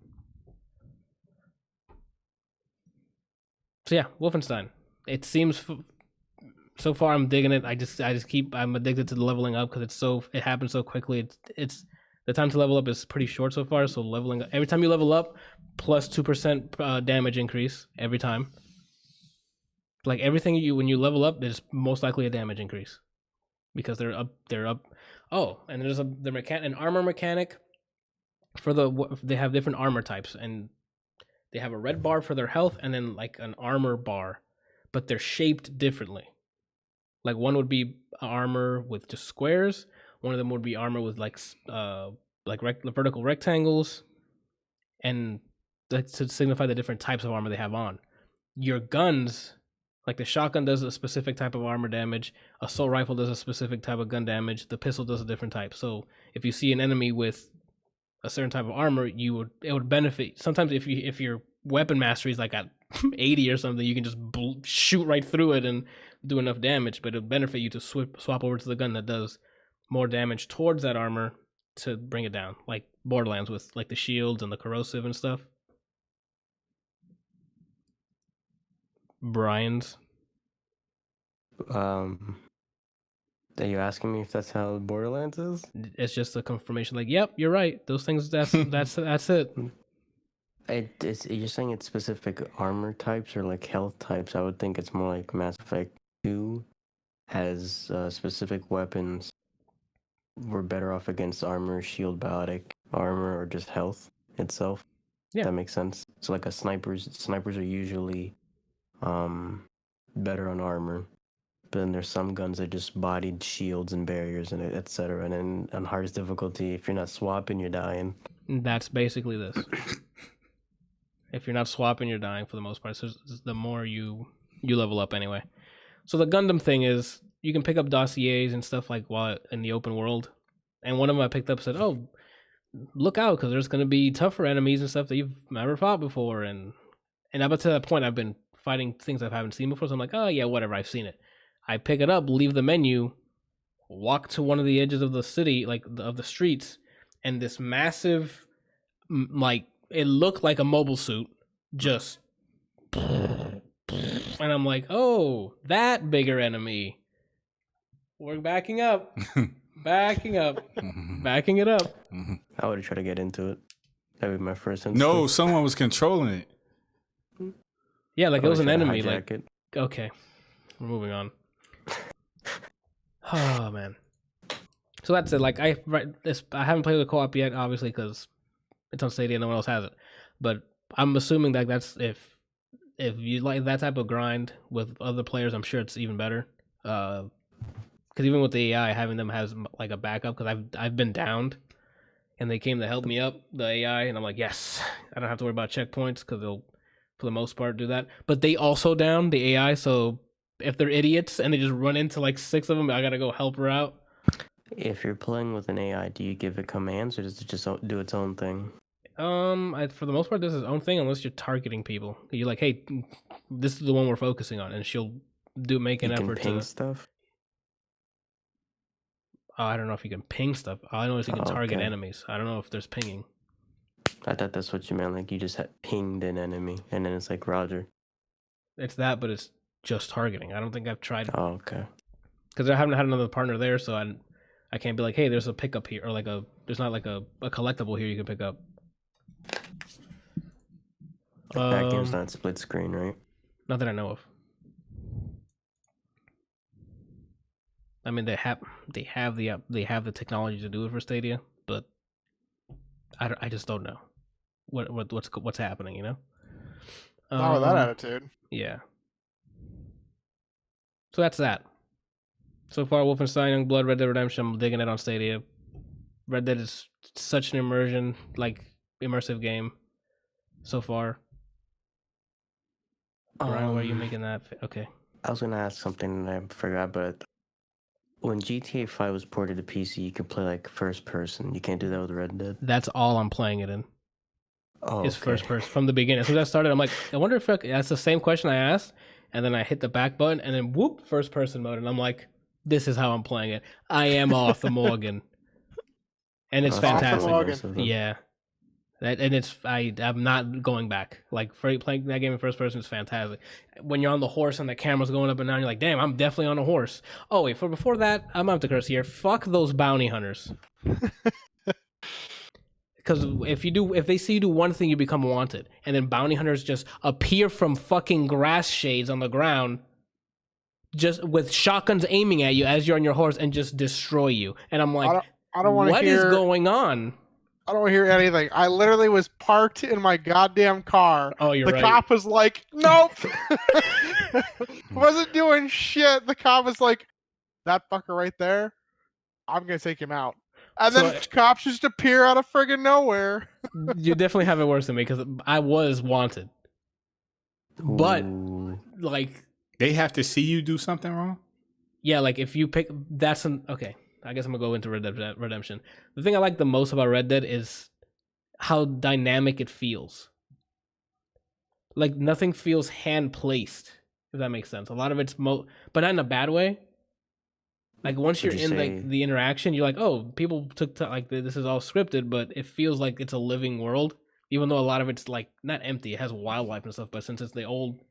S1: So yeah, Wolfenstein. It seems so far I'm digging it. I'm addicted to the leveling up because it happens so quickly. It's the time to level up is pretty short so far. So leveling up, every time you level up, plus 2% damage increase every time. Like everything when you level up, there's most likely a damage increase because they're up. Oh, and there's an armor mechanic they have different armor types, and they have a red bar for their health and then like an armor bar, but they're shaped differently. Like one would be armor with just squares. One of them would be armor with vertical rectangles, and that's to signify the different types of armor they have on. Your guns, like the shotgun does a specific type of armor damage, assault rifle does a specific type of gun damage, the pistol does a different type. So if you see an enemy with a certain type of armor, it would benefit. Sometimes if your weapon mastery is like at 80 or something, you can just shoot right through it and do enough damage, but it'll benefit you to swap over to the gun that does more damage towards that armor to bring it down, like Borderlands with like the shields and the corrosive and stuff. Brian's.
S2: Are you asking me if that's how Borderlands is?
S1: It's just a confirmation. Like, yep, you're right. Those things. That's it.
S2: You're saying it's specific armor types or like health types? I would think it's more like Mass Effect 2 has specific weapons. We're better off against armor, shield, biotic armor, or just health itself. Yeah, that makes sense. So like snipers are usually better on armor, but then there's some guns that just bodied shields and barriers and etc. And then on hardest difficulty, if you're not swapping, you're dying.
S1: That's basically this. If you're not swapping, you're dying for the most part. So the more you level up anyway. So the Gundam thing is you can pick up dossiers and stuff like while in the open world. And one of them I picked up said, "Oh, look out, because there's going to be tougher enemies and stuff that you've never fought before." And up to that point, I've been fighting things I haven't seen before. So I'm like, oh yeah, whatever, I've seen it. I pick it up, leave the menu, walk to one of the edges of the city, like of the streets, and this massive, like, it looked like a mobile suit, just, and I'm like, oh, that bigger enemy. We're backing up, backing it up.
S2: I would have tried to get into it. That would be my first instinct.
S4: No, someone was controlling it.
S1: Yeah, like it was an enemy. Like, okay, we're moving on. Oh man. So that's it. Like I haven't played the co-op yet, obviously, because it's on Stadia and no one else has it. But I'm assuming that that's if you like that type of grind with other players, I'm sure it's even better. Because even with the AI, having them has like a backup, because I've been downed, and they came to help me up, the AI, and I'm like, yes, I don't have to worry about checkpoints because they'll, for the most part, do that. But they also down the AI, so if they're idiots and they just run into like 6 of them, I gotta go help her out.
S2: If you're playing with an AI, do you give it commands or does it just do its own thing?
S1: For the most part, this is its own thing unless you're targeting people. You're like, hey, this is the one we're focusing on, and she'll make an effort
S2: to ping
S1: to
S2: stuff.
S1: I don't know if you can ping stuff. All I know is you can target enemies. I don't know if there's pinging.
S2: I thought that's what you meant. Like you just pinged an enemy, and then it's like Roger.
S1: It's that, but it's just targeting. I don't think I've tried.
S2: Oh, okay.
S1: Because I haven't had another partner there, so I can't be like, hey, there's a pickup here, or like there's not like a collectible here you can pick up.
S2: That game's not split screen, right?
S1: Not that I know of. I mean, they have the technology to do it for Stadia, but I just don't know what's happening, you know?
S3: Not with that attitude.
S1: Yeah. So that's that. So far, Wolfenstein, Youngblood, Red Dead Redemption, I'm digging it on Stadia. Red Dead is such an immersive game so far. Brian, why are you making that? Okay.
S2: I was going to ask something and I forgot, but when GTA 5 was ported to PC, you could play like first person. You can't do that with Red Dead?
S1: That's all I'm playing it in.
S2: Oh,
S1: it's first person from the beginning. As soon as I started, I'm like, I wonder if that's the same question I asked. And then I hit the back button and then whoop, first person mode. And I'm like, this is how I'm playing it. I am Arthur Morgan. And it's fantastic. Yeah. I'm not going back. Like playing that game in first person is fantastic. When you're on the horse and the camera's going up and down, you're like, damn, I'm definitely on a horse. Oh wait, before that, I'm gonna have to curse here. Fuck those bounty hunters. Because if they see you do one thing, you become wanted, and then bounty hunters just appear from fucking grass shades on the ground, just with shotguns aiming at you as you're on your horse and just destroy you. And I'm like,
S3: I don't want to hear.
S1: What is going on?
S3: I don't want to hear anything. I literally was parked in my goddamn car.
S1: Oh, you're right.
S3: The cop was like, nope. Wasn't doing shit. The cop was like, that fucker right there, I'm going to take him out. And then cops just appear out of friggin' nowhere.
S1: You definitely have it worse than me because I was wanted. But, like...
S4: They have to see you do something wrong?
S1: Yeah, like if you pick... Okay. I guess I'm going to go into Red Dead Redemption. The thing I like the most about Red Dead is how dynamic it feels. Like, nothing feels hand-placed, if that makes sense. A lot of it's... but not in a bad way. Like, once you're in like the interaction, you're like, oh, people took... like, this is all scripted, but it feels like it's a living world. Even though a lot of it's, like, not empty. It has wildlife and stuff, but since it's the old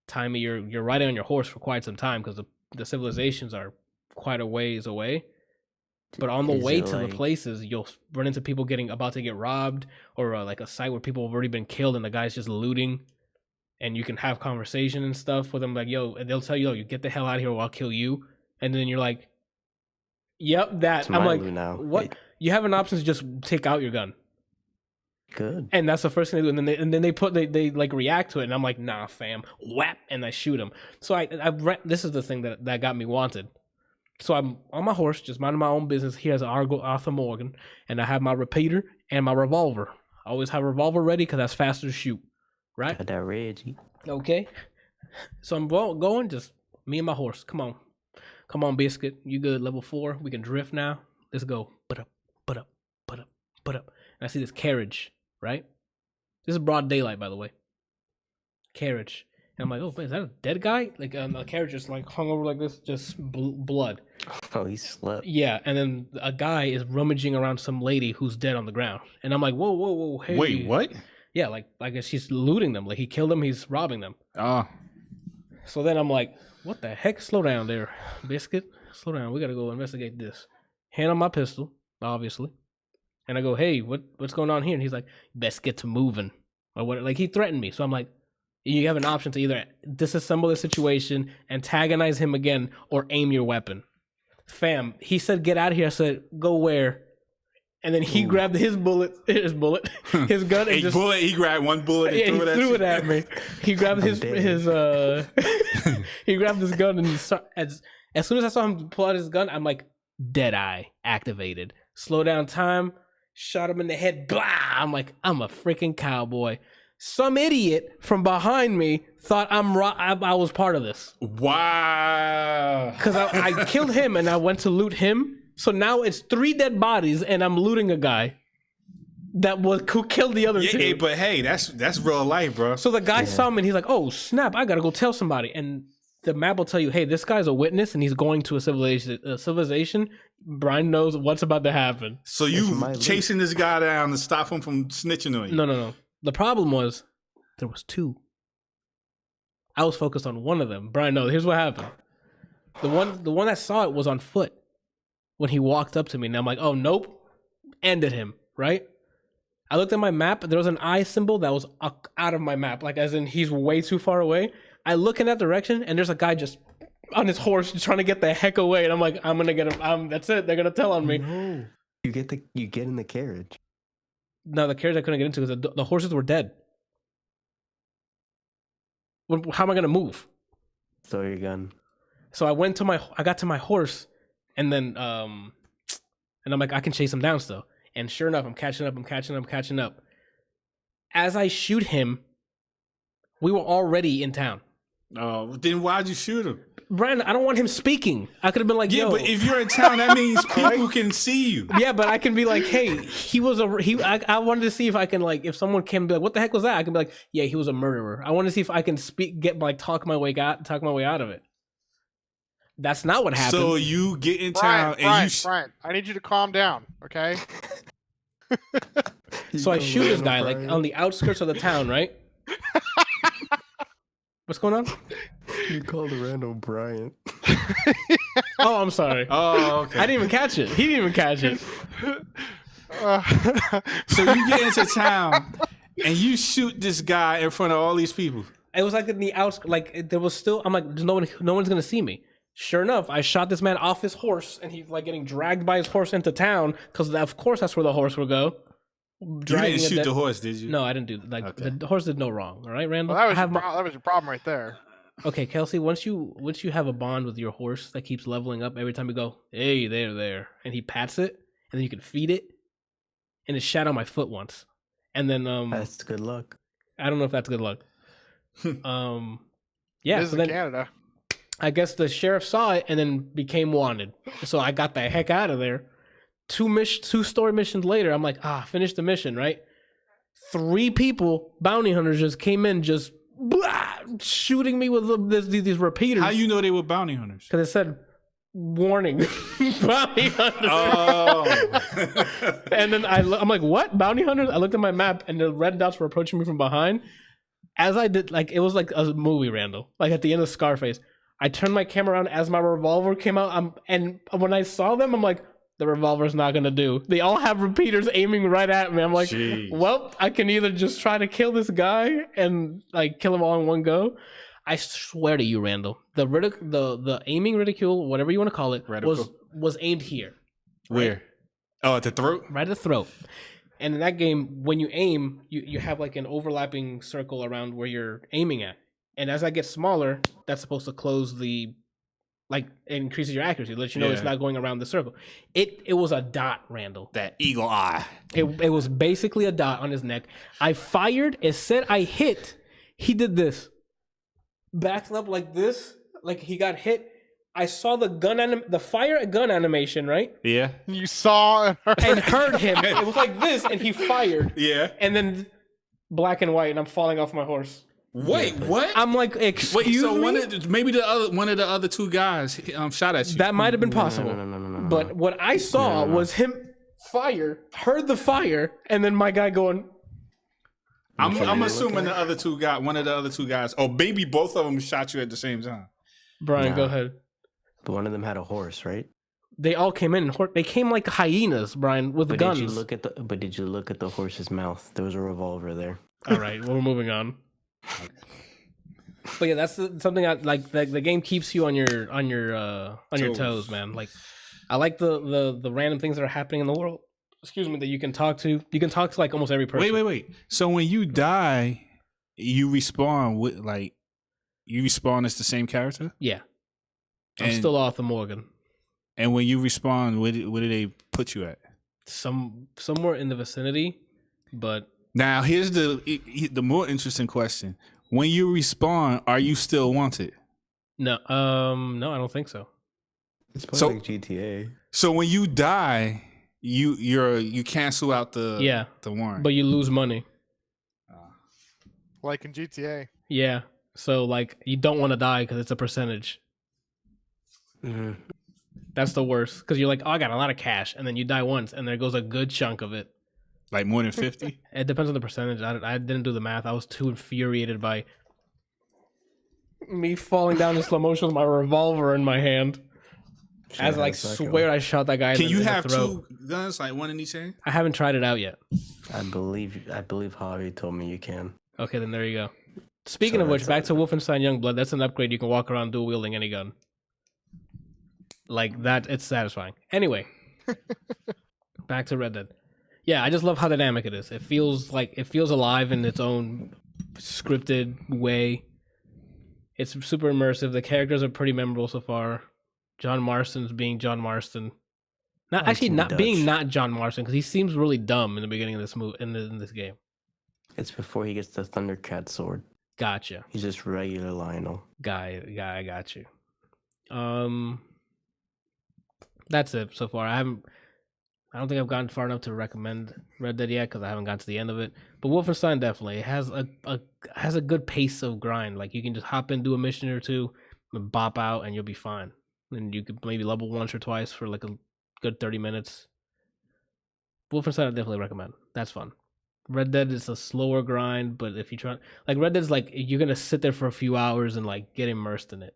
S1: time, you're riding on your horse for quite some time because the civilizations are quite a ways away. But on the way to the places, you'll run into people about to get robbed, or like a site where people have already been killed and the guy's just looting, and you can have conversation and stuff with them, like, yo, and they'll tell you, you get the hell out of here or I'll kill you. And then you're like, yep, that. I'm like, what? You have an option to just take out your gun.
S2: Good.
S1: And that's the first thing they do. And then they like react to it, and I'm like, nah, fam, whap, and I shoot them. So this is the thing that got me wanted. So I'm on my horse, just minding my own business. Here's Arthur Morgan, and I have my repeater and my revolver. I always have a revolver ready because that's faster to shoot, right?
S2: Got that Reggie.
S1: Okay. So I'm going, just me and my horse. Come on, Biscuit. You good? Level 4. We can drift now. Let's go. Put up. And I see this carriage, right? This is broad daylight, by the way. Carriage. And I'm like, oh, wait, is that a dead guy? Like, the carriage just like hung over like this, just blood.
S2: Oh, he slept.
S1: Yeah, and then a guy is rummaging around some lady who's dead on the ground. And I'm like, whoa, hey.
S4: Wait, what?
S1: Yeah, like, I guess he's looting them. Like, he killed them, he's robbing them.
S4: Oh.
S1: So then I'm like, what the heck? Slow down there, Biscuit. Slow down. We got to go investigate this. Hand on my pistol, obviously. And I go, hey, what's going on here? And he's like, best get to moving. Or what? Like, he threatened me. So I'm like, you have an option to either disassemble the situation, antagonize him again, or aim your weapon. Fam, he said, "Get out of here." I said, "Go where?" And then he grabbed his gun, and
S4: bullet. He grabbed one bullet and
S1: threw it at me. He grabbed his he grabbed his gun, and as soon as I saw him pull out his gun, I'm like, dead eye activated. Slow down time, shot him in the head. Blah! I'm like, I'm a freaking cowboy. Some idiot from behind me thought I was part of this.
S4: Wow.
S1: Because I killed him and I went to loot him. So now it's 3 dead bodies and I'm looting a guy who killed the other 2.
S4: Yeah, but hey, that's real life, bro.
S1: So the guy saw me and he's like, oh, snap, I got to go tell somebody. And the map will tell you, hey, this guy's a witness and he's going to a civilization. Brian knows what's about to happen.
S4: So you chasing this guy down to stop him from snitching on you?
S1: No. The problem was there was 2. I was focused on one of them. Brian knows. Here's what happened. The one that saw it was on foot when he walked up to me. And I'm like, oh, nope. Ended him, right? I looked at my map. There was an eye symbol that was out of my map. Like, as in, he's way too far away. I look in that direction, and there's a guy just on his horse trying to get the heck away. And I'm like, I'm going to get him. That's it. They're going to tell on me.
S2: No. You get in the carriage.
S1: No, the carriage I couldn't get into because the horses were dead. How am I going to move?
S2: Throw your gun.
S1: So I got to my horse, and then and I'm like, I can chase him down still. And sure enough, I'm catching up. As I shoot him, we were already in town.
S4: Oh, then why'd you shoot him?
S1: Brian, I don't want him speaking. I could have been like,
S4: yeah,
S1: yo.
S4: but if you're in town, that means people can see you.
S1: Yeah, but I can be like, hey, I wanted to see if I can, like, if someone can be like, what the heck was that? I can be like, yeah, he was a murderer. I want to see if I can talk my way out of it. That's not what happened.
S4: So you get in
S3: Brian,
S4: town
S3: Brian, I need you to calm down, okay?
S1: So I shoot this guy like on the outskirts of the town, right? What's going on?
S2: You called Randall Brian.
S1: Oh, I'm sorry.
S4: Oh, okay.
S1: I didn't even catch it. He didn't even catch it.
S4: So you get into town and you shoot this guy in front of all these people.
S1: It was like in the outskirts. Like there was still. I'm like, no one's gonna see me. Sure enough, I shot this man off his horse, and he's like getting dragged by his horse into town because, of course, that's where the horse would go.
S4: You didn't shoot the horse, did you?
S1: No, I didn't do okay. The horse did no wrong. All right, Randall.
S3: Well, that was your problem right there.
S1: Okay, Kelsey. Once you have a bond with your horse that keeps leveling up every time you go, hey, there, and he pats it, and then you can feed it, and it shat on my foot once, and then
S2: that's good luck.
S1: I don't know if that's good luck. Yeah.
S3: This is in Canada.
S1: I guess the sheriff saw it and then became wanted. So I got the heck out of there. 2 story missions later, I'm like, finish the mission, right? 3 people, bounty hunters, just came in, just shooting me with these repeaters.
S4: How you know they were bounty hunters?
S1: Because it said, warning, bounty hunters.
S4: Oh.
S1: And then I'm like, what? Bounty hunters? I looked at my map and the red dots were approaching me from behind. As I did, like, it was like a movie, Randall. Like at the end of Scarface. I turned my camera around as my revolver came out. And when I saw them, I'm like, the revolver's not going to do. They all have repeaters aiming right at me. I'm like, well, I can either just try to kill this guy and like kill them all in one go. I swear to you, Randall, the aiming ridicule, whatever you want to call it, was aimed here.
S4: Right? Where? Oh, at the throat?
S1: Right at the throat. And in that game, when you aim, you have like an overlapping circle around where you're aiming at. And as I get smaller, that's supposed to close it increases your accuracy, lets you know it's not going around the circle. It was a dot, Randall.
S4: That eagle eye.
S1: It was basically a dot on his neck. I fired. It said I hit. He did this. Backed up like this. Like he got hit. I saw the fire gun animation, right?
S4: Yeah.
S3: You saw
S1: and heard him. It was like this, and he fired.
S4: Yeah.
S1: And then black and white, and I'm falling off my horse.
S4: Wait, what?
S1: I'm like, excuse me?
S4: So one of the other 2 guys shot at you.
S1: That might have been possible.
S2: No.
S1: But what I saw was him fire, heard the fire, and then my guy going.
S4: I'm assuming one of the other two guys, or maybe both of them shot you at the same time.
S1: Brian, go ahead.
S2: But one of them had a horse, right?
S1: They all came in. They came like hyenas, Brian, with guns.
S2: Did you look at the horse's mouth? There was a revolver there.
S1: All right, we're moving on. But yeah, that's something I like. The game keeps you on your toes, man. Like I like the random things that are happening in the world. Excuse me, that you can talk to. You can talk to like almost every person.
S4: Wait. So when you die, you respawn with like you respawn as the same character?
S1: Yeah. I'm still Arthur Morgan.
S4: And when you respawn, where do they put you at?
S1: Somewhere in the vicinity, but
S4: now here's the more interesting question: when you respawn, are you still wanted?
S1: No, I don't think so.
S2: It's probably like GTA.
S4: So when you die, you cancel out the warrant,
S1: but you lose money.
S3: Like in GTA.
S1: Yeah, so like you don't want to die because it's a percentage.
S2: Mm-hmm.
S1: That's the worst because you're like, oh, I got a lot of cash, and then you die once, and there goes a good chunk of it.
S4: Like more than 50?
S1: It depends on the percentage. I didn't do the math. I was too infuriated by me falling down in slow motion with my revolver in my hand. As I swear I shot that guy.
S4: Can you have
S1: two
S4: guns, like one in each hand?
S1: I haven't tried it out yet.
S2: I believe Javi told me you can.
S1: Okay, then there you go. Speaking of which, back to Wolfenstein Youngblood. That's an upgrade. You can walk around dual wielding any gun. Like that, it's satisfying. Anyway, back to Red Dead. Yeah, I just love how dynamic it is. It feels alive in its own scripted way. It's super immersive. The characters are pretty memorable so far. John Marston's being John Marston. Not John Marston, because he seems really dumb in the beginning of this in this game.
S2: It's before he gets the Thundercat sword.
S1: Gotcha.
S2: He's just regular Lionel.
S1: Guy, I got you. That's it so far. I don't think I've gotten far enough to recommend Red Dead yet because I haven't gotten to the end of it. But Wolfenstein definitely has a good pace of grind. Like you can just hop in, do a mission or two, and bop out, and you'll be fine. And you could maybe level once or twice for like a good 30 minutes. Wolfenstein I definitely recommend. That's fun. Red Dead is a slower grind, but if you try, like Red Dead's like you're gonna sit there for a few hours and like get immersed in it.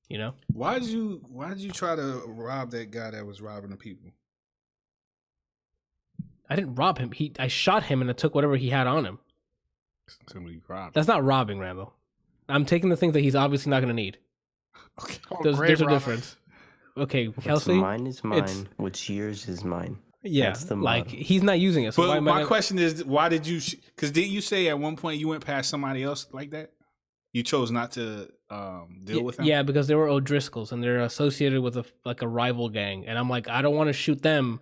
S1: You know?
S4: Why did you try to rob that guy that was robbing the people?
S1: I didn't rob him. I shot him and I took whatever he had on him.
S4: Somebody robbed.
S1: That's not robbing, Randall. I'm taking the things that he's obviously not going to need.
S4: Okay.
S1: There's a difference. Okay, Kelsey.
S2: Mine is mine. What's yours is mine.
S1: Yeah,
S2: that's the
S1: like
S2: model.
S1: he's not using it. So
S4: but my question is, why did you? Because didn't you say at one point you went past somebody else like that? You chose not to deal with them?
S1: Yeah, because they were O'Driscolls and they're associated with a rival gang. And I'm like, I don't want to shoot them.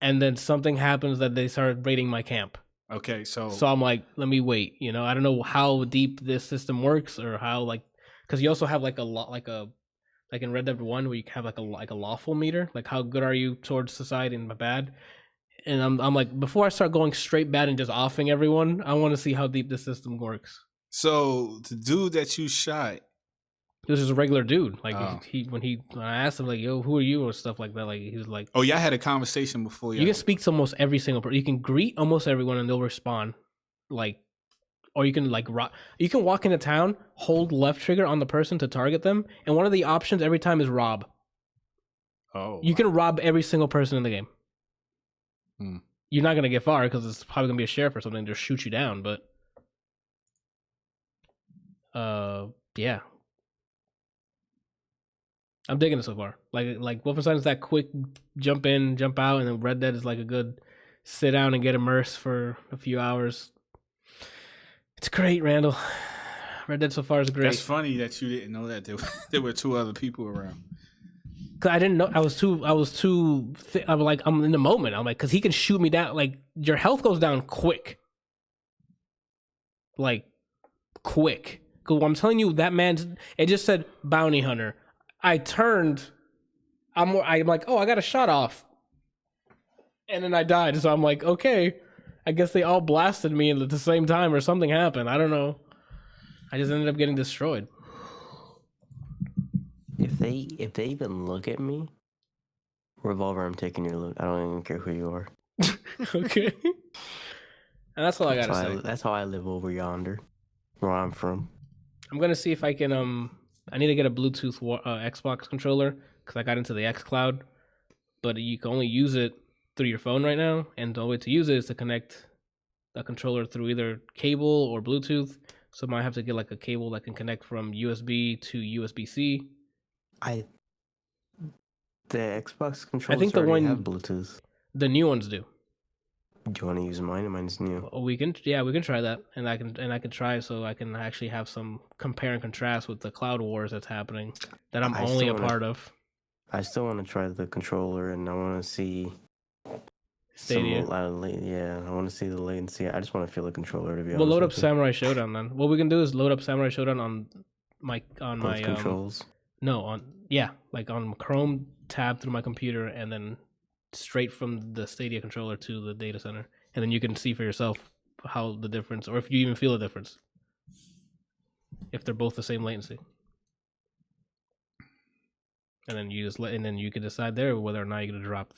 S1: And then something happens that they start raiding my camp.
S4: Okay, so
S1: I'm like, let me wait. You know, I don't know how deep this system works or how because you also have like in Red Dead 1 where you have like a lawful meter, like how good are you towards society and bad. And I'm like, before I start going straight bad and just offing everyone, I want to see how deep the system works.
S4: So the dude that you shot,
S1: this is a regular dude. Like when I asked him like, "Yo, who are you?" or stuff like that. Like he was like,
S4: "Oh, y'all had a conversation before."
S1: You can speak to almost every single person. You can greet almost everyone and they'll respond. Like, or you can like you can walk into town, hold left trigger on the person to target them, and one of the options every time is rob.
S4: Oh,
S1: you can rob every single person in the game.
S4: Hmm.
S1: You're not gonna get far because it's probably gonna be a sheriff or something to shoot you down, but. Yeah. I'm digging it so far. Like Wolfenstein is that quick jump in, jump out, and then Red Dead is like a good sit down and get immersed for a few hours. It's great, Randall. Red Dead so far is great.
S4: That's funny that you didn't know that there were two other people around.
S1: Cause I didn't know. I was too. I'm like, I'm in the moment. I'm like, cause he can shoot me down. Like your health goes down quick. Like quick. Cause I'm telling you, that man's. It just said bounty hunter. I turned. I'm like, oh, I got a shot off. And then I died. So I'm like, okay, I guess they all blasted me at the same time or something happened. I don't know. I just ended up getting destroyed.
S2: If they even look at me, revolver, I'm taking your loot. I don't even care who you are.
S1: Okay. And that's all I gotta say.
S2: That's how I live over yonder, where I'm from.
S1: I'm gonna see if I can. I need to get a Bluetooth Xbox controller because I got into the xCloud, but you can only use it through your phone right now, and the only way to use it is to connect the controller through either cable or Bluetooth. So I might have to get like a cable that can connect from USB to USB-C.
S2: The Xbox controllers
S1: think the
S2: already
S1: one-
S2: have Bluetooth.
S1: The new ones do.
S2: Do you want to use mine? Mine's new.
S1: We can try that, and I can try so I can actually have some compare and contrast with the cloud wars that's happening that I'm
S2: I
S1: only
S2: still
S1: a
S2: wanna-
S1: part of.
S2: I still want to try the controller, and I want to see
S1: Stadia.
S2: I want to see the latency. I just want to feel the controller, to be honest.
S1: We'll load up
S2: with you.
S1: Samurai Showdown then. What we can do is load up Samurai Showdown on my
S2: Both controls.
S1: like on Chrome, tab through my computer, and then straight from the Stadia controller to the data center, and then you can see for yourself how the difference, or if you even feel a difference, if they're both the same latency. And then you can decide there whether or not you're gonna drop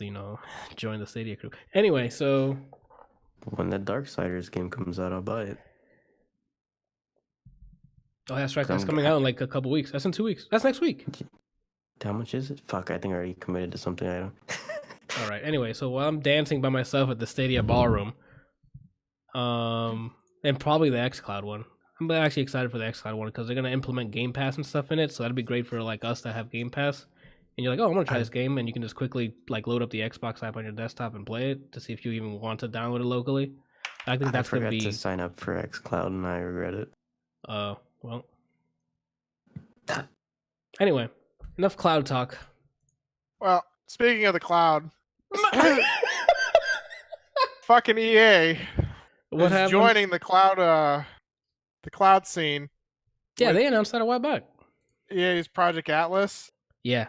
S1: join the Stadia crew. Anyway, so
S2: When the Darksiders game comes out, I'll buy it.
S1: oh, that's right, that's coming out in like a couple weeks. That's in 2 weeks. That's next week.
S2: How much is it? Fuck, I think I already committed to something I don't.
S1: All right. Anyway, so while I'm dancing by myself at the Stadia ballroom, and probably the xCloud one, I'm actually excited for the xCloud one because they're gonna implement Game Pass and stuff in it. So that'd be great for like us that have Game Pass. And you're like, oh, I'm gonna try this game, and you can just quickly like load up the Xbox app on your desktop and play it to see if you even want to download it locally. I think that's gonna be.
S2: I forgot to sign up for xCloud, and I regret it.
S1: Well. Anyway, enough cloud talk.
S3: Well, speaking of the cloud, fucking EA
S1: What
S3: is
S1: happened?
S3: joining the cloud scene.
S1: Yeah, they announced that a while back.
S3: EA's Project Atlas.
S1: Yeah,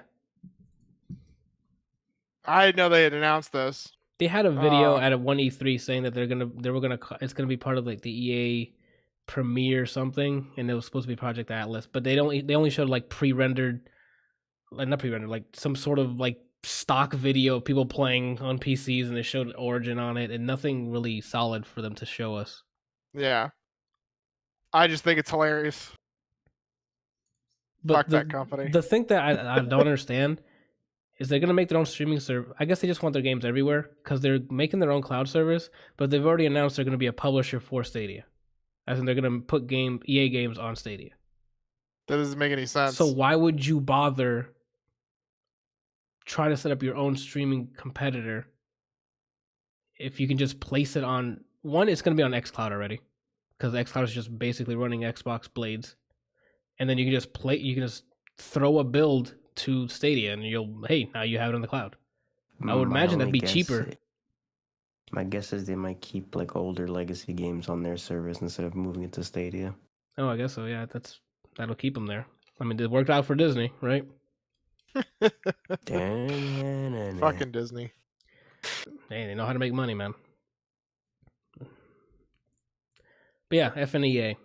S3: I didn't know they had announced this.
S1: they had a video at a 1E3 saying that it's gonna be part of like the EA Premiere something, and it was supposed to be Project Atlas, but they only showed like not pre-rendered, like some sort of like stock video of people playing on PCs, and they showed Origin on it, and nothing really solid for them to show us.
S3: Yeah. I just think it's hilarious.
S1: But
S3: Fuck that company.
S1: The thing that I don't understand is they're gonna make their own streaming server. I guess they just want their games everywhere because they're making their own cloud service, but they've already announced they're gonna be a publisher for Stadia, as in they're gonna put EA games on Stadia.
S3: That doesn't make any sense.
S1: So why would you bother try to set up your own streaming competitor if you can just place it on one? It's going to be on xCloud already because xCloud is just basically running Xbox Blades, and then you can just throw a build to Stadia, and now you have it on the cloud. I would imagine that'd be cheaper.
S2: My guess is they might keep like older legacy games on their service instead of moving it to Stadia.
S1: Oh, I guess so. Yeah, that'll keep them there. I mean, it worked out for Disney, right?
S3: Fucking Disney.
S1: Hey, they know how to make money, man. But yeah, FNEA.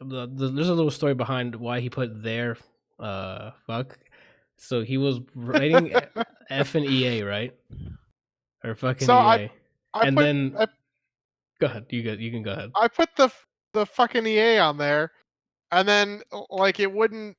S1: There's a little story behind why he put their fuck. So he was writing FNEA, right? Or fucking EA. Go ahead. You can go ahead.
S3: I put the fucking EA on there, and then like it wouldn't.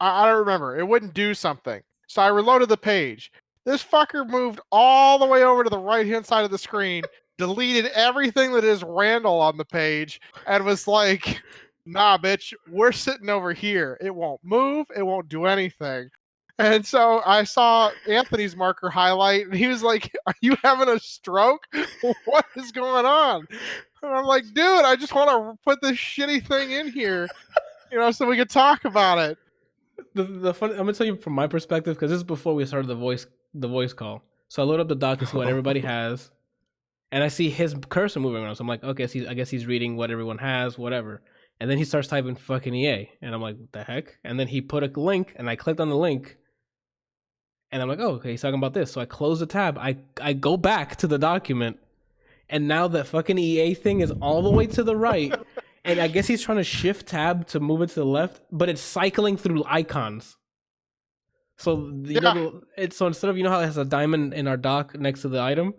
S3: I don't remember. It wouldn't do something. So I reloaded the page. This fucker moved all the way over to the right-hand side of the screen, deleted everything that is Randall on the page, and was like, nah, bitch, we're sitting over here. It won't move. It won't do anything. And so I saw Anthony's marker highlight, and he was like, are you having a stroke? What is going on? And I'm like, dude, I just want to put this shitty thing in here, so we could talk about it.
S1: The funny, I'm gonna tell you from my perspective because this is before we started the voice call. So I load up the doc to see what everybody has, and I see his cursor moving around. So I'm like, okay, I guess he's reading what everyone has, whatever. And then he starts typing fucking EA, and I'm like, what the heck? And then he put a link, and I clicked on the link, and I'm like, oh, okay, he's talking about this. So I close the tab. I go back to the document, and now that fucking EA thing is all the way to the right. And I guess he's trying to shift tab to move it to the left, but it's cycling through icons. So so instead of how it has a diamond in our dock next to the item,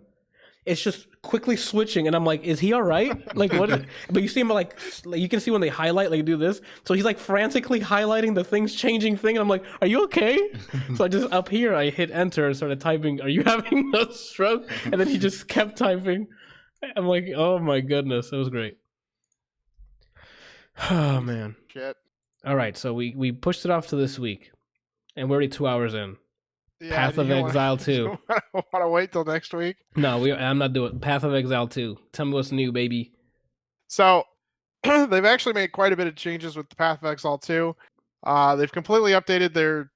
S1: it's just quickly switching, and I'm like, is he all right? Like what? But you see him like you can see when they highlight, like do this. So he's like frantically highlighting the things, changing thing, and I'm like, are you okay? So I just up here I hit enter and started typing, are you having a stroke? And then he just kept typing. I'm like, oh my goodness, it was great. Oh man.
S3: Shit.
S1: All right, so we pushed it off to this week, and we're already 2 hours in. Path of Exile 2.
S3: Want to wait till next week?
S1: No, I'm not doing Path of Exile 2. Tell me what's new, baby.
S3: So they've actually made quite a bit of changes with the Path of Exile 2. They've completely updated their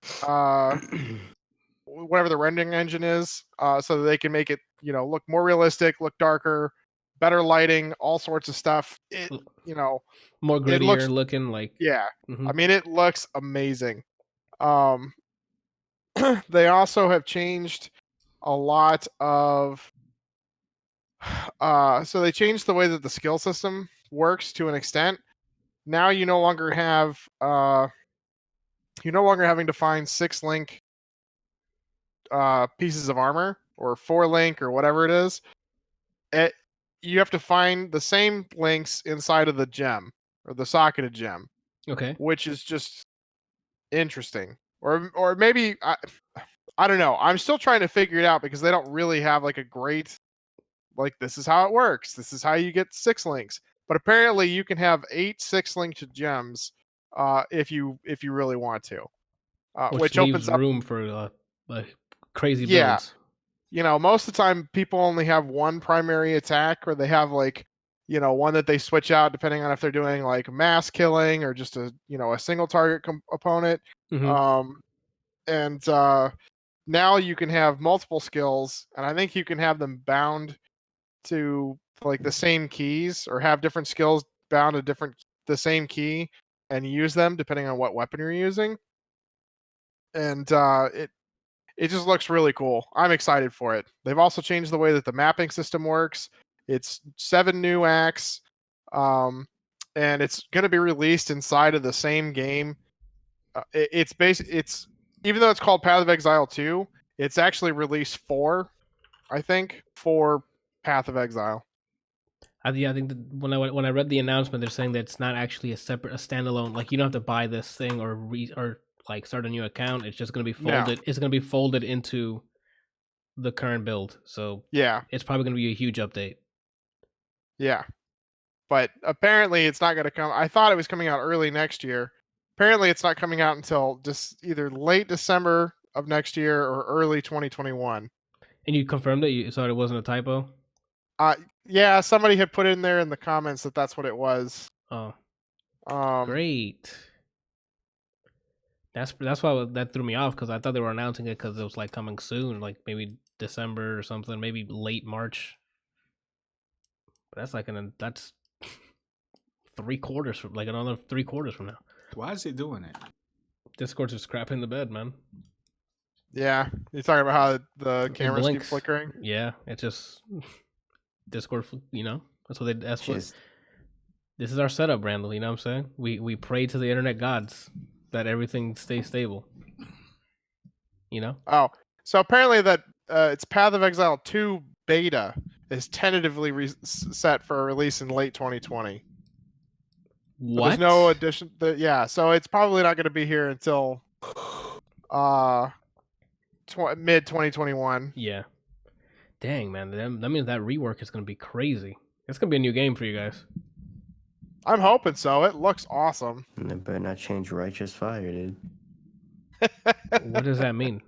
S3: whatever the rendering engine is, so that they can make it, look more realistic, look darker, better lighting, all sorts of stuff.
S1: More grittier looking, like
S3: yeah. Mm-hmm. I mean, it looks amazing. They also have changed a lot of. So they changed the way that the skill system works to an extent. Now you no longer have you're no longer having to find 6 link pieces of armor or 4 link or whatever it is. You have to find the same links inside of the gem or the socketed gem.
S1: Okay.
S3: Which is just interesting. Or maybe I don't know. I'm still trying to figure it out because they don't really have like a great, like, this is how it works. This is how you get 6 links. But apparently you can have 8 6-linked gems if you really want to. Which opens up
S1: room for crazy builds.
S3: Most of the time people only have one primary attack, or they have like, one that they switch out depending on if they're doing like mass killing or just a single target opponent.
S1: Mm-hmm.
S3: And now you can have multiple skills, and I think you can have them bound to like the same keys, or have different skills bound to the same key and use them depending on what weapon you're using. And it just looks really cool. I'm excited for it. They've also changed the way that the mapping system works. It's 7 new acts, and it's going to be released inside of the same game. It's even though it's called Path of Exile 2, it's actually release 4, I think, for Path of Exile.
S1: I think that when I read the announcement, they're saying that it's not actually a standalone. Like, you don't have to buy this thing or like start a new account. It's just going to be folded. No. It's going to be folded into the current build. So
S3: yeah,
S1: it's probably going to be a huge update.
S3: Yeah, but apparently it's not going to come. I thought it was coming out early next year. Apparently it's not coming out until just either late December of next year or early 2021.
S1: And you confirmed that you thought it wasn't a typo?
S3: Yeah, somebody had put in there in the comments that that's what it was.
S1: Oh, great. That's why that threw me off, because I thought they were announcing it because it was like coming soon, like maybe December or something, maybe late March. But that's 3 quarters from, like, another 3 quarters from now.
S4: Why is it doing it?
S1: Discord's just crapping the bed, man.
S3: Yeah, you're talking about how the cameras keep flickering.
S1: Yeah, it's just Discord. That's what this is our setup, Randall. You know what I'm saying? We pray to the internet gods that everything stays stable.
S3: Oh, so apparently that it's Path of Exile 2 beta is tentatively set for a release in late 2020.
S1: What?
S3: There's no addition. Yeah, so it's probably not going to be here until mid 2021.
S1: Yeah. Dang, man. That means that rework is going to be crazy. It's going to be a new game for you guys.
S3: I'm hoping so. It looks awesome.
S2: And they better not change Righteous Fire, dude.
S1: What does that mean?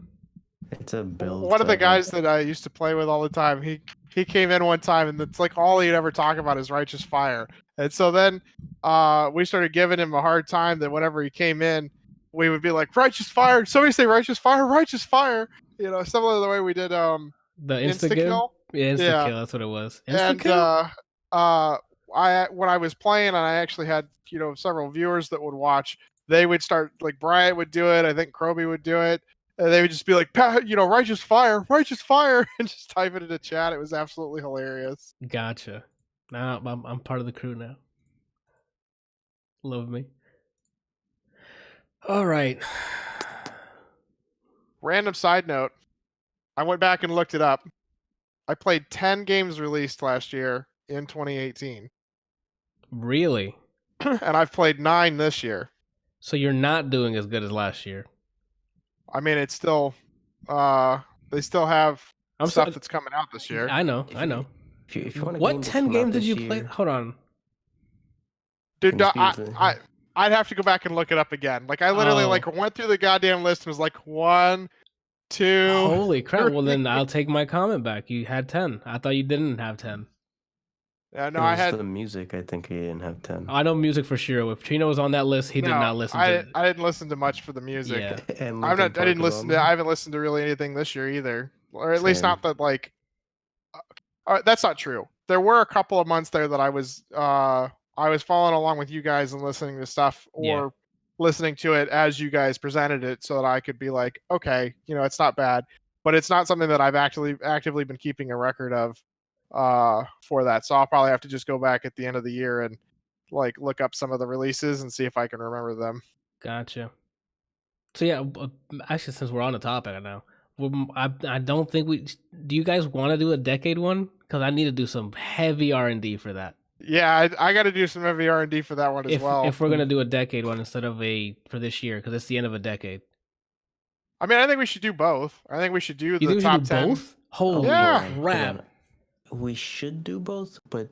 S2: It's a build.
S3: One of the guys that I used to play with all the time, he came in one time, and it's like all he'd ever talk about is Righteous Fire. And so then we started giving him a hard time that whenever he came in, we would be like, Righteous Fire. Somebody say Righteous Fire, Righteous Fire. Similar to the way we did
S1: the insta-kill? Yeah, insta-kill. That's what it was. Insta-kill?
S3: And when I was playing, and I actually had several viewers that would watch, they would start, like, Bryant would do it. I think Kroby would do it. And they would just be like, Righteous Fire, and just type it into chat. It was absolutely hilarious.
S1: Gotcha. Now I'm part of the crew now. Love me. All right.
S3: Random side note. I went back and looked it up. I played 10 games released last year in 2018.
S1: Really?
S3: And I've played 9 this year.
S1: So you're not doing as good as last year.
S3: I mean, it's still they still have stuff that's coming out this year.
S1: I know.
S2: If you want
S1: what 10 games did you play? Hold on.
S3: Dude, I'd have to go back and look it up again. Like, I literally went through the goddamn list and was like 1, 2.
S1: Holy crap! Well,
S3: 3.
S1: then I'll take my comment back. You had 10. I thought you didn't have 10.
S3: Yeah, no,
S2: It
S3: I
S2: was
S3: had.
S2: the music. I think he didn't have 10.
S1: I know music for sure. If Trino was on that list, he did not listen to it.
S3: I didn't listen to much for the music.
S1: Yeah.
S2: And
S3: I'm
S2: Linkin
S3: not. I
S2: Park
S3: didn't
S2: was
S3: listen
S2: on
S3: to.
S2: there.
S3: I haven't listened to really anything this year either, or at least
S2: Same.
S3: not that like. That's not true. There were a couple of months there that I was following along with you guys and listening to stuff or listening to it as you guys presented it, so that I could be like, okay, it's not bad, but it's not something that I've actively been keeping a record of for that. So I'll probably have to just go back at the end of the year and like look up some of the releases and see if I can remember them.
S1: Gotcha. So yeah, actually, since we're on the topic now, I don't think we. Do you guys want to do a decade one? Because I need to do some heavy R&D for that.
S3: Yeah, I got to do some heavy R&D for that one as well.
S1: If we're gonna do a decade one instead of for this year, because it's the end of a decade.
S3: I mean, I think we should do both. I think we should do
S1: You
S3: the
S1: think we
S3: top
S1: should do
S3: 10.
S1: both? Holy
S3: Yeah.
S1: crap!
S2: We should do both, but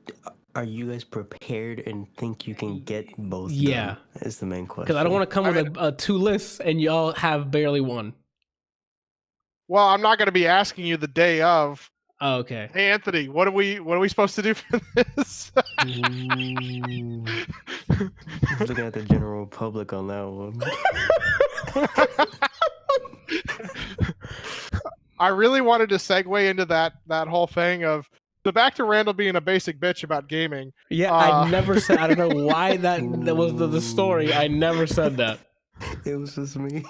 S2: are you guys prepared and think you can get both?
S1: Yeah.
S2: done, is the main question.
S1: Because I don't want to come with a 2 lists and y'all have barely one.
S3: Well, I'm not going to be asking you the day of.
S1: Oh, okay.
S3: Hey, Anthony, what are we supposed to do for this?
S2: Ooh. Looking at the general public on that one.
S3: I really wanted to segue into that whole thing of back to Randall being a basic bitch about gaming.
S1: Yeah, I never said. I don't know why that was the story. I never said that.
S2: It was just me.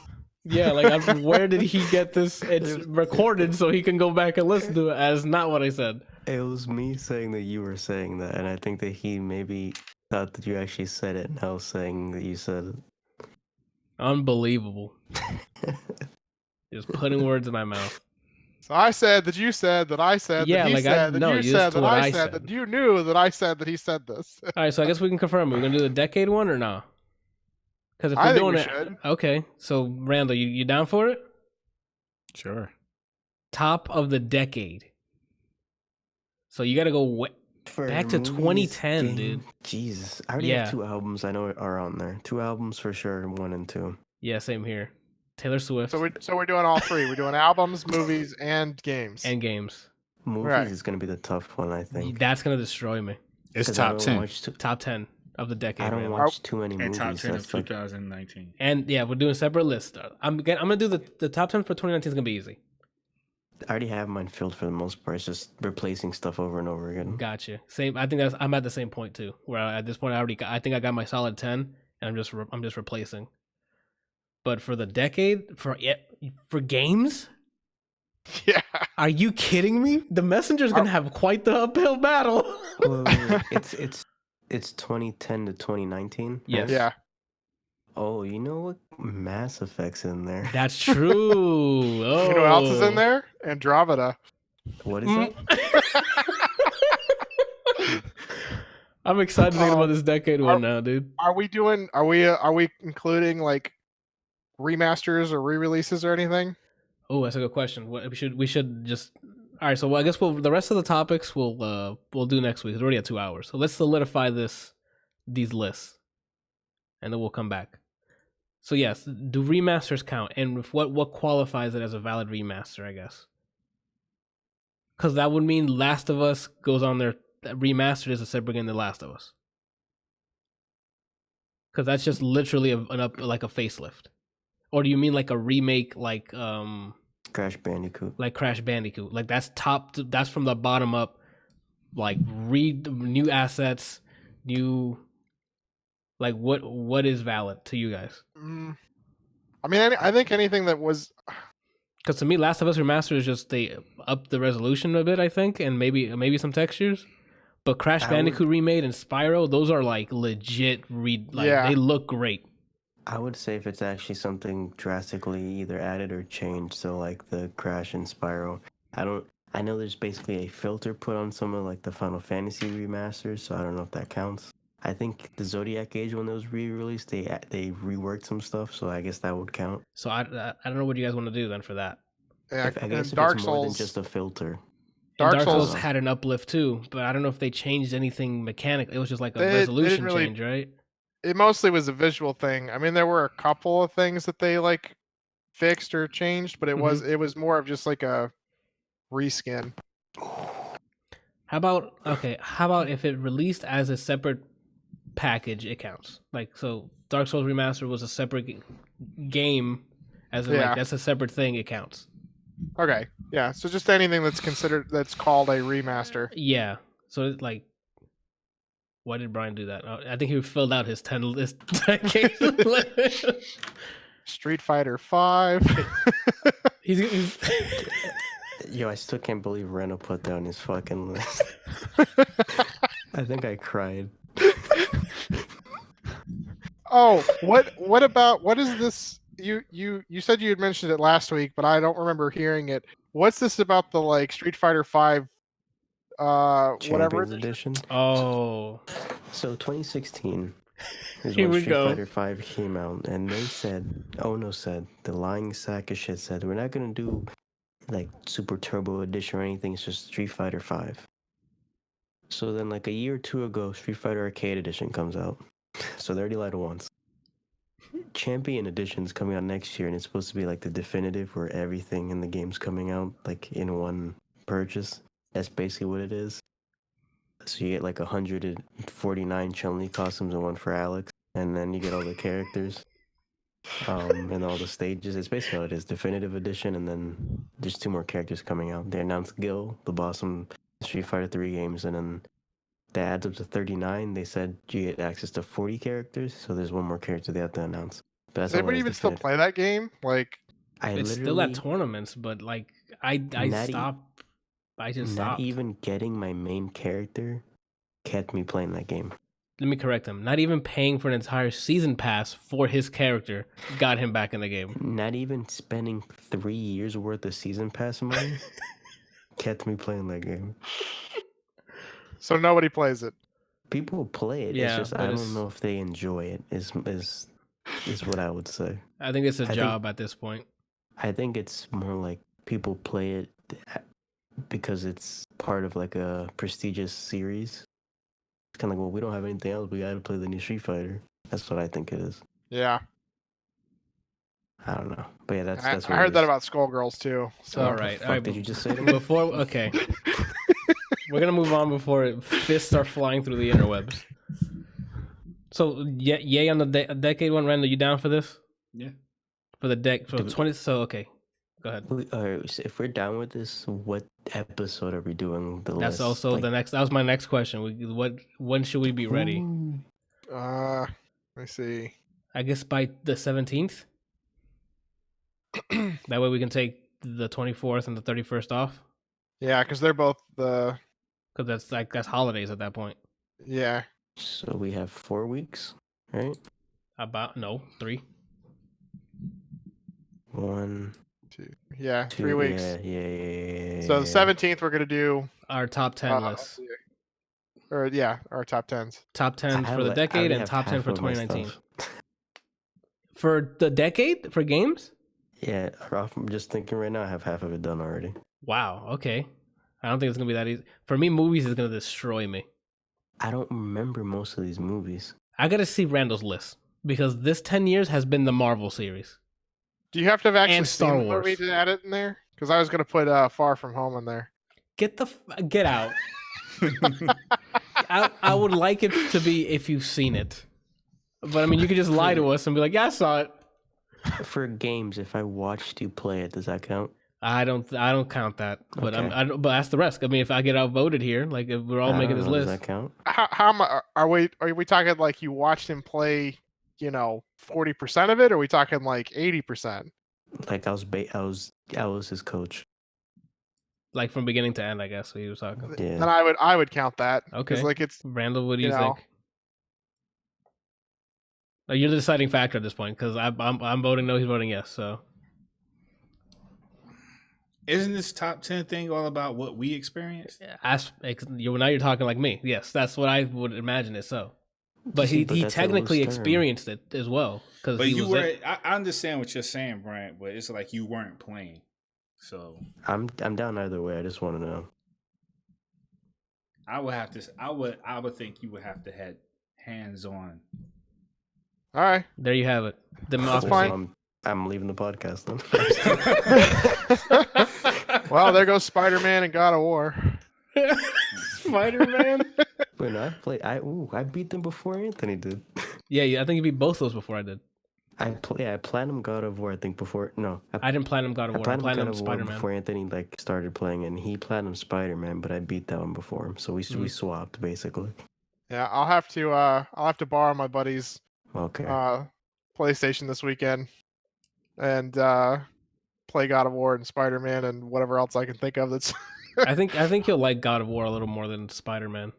S1: Yeah, like where did he get this? It's recorded, so he can go back and listen to it. As not what I said.
S2: It was me saying that you were saying that, and I think that he maybe thought that you actually said it, and I was saying that you said it.
S1: Unbelievable. Just putting words in my mouth.
S3: So I said that you said that I said
S1: Yeah,
S3: that he
S1: like
S3: said that you said that I said
S1: said.
S3: that you knew that I said that he said this.
S1: All right, so I guess we can confirm. We're gonna do the decade one or no? Because if
S3: I
S1: we're
S3: think
S1: doing
S3: we
S1: it,
S3: should.
S1: okay. So Randall, you down for it?
S4: Sure.
S1: Top of the decade. So you got to go back to 2010, dude.
S2: Jesus, I already have 2 albums I know are on there. 2 albums for sure, 1 and 2.
S1: Yeah, same here. Taylor Swift.
S3: So we're doing all 3. We're doing albums, movies, and games.
S1: And games.
S2: Movies is gonna be the tough one, I think.
S1: That's gonna destroy me.
S4: It's top 10.
S1: Top 10 of the decade.
S2: I don't watch too many movies.
S4: Top 10 of 2019.
S1: And yeah, we're doing separate lists. I'm gonna do the top 10 for 2019 is gonna be easy.
S2: I already have mine filled for the most part. It's just replacing stuff over and over again.
S1: Gotcha. Same. I think I'm at the same point too. Where at this point I think I got my solid 10, and I'm just replacing. But for the decade, for games,
S3: yeah,
S1: are you kidding me? The Messenger's gonna have quite the uphill battle.
S2: Wait. It's 2010 to 2019.
S1: Yes.
S3: Yeah.
S2: Oh, you know what? Mass Effect's in there.
S1: That's true. Oh.
S3: You know what else is in there? Andromeda.
S2: What is that?
S1: I'm excited thinking about this decade one now, dude.
S3: Are we including like remasters or re-releases or anything?
S1: Oh, that's a good question. We should just. All right, so I guess the rest of the topics we'll do next week. It's already at 2 hours, so let's solidify these lists, and then we'll come back. So yes, do remasters count, and what qualifies it as a valid remaster? I guess because that would mean Last of Us goes on there. Remastered is a separate game than Last of Us, because that's just literally like a facelift. Or do you mean like a remake, like
S2: Crash Bandicoot?
S1: Like Crash Bandicoot, like that's that's from the bottom up, like new assets, new. Like what is valid to you guys?
S3: I mean, I think anything that was.
S1: Because to me, Last of Us Remastered is just they up the resolution a bit, I think, and maybe some textures. But Crash Bandicoot Remade and Spyro, those are like legit they look great.
S2: I would say if it's actually something drastically either added or changed, so like the Crash and Spyro. I know there's basically a filter put on some of like the Final Fantasy remasters, so I don't know if that counts. I think the Zodiac Age when it was re-released, they reworked some stuff, so I guess that would count.
S1: So I don't know what you guys want to do then for that.
S3: Yeah,
S2: I guess if
S3: Dark
S2: it's
S3: Souls
S2: more than just a filter.
S1: Dark Souls had an uplift too, but I don't know if they changed anything mechanically. It was just like a resolution change, right?
S3: It mostly was a visual thing. I mean, there were a couple of things that they like fixed or changed, but it was more of just like a reskin.
S1: How about if it released as a separate package, it counts. Like, so Dark Souls Remastered was a separate game, as in like that's a separate thing, it counts.
S3: Okay, yeah. So just anything that's called a remaster.
S1: Yeah. So it's like, why did Brian do that? I think he filled out his 10 list.
S3: Street Fighter 5.
S1: he's
S2: Yo, I still can't believe Reno put that on his fucking list. I think I cried.
S3: Oh, what is this? You said you had mentioned it last week, but I don't remember hearing it. What's this about the like Street Fighter 5 whatever
S2: edition?
S1: Oh.
S2: So 2016 is
S1: Here
S2: when
S1: we
S2: Street
S1: go.
S2: Fighter 5 came out, and they said, Ono said, the lying sack of shit said, we're not gonna do like Super Turbo Edition or anything, it's just Street Fighter 5. So then like a year or two ago, Street Fighter Arcade Edition comes out. So they already lied once. Champion Edition's coming out next year, and it's supposed to be like the definitive where everything in the game's coming out like in one purchase. That's basically what it is. So you get like 149 Chun-Li costumes and one for Alex, and then you get all the characters and all the stages. It's basically how it is. Definitive Edition, and then there's 2 more characters coming out. They announced Gil, the boss from Street Fighter 3 games, and then that adds up to 39. They said you get access to 40 characters, so there's 1 more character they have to announce. But that's
S3: Does anybody even still play that game? Like,
S1: it's still at tournaments, but like I stopped. I just stopped.
S2: Not even getting my main character kept me playing that game.
S1: Let me correct him. Not even paying for an entire season pass for his character got him back in the game.
S2: Not even spending 3 years worth of season pass money kept me playing that game.
S3: So nobody plays it.
S2: People play it.
S1: Yeah,
S2: it's just I don't know if they enjoy it. Is what I would say.
S1: I think it's a job at this point.
S2: I think it's more like people play it because it's part of like a prestigious series. It's kind of like, well, we don't have anything else. We got to play the new Street Fighter. That's what I think it is.
S3: Yeah.
S2: I don't know, but yeah, that's.
S3: I heard that about Skullgirls too. So.
S1: All right.
S2: Did you just say to me?
S1: Okay. We're gonna move on before fists start flying through the interwebs. So, yay on the decade one. Randall, you down for this?
S4: Yeah.
S1: For the deck for 20. So okay, go ahead.
S2: So if we're down with this, what episode are we doing?
S1: That's also the next. That was my next question. When should we be ready?
S3: Let me see.
S1: I guess by the 17th. That way we can take the 24th and the 31st off.
S3: Yeah, because they're both the.
S1: Because that's holidays at that point.
S3: Yeah.
S2: So we have 4 weeks, right?
S1: 3.
S2: 1,
S3: 2. Yeah,
S2: 2,
S3: 3 weeks.
S2: Yeah.
S3: So the 17th, we're gonna do
S1: our top 10 list.
S3: Or our top 10s.
S1: Top 10 for the decade and top 10 for 2019. For the decade for games?
S2: Yeah, I'm just thinking right now. I have half of it done already.
S1: Wow. Okay. I don't think it's gonna be that easy. For me, movies is gonna destroy me.
S2: I don't remember most of these movies.
S1: I gotta see Randall's list because this 10 years has been the Marvel series.
S3: Do you have to have actually
S1: and Star
S3: seen the
S1: Wars
S3: movie to add it in there? Because I was gonna put Far From Home in there.
S1: Get out. I would like it to be if you've seen it, but I mean, you could just lie to us and be like, "Yeah, I saw it."
S2: For games, if I watched you play it, does that count?
S1: I don't count that, but
S2: Okay.
S1: but that's the risk. I mean, if I get outvoted here, like if we're all making this list,
S2: does that count?
S3: How are we talking like you watched him play? 40% of it, or are we talking like 80%?
S2: Like I was his coach.
S1: like from beginning to end, I guess he was talking.
S2: Yeah.
S3: Then I would count that.
S1: Okay.
S3: Like it's
S1: Randall, what do you
S3: you
S1: think? You're the deciding factor at this point because I'm voting no, he's voting yes. So
S4: Isn't this top 10 thing all about what we experienced?
S1: now you're talking like me. Yes, that's what I would imagine it. So, but he
S2: that's a
S1: technically
S2: loose term.
S1: experienced it as well because
S4: But
S1: he
S4: you
S1: was
S4: were.
S1: there.
S4: I understand what you're saying, Brian. But it's like you weren't playing. So
S2: I'm down either way. I just want to know.
S4: I would have to. I would think you would have to have hands on.
S3: all right.
S1: There you have it.
S3: That's fine.
S2: I'm leaving the podcast
S3: then. Well, there goes Spider-Man and God of War.
S1: Spider-Man.
S2: Wait, no, I beat them before Anthony did.
S1: Yeah, I think you beat both those before I did.
S2: I platinum God of War. I think before. No,
S1: I didn't platinum God of War. I platinum
S2: God of War
S1: Spider-Man
S2: before Anthony started playing, and he platinum Spider-Man, but I beat that one before him. So we swapped basically.
S3: Yeah, I'll have to borrow my buddy's PlayStation this weekend and play God of War and Spider-Man and whatever else I can think of. That's.
S1: I think you'll like God of War a little more than Spider-Man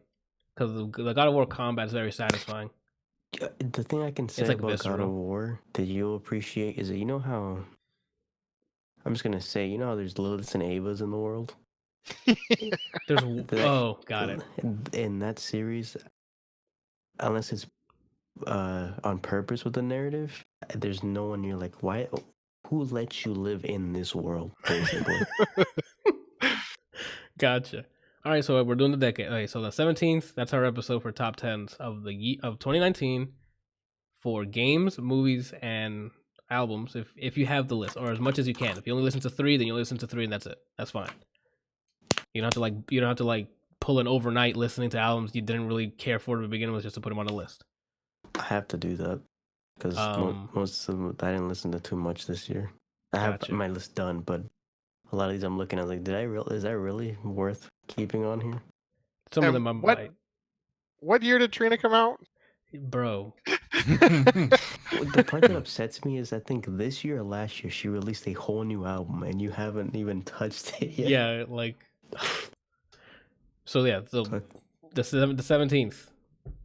S1: because the God of War combat is very satisfying.
S2: The thing I can say about God of War that you'll appreciate is that you know how. I'm just gonna say, you know how there's Liliths and Avas in the world.
S1: Got it.
S2: In that series, unless it's on purpose with the narrative, there's no one you're like, why? Who lets you live in this world? Basically.
S1: Gotcha. All right, so we're doing the decade. Okay, so the 17th, that's our episode for top 10s of 2019 for games, movies, and albums. If you have the list, or as much as you can. If you only listen to 3, then you listen to 3, and that's it. That's fine. You don't have to pull an overnight listening to albums you didn't really care for to begin with just to put them on a list.
S2: I have to do that because most of them I didn't listen to too much this year. I have my list done, but a lot of these I'm looking at like, is that really worth keeping on here?
S1: Some of them I'm like,
S3: what year did Trina come out?
S1: Bro.
S2: The part that upsets me is I think this year or last year she released a whole new album and you haven't even touched it yet.
S1: Yeah, so the 17th,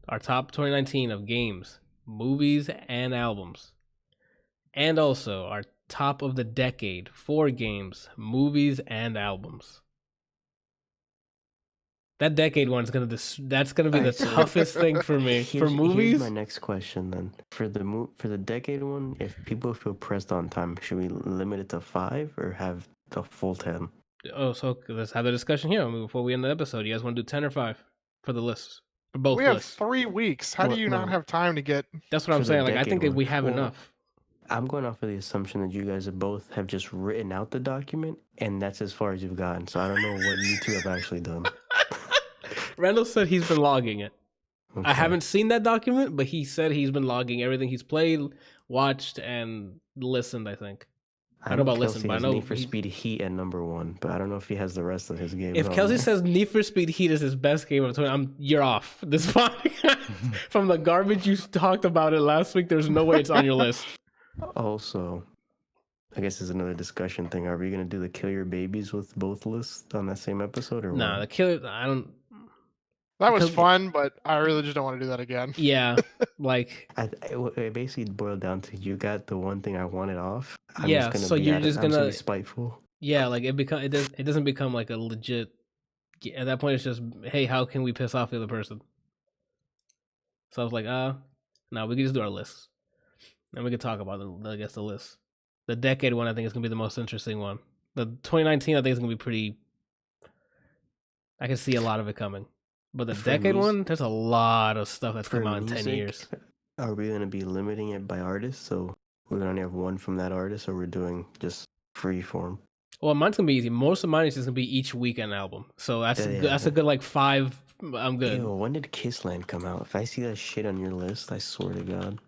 S1: our top 2019 of games, movies, and albums. And also our top of the decade for games, movies, and albums. That decade one's that's gonna be the toughest thing for me. For movies,
S2: here's my next question then. For the decade one, if people feel pressed on time, should we limit it to 5 or have the full 10?
S1: Oh, so let's have the discussion here before we end the episode. You guys want to do 10 or 5 for the lists? For both
S3: lists? We
S1: lists.
S3: have 3 weeks. How do you not have time to get?
S1: That's what I'm saying. I think that we have enough.
S2: I'm going off of the assumption that you guys have just written out the document, and that's as far as you've gotten. So I don't know what you two have actually done.
S1: Randall said he's been logging it. Okay. I haven't seen that document, but he said he's been logging everything he's played, watched, and listened, I think. I don't know about listened, but I know
S2: Need for Speed Heat at number 1, but I don't know if he has the rest of his games.
S1: If Kelsey says Need for Speed Heat is his best game of 20, you're off. This podcast, from the garbage you talked about it last week, there's no way it's on your list.
S2: Also, I guess there's another discussion thing. Are we going to do the Kill Your Babies with both lists on that same episode? Or
S1: nah, the Kill... I don't...
S3: That was fun, but I really just don't want to do that again.
S1: Yeah,
S2: it basically boiled down to you got the one thing I wanted off.
S1: I'm just gonna
S2: be spiteful.
S1: Yeah, it doesn't become like a legit. At that point, it's just, hey, how can we piss off the other person? So I was like, no, we can just do our lists, and we can talk about the list. The decade one, I think, is gonna be the most interesting one. The 2019, I think, is gonna be pretty. I can see a lot of it coming. But the decade one, there's a lot of stuff that's come out in 10 years.
S2: Are we going to be limiting it by artist? So we're going to only have one from that artist, or we're doing just free form?
S1: Well, mine's going to be easy. Most of mine is just going to be each weekend album. So that's a good 5. I'm good.
S2: Ew, when did Kissland come out? If I see that shit on your list, I swear to God.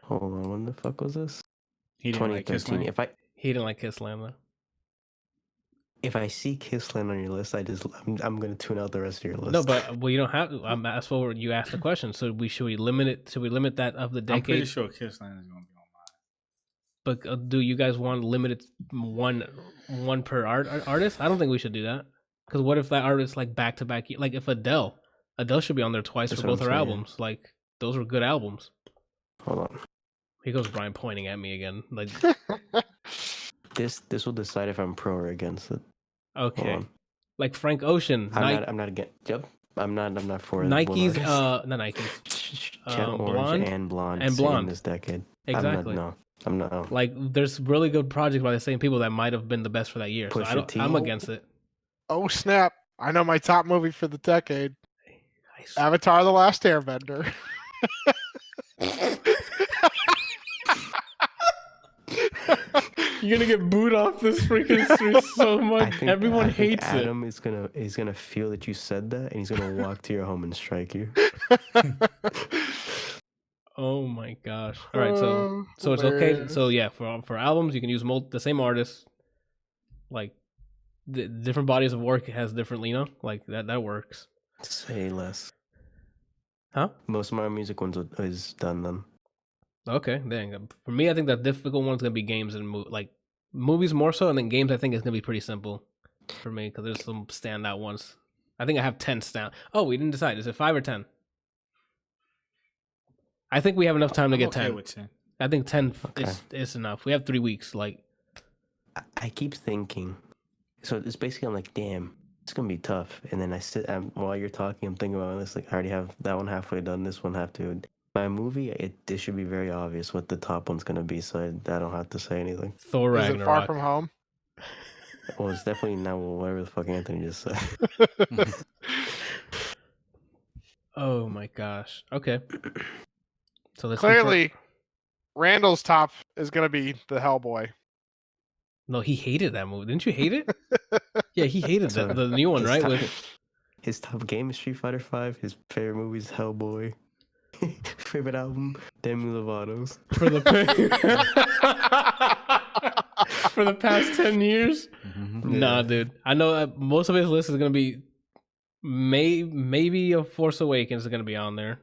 S2: Hold on, when the fuck was this?
S4: He didn't like Kissland.
S1: He didn't like Kissland, though.
S2: If I see Kissland on your list, I'm gonna tune out the rest of your list.
S1: No, but you don't have to. That's what you asked the question. So should we limit it? Should we limit that of the decade?
S4: I'm pretty sure Kissland is gonna be on mine.
S1: But do you guys want limited one per artist? I don't think we should do that. Because what if that artist back to back? Like if Adele should be on there twice for both her albums. Like those were good albums.
S2: Hold on.
S1: Here goes Brian pointing at me again. Like
S2: this will decide if I'm pro or against it.
S1: Okay. Like Frank Ocean.
S2: I'm not against. Yep. I'm not for
S1: Nike's. Not Nike's.
S2: Channel Orange and Blonde. In this decade.
S1: Exactly.
S2: I'm not.
S1: Like there's really good projects by the same people that might have been the best for that year. So I'm against it.
S3: Oh snap! I know my top movie for the decade. Avatar: The Last Airbender.
S1: You're gonna get booed off this freaking street so much. Everyone hates
S2: Adam is gonna feel that you said that, and he's gonna walk to your home and strike you.
S1: Oh my gosh! All right, so it's okay. So yeah, for albums, you can use the same artist. Like the different bodies of work has different, like that works.
S2: Say less.
S1: Huh?
S2: Most of my music ones is done then.
S1: Okay, dang. For me, I think the difficult one's gonna be games and movies more so, and then games I think is gonna be pretty simple for me because there's some standout ones. I think I have 10 stand. Oh, we didn't decide. Is it 5 or 10? I think we have enough time to get 10.
S4: With 10.
S1: I think 10 is enough. We have 3 weeks. Like,
S2: I keep thinking, so it's basically I'm like, damn, it's gonna be tough. And then while you're talking, I'm thinking about this. Like, I already have that one halfway done. This one have to. My movie, it should be very obvious what the top one's gonna be, so I don't have to say anything.
S1: Thor Ragnarok.
S3: Is it Far From Home?
S2: Well, it's definitely not whatever the fuck Anthony just said.
S1: Oh my gosh. Okay. So let's
S3: Clearly, Randall's top is going to be the Hellboy.
S1: No, he hated that movie. Didn't you hate it? Yeah, he hated the new one, right?
S2: His top game is Street Fighter V. His favorite movie is Hellboy. Favorite album, Demi Lovato's.
S1: For the past 10 years? Mm-hmm. Nah, dude. I know that most of his list is going to be maybe a Force Awakens is going to be on there.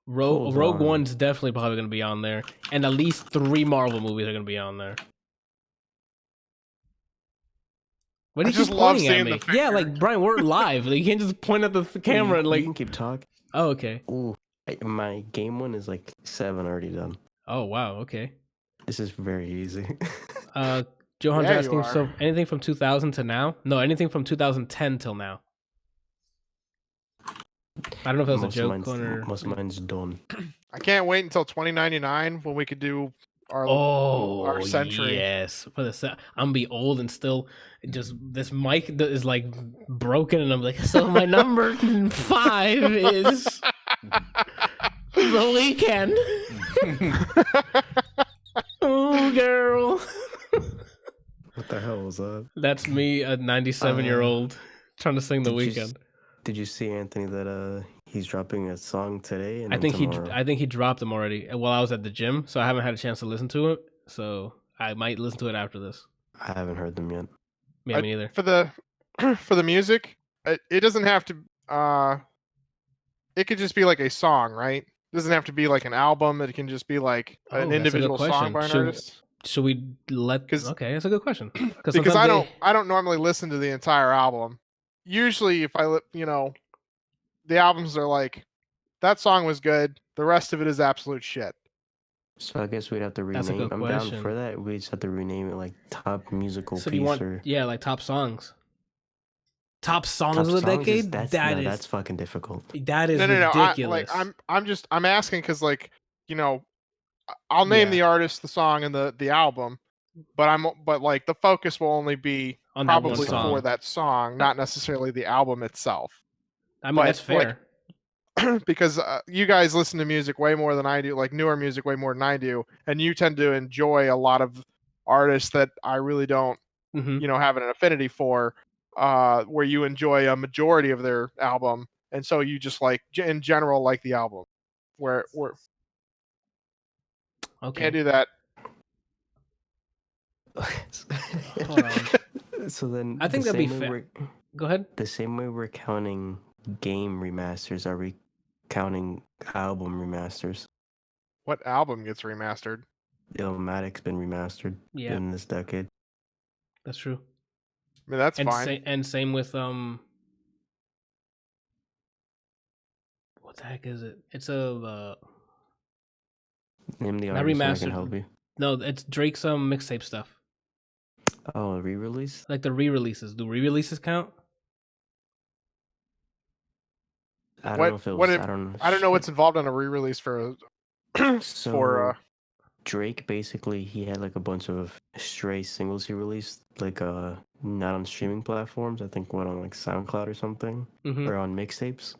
S1: Rogue One's definitely probably going to be on there. And at least 3 Marvel movies are going to be on there. What are you just pointing at me? Yeah, like, Brian, we're live. Like, you can't just point at the camera and like...
S2: You can keep talking.
S1: Oh, okay.
S2: Ooh, my game one is like 7 already done.
S1: Oh, wow, okay.
S2: This is very easy.
S1: Johan's asking, so anything from 2000 to now? No, anything from 2010 till now. I don't know if that was a joke or...
S2: Most of mine's done.
S3: I can't wait until 2099 when we could do our century.
S1: Yes. I'm gonna be old and still just this mic that is like broken, and I'm like, so my number 5 is The Weekend. Oh, girl.
S2: What the hell was that?
S1: That's me, a 97-year-old, trying to sing The Weekend.
S2: Did you see, Anthony, that he's dropping a song today? And
S1: I think he dropped them already while I was at the gym, so I haven't had a chance to listen to it. So I might listen to it after this.
S2: I haven't heard them yet.
S1: Yeah, me neither.
S3: For the music, it doesn't have to. It could just be like a song, right? It doesn't have to be like an album. It can just be like an individual song by an artist.
S1: Should we let? Okay, that's a good question.
S3: Because I don't normally listen to the entire album. Usually, if the albums are like, that song was good. The rest of it is absolute shit.
S2: So I guess we'd have to rename.
S1: That's a good question.
S2: Down for that. We just have to rename it like top musical piece.
S1: Like top songs. Top songs of the decade.
S2: That's fucking difficult.
S1: That is ridiculous.
S3: I'm asking because I'll name the artist, the song, and the album, but like the focus will only be on probably for that song, not necessarily the album itself.
S1: I mean, that's fair.
S3: Because you guys listen to music way more than I do, like newer music way more than I do, and you tend to enjoy a lot of artists that I really don't, have an affinity for, where you enjoy a majority of their album, and so you just like, in general, like the album. Where
S1: okay.
S3: Can't do that.
S1: Hold on.
S2: So then
S1: I think that'd be fair. Go ahead.
S2: The same way we're counting game remasters, are we counting album remasters?
S3: What album gets remastered?
S2: Illmatic's been remastered in this decade.
S1: That's true.
S3: I mean, that's fine.
S1: And same with what the heck is it? It's a
S2: name the artist so I can help you.
S1: No, it's Drake's mixtape stuff.
S2: Oh, re-release?
S1: Like the re-releases. Do re-releases count?
S2: I don't know
S3: what's involved in a re-release for
S2: Drake. Basically, he had like a bunch of stray singles he released, like not on streaming platforms. I think on like SoundCloud or something, or on mixtapes,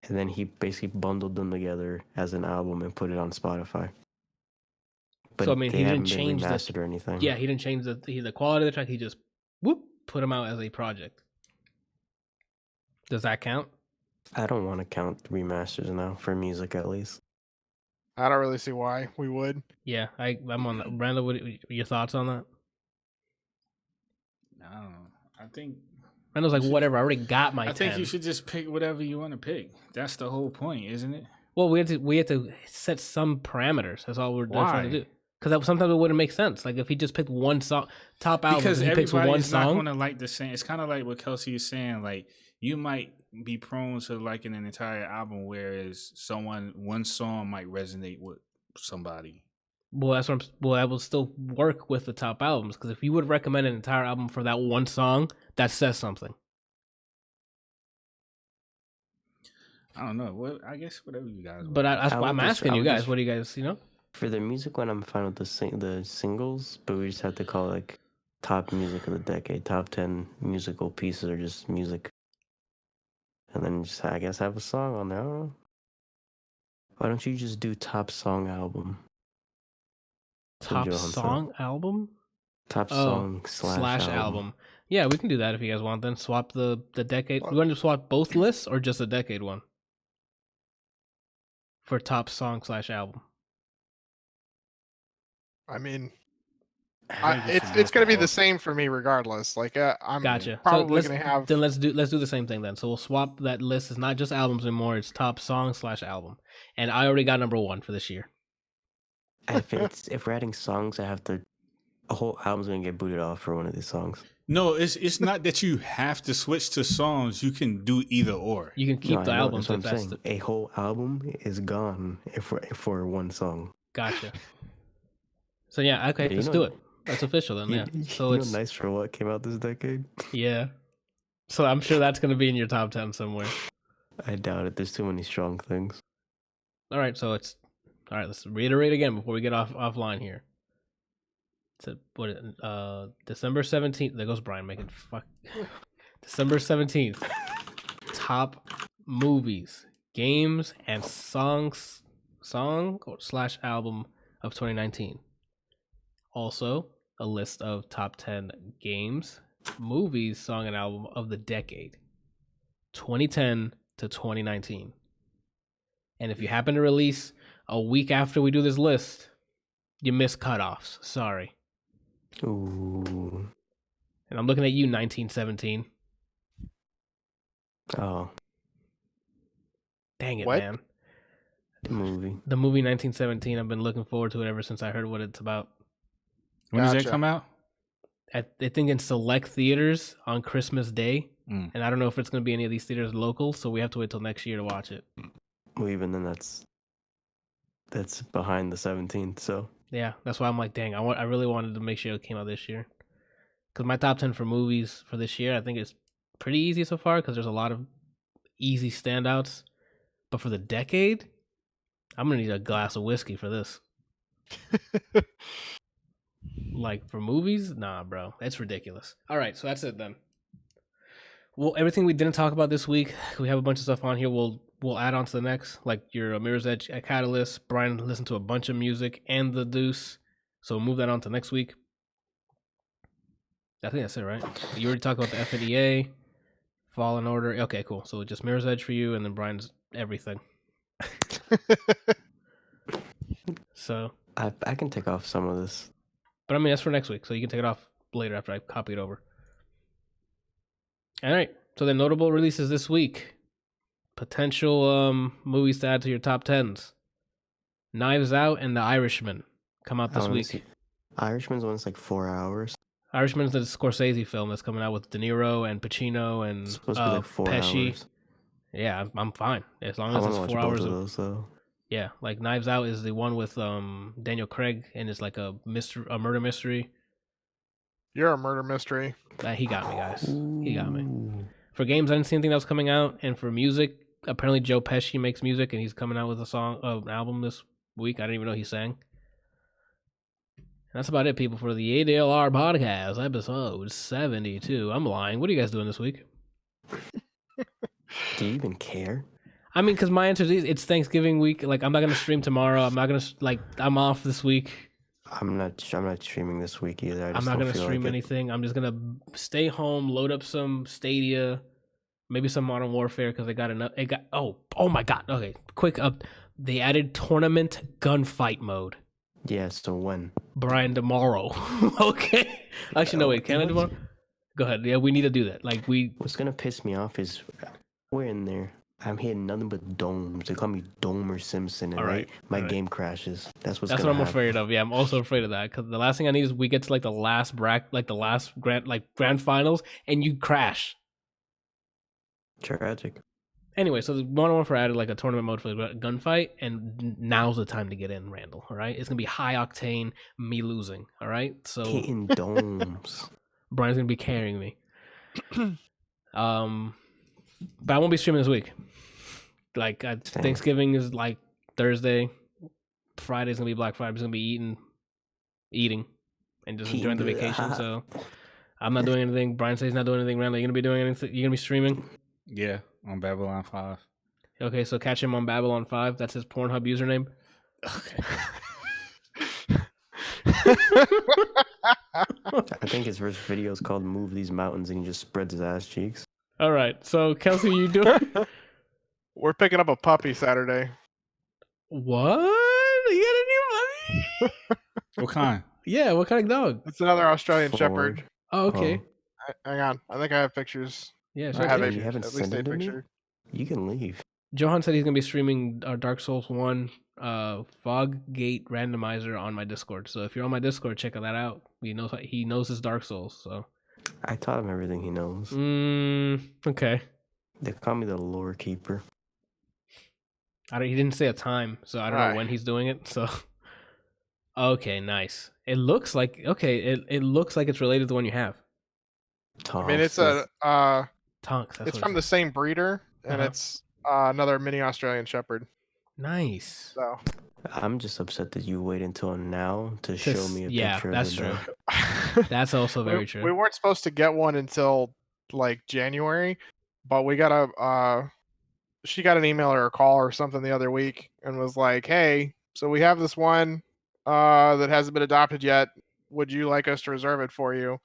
S2: and then he basically bundled them together as an album and put it on Spotify. But
S1: So I mean,
S2: they
S1: he
S2: haven't
S1: didn't
S2: been
S1: change
S2: remastered or anything.
S1: Yeah, he didn't change the quality of the track. He just put them out as a project. Does that count?
S2: I don't want to count remasters now for music, at least.
S3: I don't really see why we would.
S1: Yeah, I'm on that. Randall, what your thoughts on that?
S4: I don't know. I think
S1: Randall's like, whatever. I already got my.
S4: I
S1: 10.
S4: think you should just pick whatever you want to pick. That's the whole point, isn't it?
S1: Well, we had to set some parameters. That's all we're trying to do. Because sometimes it wouldn't make sense. Like if he just picked one song, top album,
S4: because
S1: he picks one
S4: everybody's not
S1: song.
S4: going to like the same. It's kind of like what Kelsey is saying. Like you might be prone to liking an entire album, whereas one song might resonate with somebody.
S1: Well, that's what I will still work with the top albums because if you would recommend an entire album for that one song, that says something.
S4: I don't know. Well, I guess whatever you guys want.
S1: But that's why I'm asking you guys. What do you guys,
S2: For the music one, I'm fine with the singles, but we just have to call it like top music of the decade, top 10 musical pieces or just music. And then just, I guess, have a song on there. I don't know. Why don't you just do top song album?
S1: Top song album?
S2: Top song slash album.
S1: Yeah, we can do that if you guys want. Then swap the decade. We want to swap both lists or just the decade one? For top song / album.
S3: I mean, it's going to be the same for me regardless. Like I'm
S1: gotcha.
S3: probably going to have.
S1: Then let's do the same thing then. So we'll swap that list. It's not just albums anymore. It's top song / album. And I already got number 1 for this year.
S2: If we're adding songs, a whole album's gonna get booted off for one of these songs.
S4: No, it's not that you have to switch to songs. You can do either or.
S1: You can keep the album.
S2: That's what I'm saying. A whole album is gone for one song.
S1: Gotcha. So yeah, okay, let's do it. That's official then. Yeah. So it's
S2: nice for what came out this decade.
S1: Yeah. So I'm sure that's gonna be in your top 10 somewhere.
S2: I doubt it. There's too many strong things.
S1: All right, so let's reiterate again before we get offline here. So December 17th. There goes Brian making fuck. December 17th. Top movies, games, and song / album of 2019. Also, a list of top 10 games, movies, song, and album of the decade, 2010 to 2019. And if you happen to release a week after we do this list, you miss cutoffs. Sorry.
S2: Ooh.
S1: And I'm looking at you, 1917.
S2: Oh.
S1: Dang it,
S3: What?
S1: man.
S2: The movie.
S1: The movie 1917, I've been looking forward to it ever since I heard what it's about.
S4: When does
S3: Gotcha.
S4: that come out?
S1: I think in select theaters on Christmas Day.
S4: Mm.
S1: And I don't know if it's going to be any of these theaters local, so we have to wait till next year to watch it.
S2: Well, even then, that's behind the 17th. So
S1: Yeah, that's why I'm like, dang, I really wanted to make sure it came out this year. Because my top 10 for movies for this year, I think it's pretty easy so far because there's a lot of easy standouts. But for the decade, I'm going to need a glass of whiskey for this. Like, for movies? Nah, bro. It's ridiculous. All right, so that's it then. Well, everything we didn't talk about this week, we have a bunch of stuff on here. We'll add on to the next, like your Mirror's Edge at Catalyst. Brian listened to a bunch of music and the Deuce. So we'll move that on to next week. I think that's it, right? You already talked about the FNEA, Fallen Order. Okay, cool. So just Mirror's Edge for you, and then Brian's everything. So
S2: I can take off some of this.
S1: But I mean, that's for next week, so you can take it off later after I copy it over. All right. So the notable releases this week. Potential movies to add to your top 10s. Knives Out and The Irishman come out this week.
S2: Irishman's one that's like 4 hours.
S1: Irishman's the Scorsese film that's coming out with De Niro and Pacino and
S2: It's supposed to be like 4
S1: Pesci.
S2: hours.
S1: Yeah, I'm fine. As long
S2: I
S1: as
S2: want
S1: it's
S2: to watch
S1: 4
S2: both
S1: hours
S2: of those, though.
S1: Yeah, like Knives Out is the one with Daniel Craig, and it's like a murder mystery.
S3: You're a murder mystery.
S1: He got me, guys. He got me.
S2: Ooh.
S1: For games, I didn't see anything that was coming out, and for music, apparently Joe Pesci makes music, and he's coming out with an album this week. I didn't even know he sang. And that's about it, people, for the ADLR Podcast, episode 72. I'm lying. What are you guys doing this week?
S2: Do you even care?
S1: I mean, because my answer is it's Thanksgiving week. Like, I'm not going to stream tomorrow. I'm not going to, I'm off this week.
S2: I'm not streaming this week either.
S1: I'm not gonna stream anything. I'm just gonna stay home, load up some Stadia, maybe some Modern Warfare because oh my god. Okay, quick up. They added tournament gunfight mode.
S2: Yeah, so when?
S1: Brian, tomorrow. Okay. Actually, no, wait. Can I tomorrow? Go ahead. Yeah, we need to do that.
S2: What's gonna piss me off is we're in there. I'm hitting nothing but domes. They call me Domer Simpson, and my game crashes. That's what I'm
S1: afraid of. Yeah, I'm also afraid of that because the last thing I need is we get to the last grand finals, and you crash.
S2: Tragic.
S1: Anyway, so the Modern Warfare added a tournament mode for the gunfight, and now's the time to get in, Randall. All right, it's gonna be high octane, me losing. All right, so
S2: hitting domes.
S1: Brian's gonna be carrying me. But I won't be streaming this week. Thanksgiving is Thursday. Friday's gonna be Black Friday. I'm just gonna be eating, and just enjoying the vacation. So I'm not doing anything. Brian says he's not doing anything. Randall, you gonna be doing anything? You gonna be streaming?
S4: Yeah, on Babylon 5.
S1: Okay, so catch him on Babylon 5. That's his Pornhub username.
S4: Okay.
S2: I think his first video is called "Move These Mountains," and he just spreads his ass cheeks.
S1: All right, so Kelsey, you doing?
S3: We're picking up a puppy Saturday.
S1: What? You got a new puppy?
S4: What kind?
S1: Yeah, what kind of dog?
S3: It's another Australian Shepherd.
S1: Oh, okay.
S3: Hang on, I think I have pictures.
S1: Yeah,
S3: I have
S2: you haven't
S3: at least
S2: sent
S3: a
S2: it to me?
S3: picture.
S2: You can leave.
S1: Johan said he's gonna be streaming Dark Souls 1 Fog Gate randomizer on my Discord. So if you're on my Discord, check that out. He knows his Dark Souls. So
S2: I taught him everything he knows.
S1: Okay.
S2: They call me the lore keeper.
S1: He didn't say a time, so I don't know when he's doing it. So okay, nice. It looks like it looks like it's related to the one you have.
S2: Tonks.
S3: I mean, it's a
S1: Tonks.
S3: It's from the same breeder, and it's another mini Australian Shepherd.
S1: Nice.
S3: So
S2: I'm just upset that you wait until now to show me a picture.
S1: That's
S2: of
S1: true.
S2: dog.
S1: That's also very true.
S3: We weren't supposed to get one until January, but we got she got an email or a call or something the other week and was like, "Hey, so we have this one that hasn't been adopted yet. Would you like us to reserve it for you?"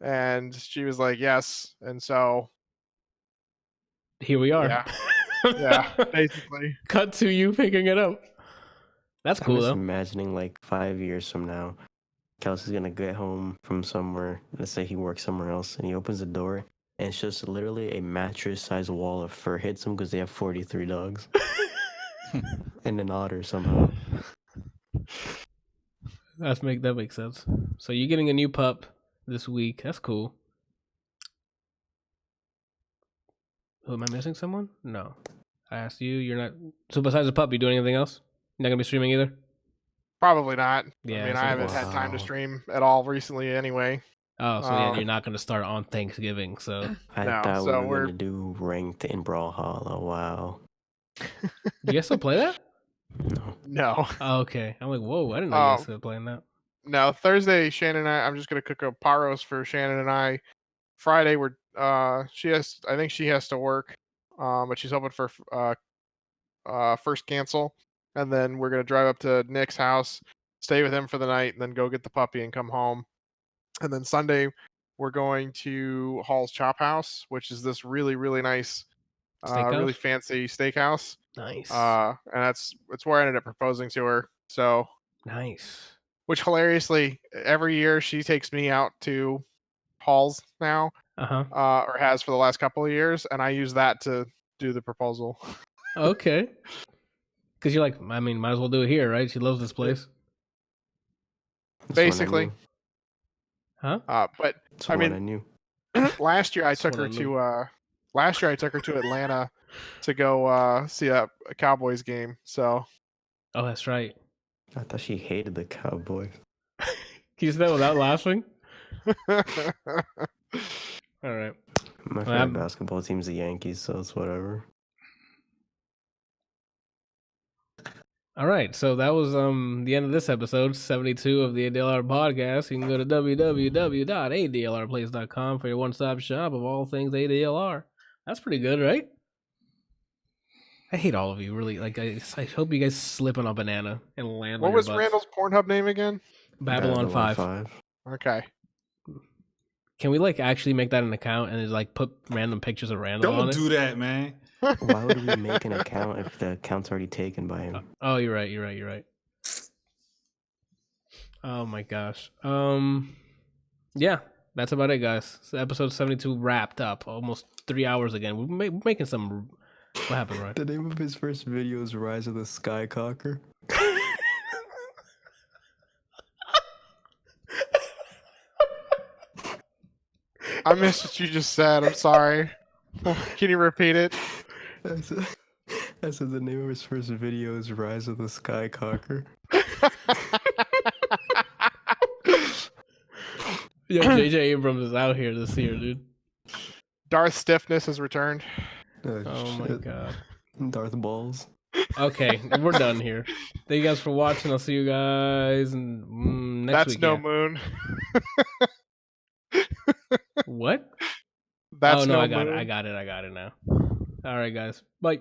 S3: And she was like, "Yes." And so
S1: here we are.
S3: Yeah, basically.
S1: Cut to you picking it up. That's cool,
S2: I'm just
S1: though.
S2: imagining 5 years from now, Kelsey's gonna get home from somewhere. Let's say he works somewhere else, and he opens the door, and it's just literally a mattress-sized wall of fur hits him because they have 43 dogs and an otter somehow.
S1: That makes sense. So you're getting a new pup this week. That's cool. Who am I missing? Someone? No. I asked you. You're not. So besides the pup, you doing anything else? You're not gonna be streaming either.
S3: Probably not.
S1: Yeah,
S3: I mean, I haven't had time to stream at all recently, anyway.
S1: Oh, so you're not gonna start on Thanksgiving. So
S2: I thought we were gonna do ranked in Brawlhalla. Wow.
S1: You guys still play that?
S3: No.
S1: Oh, okay. I'm like, whoa! I didn't know you guys still playing that.
S3: No, Thursday, Shannon and I'm just gonna cook up Paros for Shannon and I. Friday, I think she has to work, but she's hoping for first cancel, and then we're gonna drive up to Nick's house, stay with him for the night, and then go get the puppy and come home. And then Sunday, we're going to Hall's Chop House, which is this really, really nice, really fancy steakhouse.
S1: Nice.
S3: And it's where I ended up proposing to her. So
S1: nice.
S3: Which hilariously, every year she takes me out to Hall's now, or has for the last couple of years, and I use that to do the proposal.
S1: Okay. Because you're like, I mean, might as well do it here, right? She loves this place.
S3: Basically.
S1: Huh?
S3: But I mean, last year I took her to Atlanta to go see a Cowboys game. So.
S1: Oh, that's right.
S2: I thought she hated the Cowboys.
S1: Can you say that without laughing? All right.
S2: My favorite basketball team's the Yankees, so it's whatever.
S1: All right, so that was the end of this episode, 72 of the ADLR Podcast. You can go to www.adlrplace.com for your one-stop shop of all things ADLR. That's pretty good, right? I hate all of you, really. I hope you guys slip on a banana and land.
S3: What was Randall's Pornhub name again?
S1: Babylon 5.
S3: Okay.
S1: Can we like actually make that an account and like put random pictures of random on
S4: Don't
S1: it?
S4: do that, man.
S2: Why would we make an account if the account's already taken by him?
S1: Oh, you're right. Oh my gosh. Yeah, that's about it, guys. So episode 72 wrapped up. Almost 3 hours again. We're making some. What happened, right?
S2: The name of his first video is Rise of the Skycocker.
S3: I missed what you just said. I'm sorry. Can you repeat it?
S2: I said the name of his first video is Rise of the Skycocker.
S1: Yo, JJ Abrams is out here this year, dude.
S3: Darth Stiffness has returned.
S1: Oh my god.
S2: Darth Balls.
S1: Okay, we're done here. Thank you guys for watching. I'll see you guys next
S3: That's
S1: week.
S3: no moon.
S1: What?
S3: That's
S1: oh no,
S3: no
S1: I got
S3: moon.
S1: it. I got it now. All right, guys. Bye.